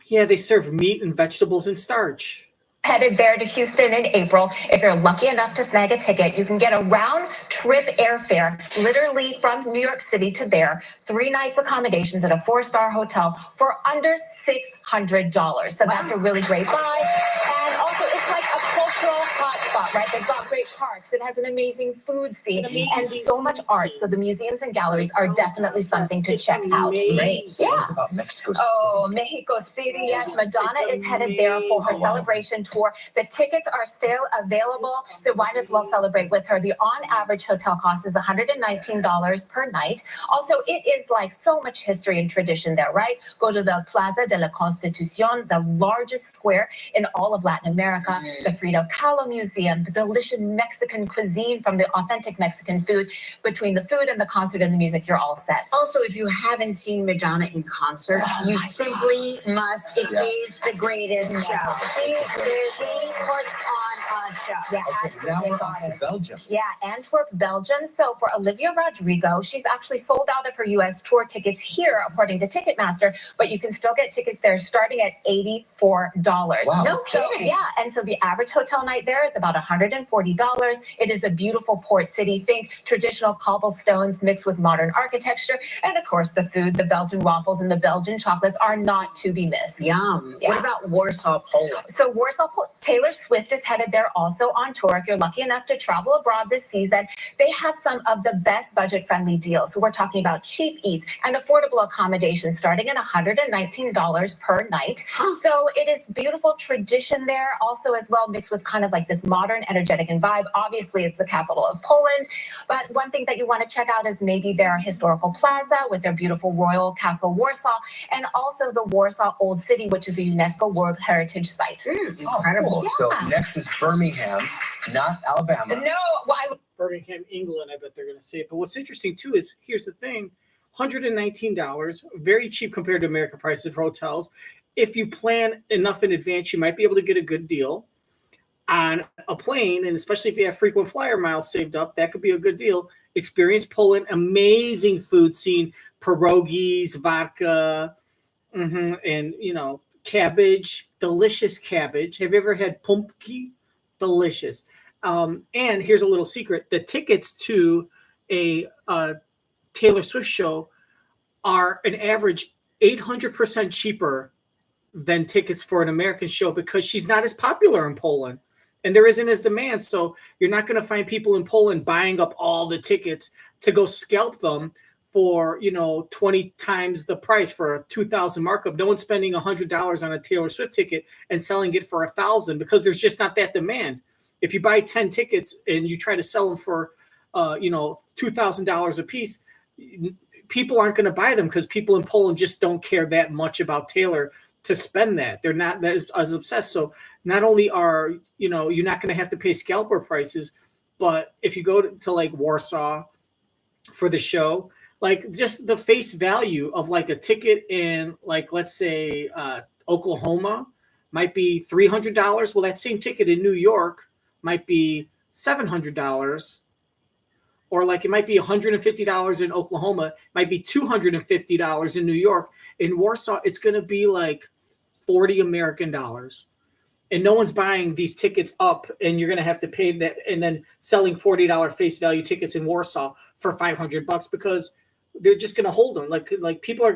Yeah, they serve meat and vegetables and starch. Headed there to Houston in April. If you're lucky enough to snag a ticket, you can get a round trip airfare literally from New York City to there, 3 nights accommodations at a 4-star hotel for under $600. So that's a really great buy. And also, it's like a cultural hotspot, right? They've got great parks. It has an amazing food scene and so much art. So the museums and galleries are definitely something to check out. Great. Tell us about Mexico City. Oh, Mexico City. Yes, Madonna is headed there for her celebration tour. The tickets are still available, so might as well celebrate with her. The on-average hotel cost is $119 per night. Also, it is like so much history and tradition there, right? Go to the Plaza de la Constitucion, the largest square in all of Latin America, the Frida Kahlo Museum, the delicious Mexican cuisine from the authentic Mexican food. Between the food and the concert and the music, you're all set. Also, if you haven't seen Madonna in concert, you simply must. It is the greatest show. She puts on a show. Yeah, Now we're off to Belgium. Yeah, Antwerp, Belgium. So for Olivia Rodrigo, she's actually sold out of her U.S. tour tickets here, according to Ticketmaster, but you can still get tickets there starting at $84. Wow. No kidding. Yeah, and so the average hotel night there is about $140. It is a beautiful port city. Think traditional cobblestones mixed with modern architecture. And of course, the food, the Belgian waffles and the Belgian chocolates are not to be missed. Yum. Yeah. What about Warsaw, Poland? So Taylor Swift is headed there also on tour. If you're lucky enough to travel abroad this season, they have some of the best budget-friendly deals. So we're talking about cheap eats and affordable accommodations starting at $119 per night. So it is beautiful tradition there also as well, mixed with kind of like this modern, energetic and vibe. Obviously, it's the capital of Poland. But one thing that you want to check out is maybe their historical plaza with their beautiful royal castle Warsaw, and also the Warsaw Old City, which is a UNESCO World Heritage Site. Incredible. Cool. So next is Birmingham, not Alabama. No, Birmingham, England, I bet they're going to say it. But what's interesting, too, is here's the thing. $119, very cheap compared to American prices for hotels. If you plan enough in advance, you might be able to get a good deal. on a plane, and especially if you have frequent flyer miles saved up, that could be a good deal. Experience Poland, amazing food scene, pierogies, vodka, and cabbage, delicious cabbage. Have you ever had pumpki? Delicious. And here's a little secret: the tickets to a Taylor Swift show are an average 800% cheaper than tickets for an American show because she's not as popular in Poland and there isn't as demand. So you're not going to find people in Poland buying up all the tickets to go scalp them for 20 times the price for a 2,000 markup. No one's spending $100 on a Taylor Swift ticket and selling it for 1,000 because there's just not that demand. If you buy 10 tickets and you try to sell them for $2,000 a piece, people aren't going to buy them because people in Poland just don't care that much about Taylor to spend that. They're not as obsessed. So not only are you're not going to have to pay scalper prices, but if you go to like Warsaw for the show, like just the face value of like a ticket in like let's say Oklahoma might be $300. Well, that same ticket in New York might be $700. Or like it might be $150 in Oklahoma, might be $250 in New York. In Warsaw, it's going to be like $40 American. And no one's buying these tickets up, and you're going to have to pay that, and then selling $40 face value tickets in Warsaw for $500 because they're just going to hold them. Like people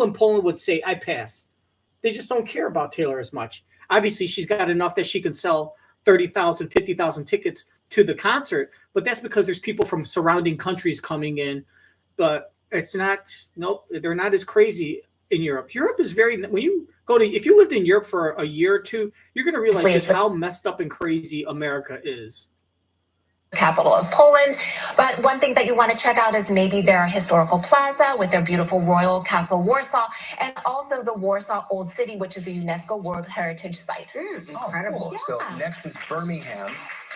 in Poland would say, I pass. They just don't care about Taylor as much. Obviously, she's got enough that she can sell 30,000, 50,000 tickets to the concert, but that's because there's people from surrounding countries coming in. But it's not, they're not as crazy in Europe. Europe is if you lived in Europe for a year or two, you're going to realize just how messed up and crazy America is. Capital of Poland. But one thing that you want to check out is maybe their historical plaza with their beautiful royal castle Warsaw, and also the Warsaw Old City, which is a UNESCO World Heritage Site. Incredible. Yeah. So next is Birmingham,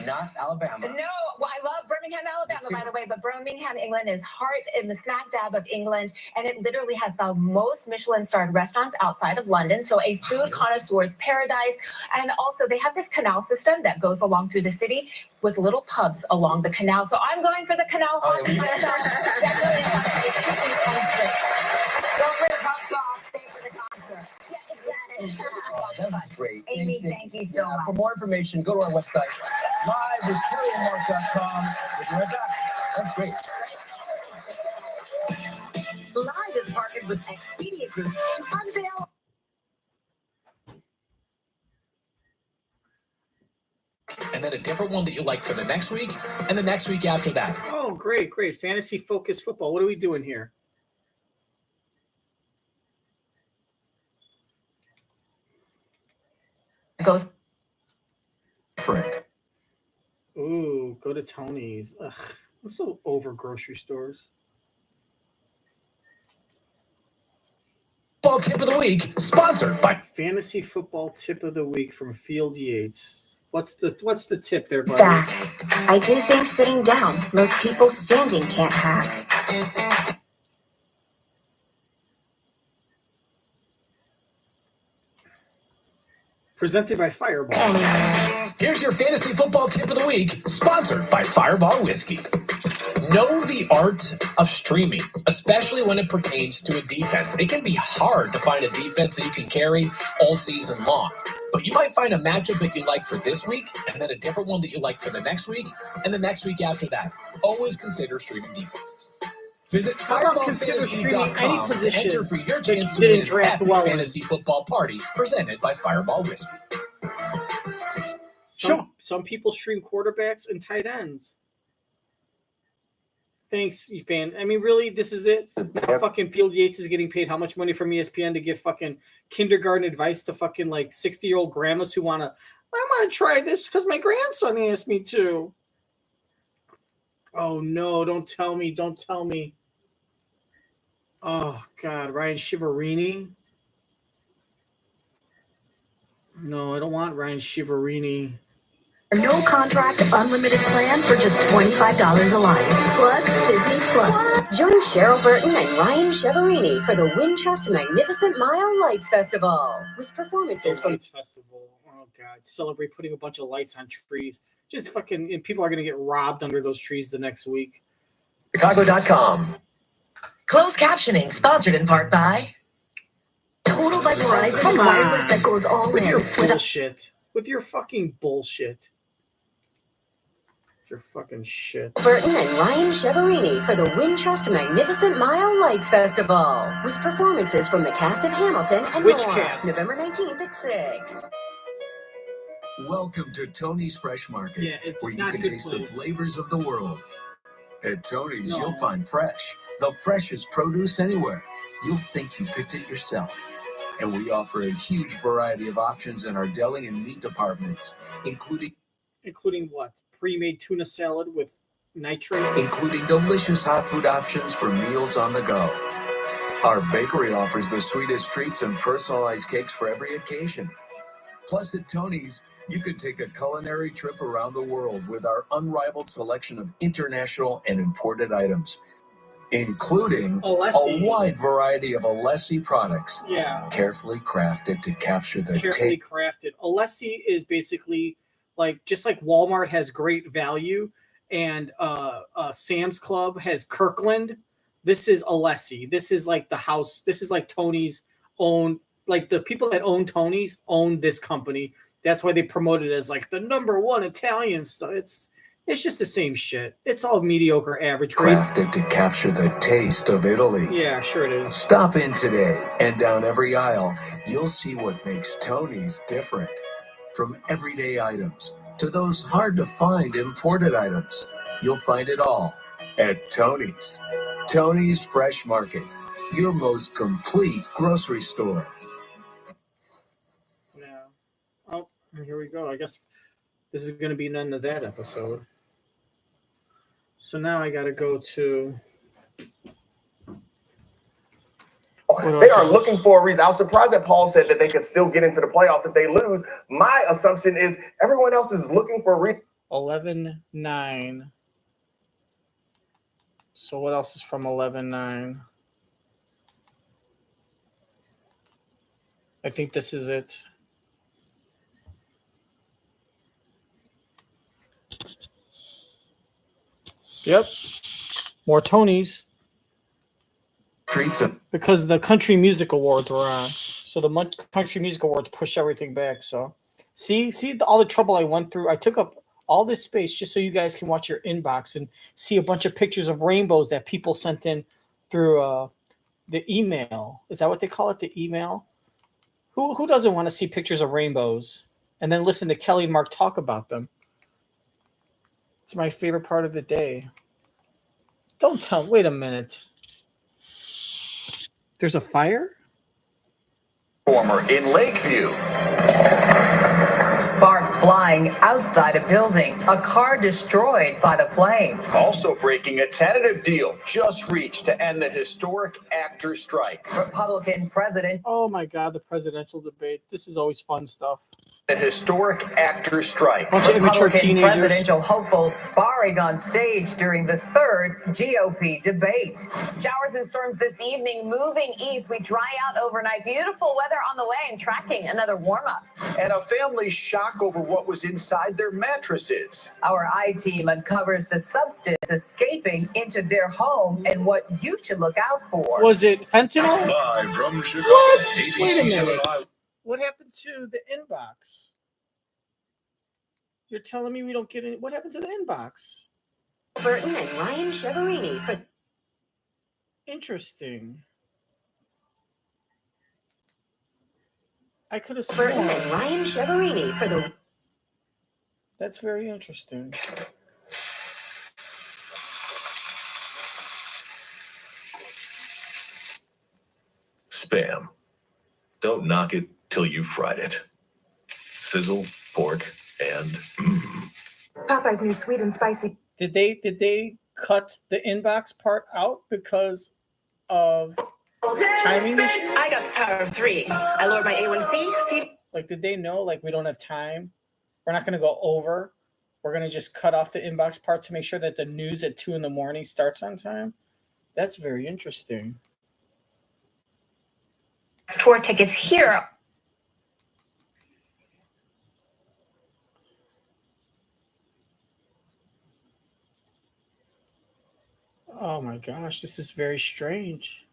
not Alabama. No, well, I love Birmingham, Alabama, by the way, but Birmingham, England is heart in the smack dab of England, and it literally has the most Michelin-starred restaurants outside of London, so a food connoisseur's paradise. And also, they have this canal system that goes along through the city with little pubs along the canal. So I'm going for the canal hopping myself. Go for the pub golf, stay for the concert. Yeah, exactly. That was great. Amy, thank you so much. For more information, go to our website, live.com. We'll be right back. That's great. Live is partnered with Expedia Group to unveil. And then a different one that you like for the next week, and the next week after that. Oh, great. Fantasy focused football. What are we doing here? Goes Frick. Ooh, go to Tony's. Ugh, I'm so over grocery stores. Ball tip of the week, sponsored by Fantasy football tip of the week from Field Yates. What's the tip there, buddy? Back. I do think sitting down. Most people standing can't hack. Presented by Fireball. Here's your fantasy football tip of the week, sponsored by Fireball Whiskey. Know the art of streaming, especially when it pertains to a defense. It can be hard to find a defense that you can carry all season long. But you might find a matchup that you like for this week, and then a different one that you like for the next week, and the next week after that. Always consider streaming defenses. Visit FireballFantasy.com to enter for your chance to win a happy fantasy football party presented by Fireball Whiskey. Some people stream quarterbacks and tight ends. Thanks, you fan. I mean, really, this is it? Now fucking Field Yates is getting paid how much money from ESPN to give fucking kindergarten advice to fucking like 60-year-old grandmas who I want to try this because my grandson asked me to. Oh, no, don't tell me. Oh, God, Ryan Shiverini. No, I don't want Ryan Shiverini. No contract, unlimited plan for just $25 a line. Plus Disney Plus. Join Cheryl Burton and Ryan Shiverini for the Wintrust Magnificent Mile Lights Festival with performances from Lights Festival. Oh God! Celebrate putting a bunch of lights on trees. Just fucking, and people are gonna get robbed under those trees the next week. Chicago.com. Closed captioning sponsored in part by Total by Verizon Come is wireless on. that goes all With in. your With a bullshit. With your fucking bullshit. Your fucking shit. Burton and Ryan Cheverini for the Wintrust Magnificent Mile Lights Festival with performances from the cast of Hamilton and Which more. cast? November 19th at 6. Welcome to Tony's Fresh Market, Yeah, it's where you not can good taste place. the flavors of the world. At Tony's, No. you'll find fresh, the freshest produce anywhere. You'll think you picked it yourself. And we offer a huge variety of options in our deli and meat departments, including what? Pre-made tuna salad with nitrate? including delicious hot food options for meals on the go. Our bakery offers the sweetest treats and personalized cakes for every occasion. Plus, at Tony's, you can take a culinary trip around the world with our unrivaled selection of international and imported items, including Alessi. a wide variety of Alessi products, Yeah. carefully crafted to capture the Carefully taste. crafted. Alessi is basically like, just like Walmart has great value and Sam's Club has Kirkland. This is Alessi. This is like the house. This is like Tony's own. Like the people that own Tony's own this company. That's why they promote it as like the #1 Italian stuff. It's just the same shit. It's all mediocre, average grade. Crafted to capture the taste of Italy. Yeah, sure it is. Stop in today, and down every aisle, you'll see what makes Tony's different. From everyday items to those hard-to-find imported items, you'll find it all at Tony's. Tony's Fresh Market, your most complete grocery store. Yeah. Oh, here we go. I guess this is going to be the end of that episode. So now I got to go to. They are looking for a reason. I was surprised that Paul said that they could still get into the playoffs if they lose. My assumption is everyone else is looking for a reason. 11-9. So what else is from 11-9? I think this is it. Yep. More Tonys. Because the Country Music Awards were on. So the Country Music Awards push everything back. So see all the trouble I went through. I took up all this space just so you guys can watch your inbox and see a bunch of pictures of rainbows that people sent in through the email. Is that what they call it? The email? Who doesn't want to see pictures of rainbows and then listen to Kelly and Mark talk about them? It's my favorite part of the day. Don't tell me. Wait a minute. There's a fire? Former in Lakeview. Sparks flying outside a building. A car destroyed by the flames. Also breaking, a tentative deal just reached to end the historic actors' strike. Republican president. Oh my God, the presidential debate. This is always fun stuff. The historic actors' strike. Bunch of immature Republican teenagers. presidential hopefuls sparring on stage during the third GOP debate. Showers and storms this evening moving east. We dry out overnight. Beautiful weather on the way and tracking another warm up. And a family's shock over what was inside their mattresses. Our I-team uncovers the substance escaping into their home and what you should look out for. Was it fentanyl? Live from Chicago. What? ABC Wait a minute. Live. What happened to the inbox? You're telling me we don't get any. What happened to the inbox? Burton and Ryan Cheverini for Interesting. I could have Burton sworn. and Ryan Cheverini for the. That's very interesting. Spam. Don't knock it till you've fried it. Sizzle, pork, and Popeye's new sweet and spicy. Did they cut the inbox part out because of timing issues? I got the power of 3. I lowered my A1C. Like, did they know, like, we don't have time? We're not going to go over. We're going to just cut off the inbox part to make sure that the news at 2 a.m. starts on time? That's very interesting. Tour tickets here. Oh my gosh, this is very strange.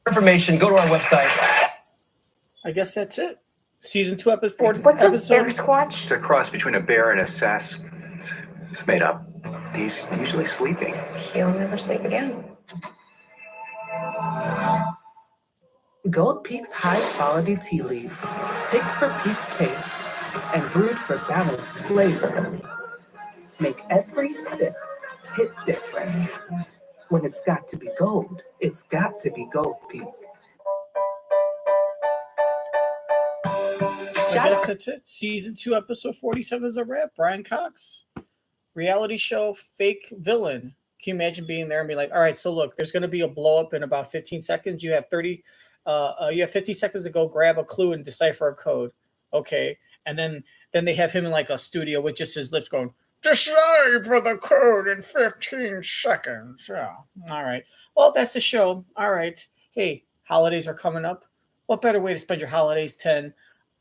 Information, go to our website. I guess that's it. Season 2, episode 4. What's a episode? bear squatch? It's a cross between a bear and a sass. It's made up. He's usually sleeping. He'll never sleep again. Gold Peak's high-quality tea leaves, picked for peak taste and brewed for balanced flavor, make every sip hit different. When it's got to be gold, it's got to be Gold Peak. I guess that's it. Season 2, episode 47 is a wrap. Brian Cox, reality show fake villain. Can you imagine being there and be like, all right, so look, there's going to be a blow up in about 15 seconds. You have 50 seconds to go grab a clue and decipher a code. Okay. And then they have him in like a studio with just his lips going, decipher the code in 15 seconds. Yeah. All right. Well, that's the show. All right. Hey, holidays are coming up. What better way to spend your holidays than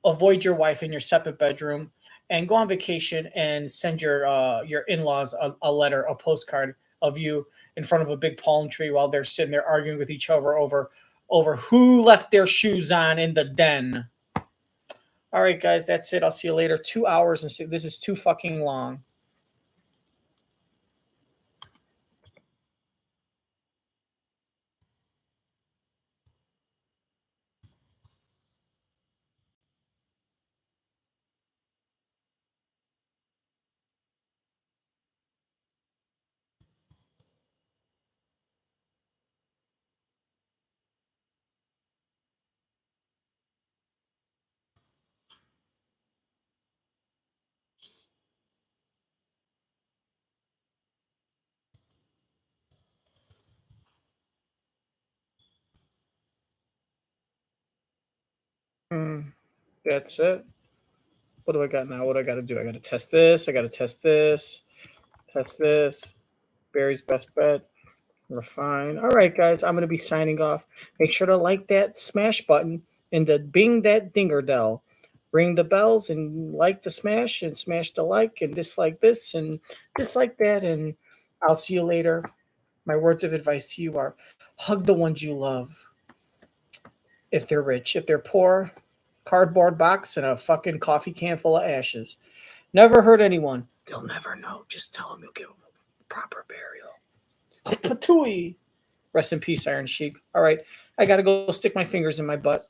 avoid your wife in your separate bedroom and go on vacation and send your in-laws a letter, a postcard of you in front of a big palm tree while they're sitting there arguing with each other over who left their shoes on in the den. All right, guys, that's it. I'll see you later. 2 hours and this is too fucking long. That's it. What do I got now? What do I got to do? I got to test this. I got to test this. Test this. Barry's best bet. Refine. All right, guys. I'm going to be signing off. Make sure to like that smash button and to bing that dinger bell. Ring the bells and like the smash and smash the like and dislike this and dislike that. And I'll see you later. My words of advice to you are hug the ones you love. If they're rich. If they're poor, cardboard box and a fucking coffee can full of ashes. Never hurt anyone. They'll never know. Just tell them you'll give them a proper burial. Patooey. Rest in peace, Iron Sheik. All right. I got to go stick my fingers in my butt.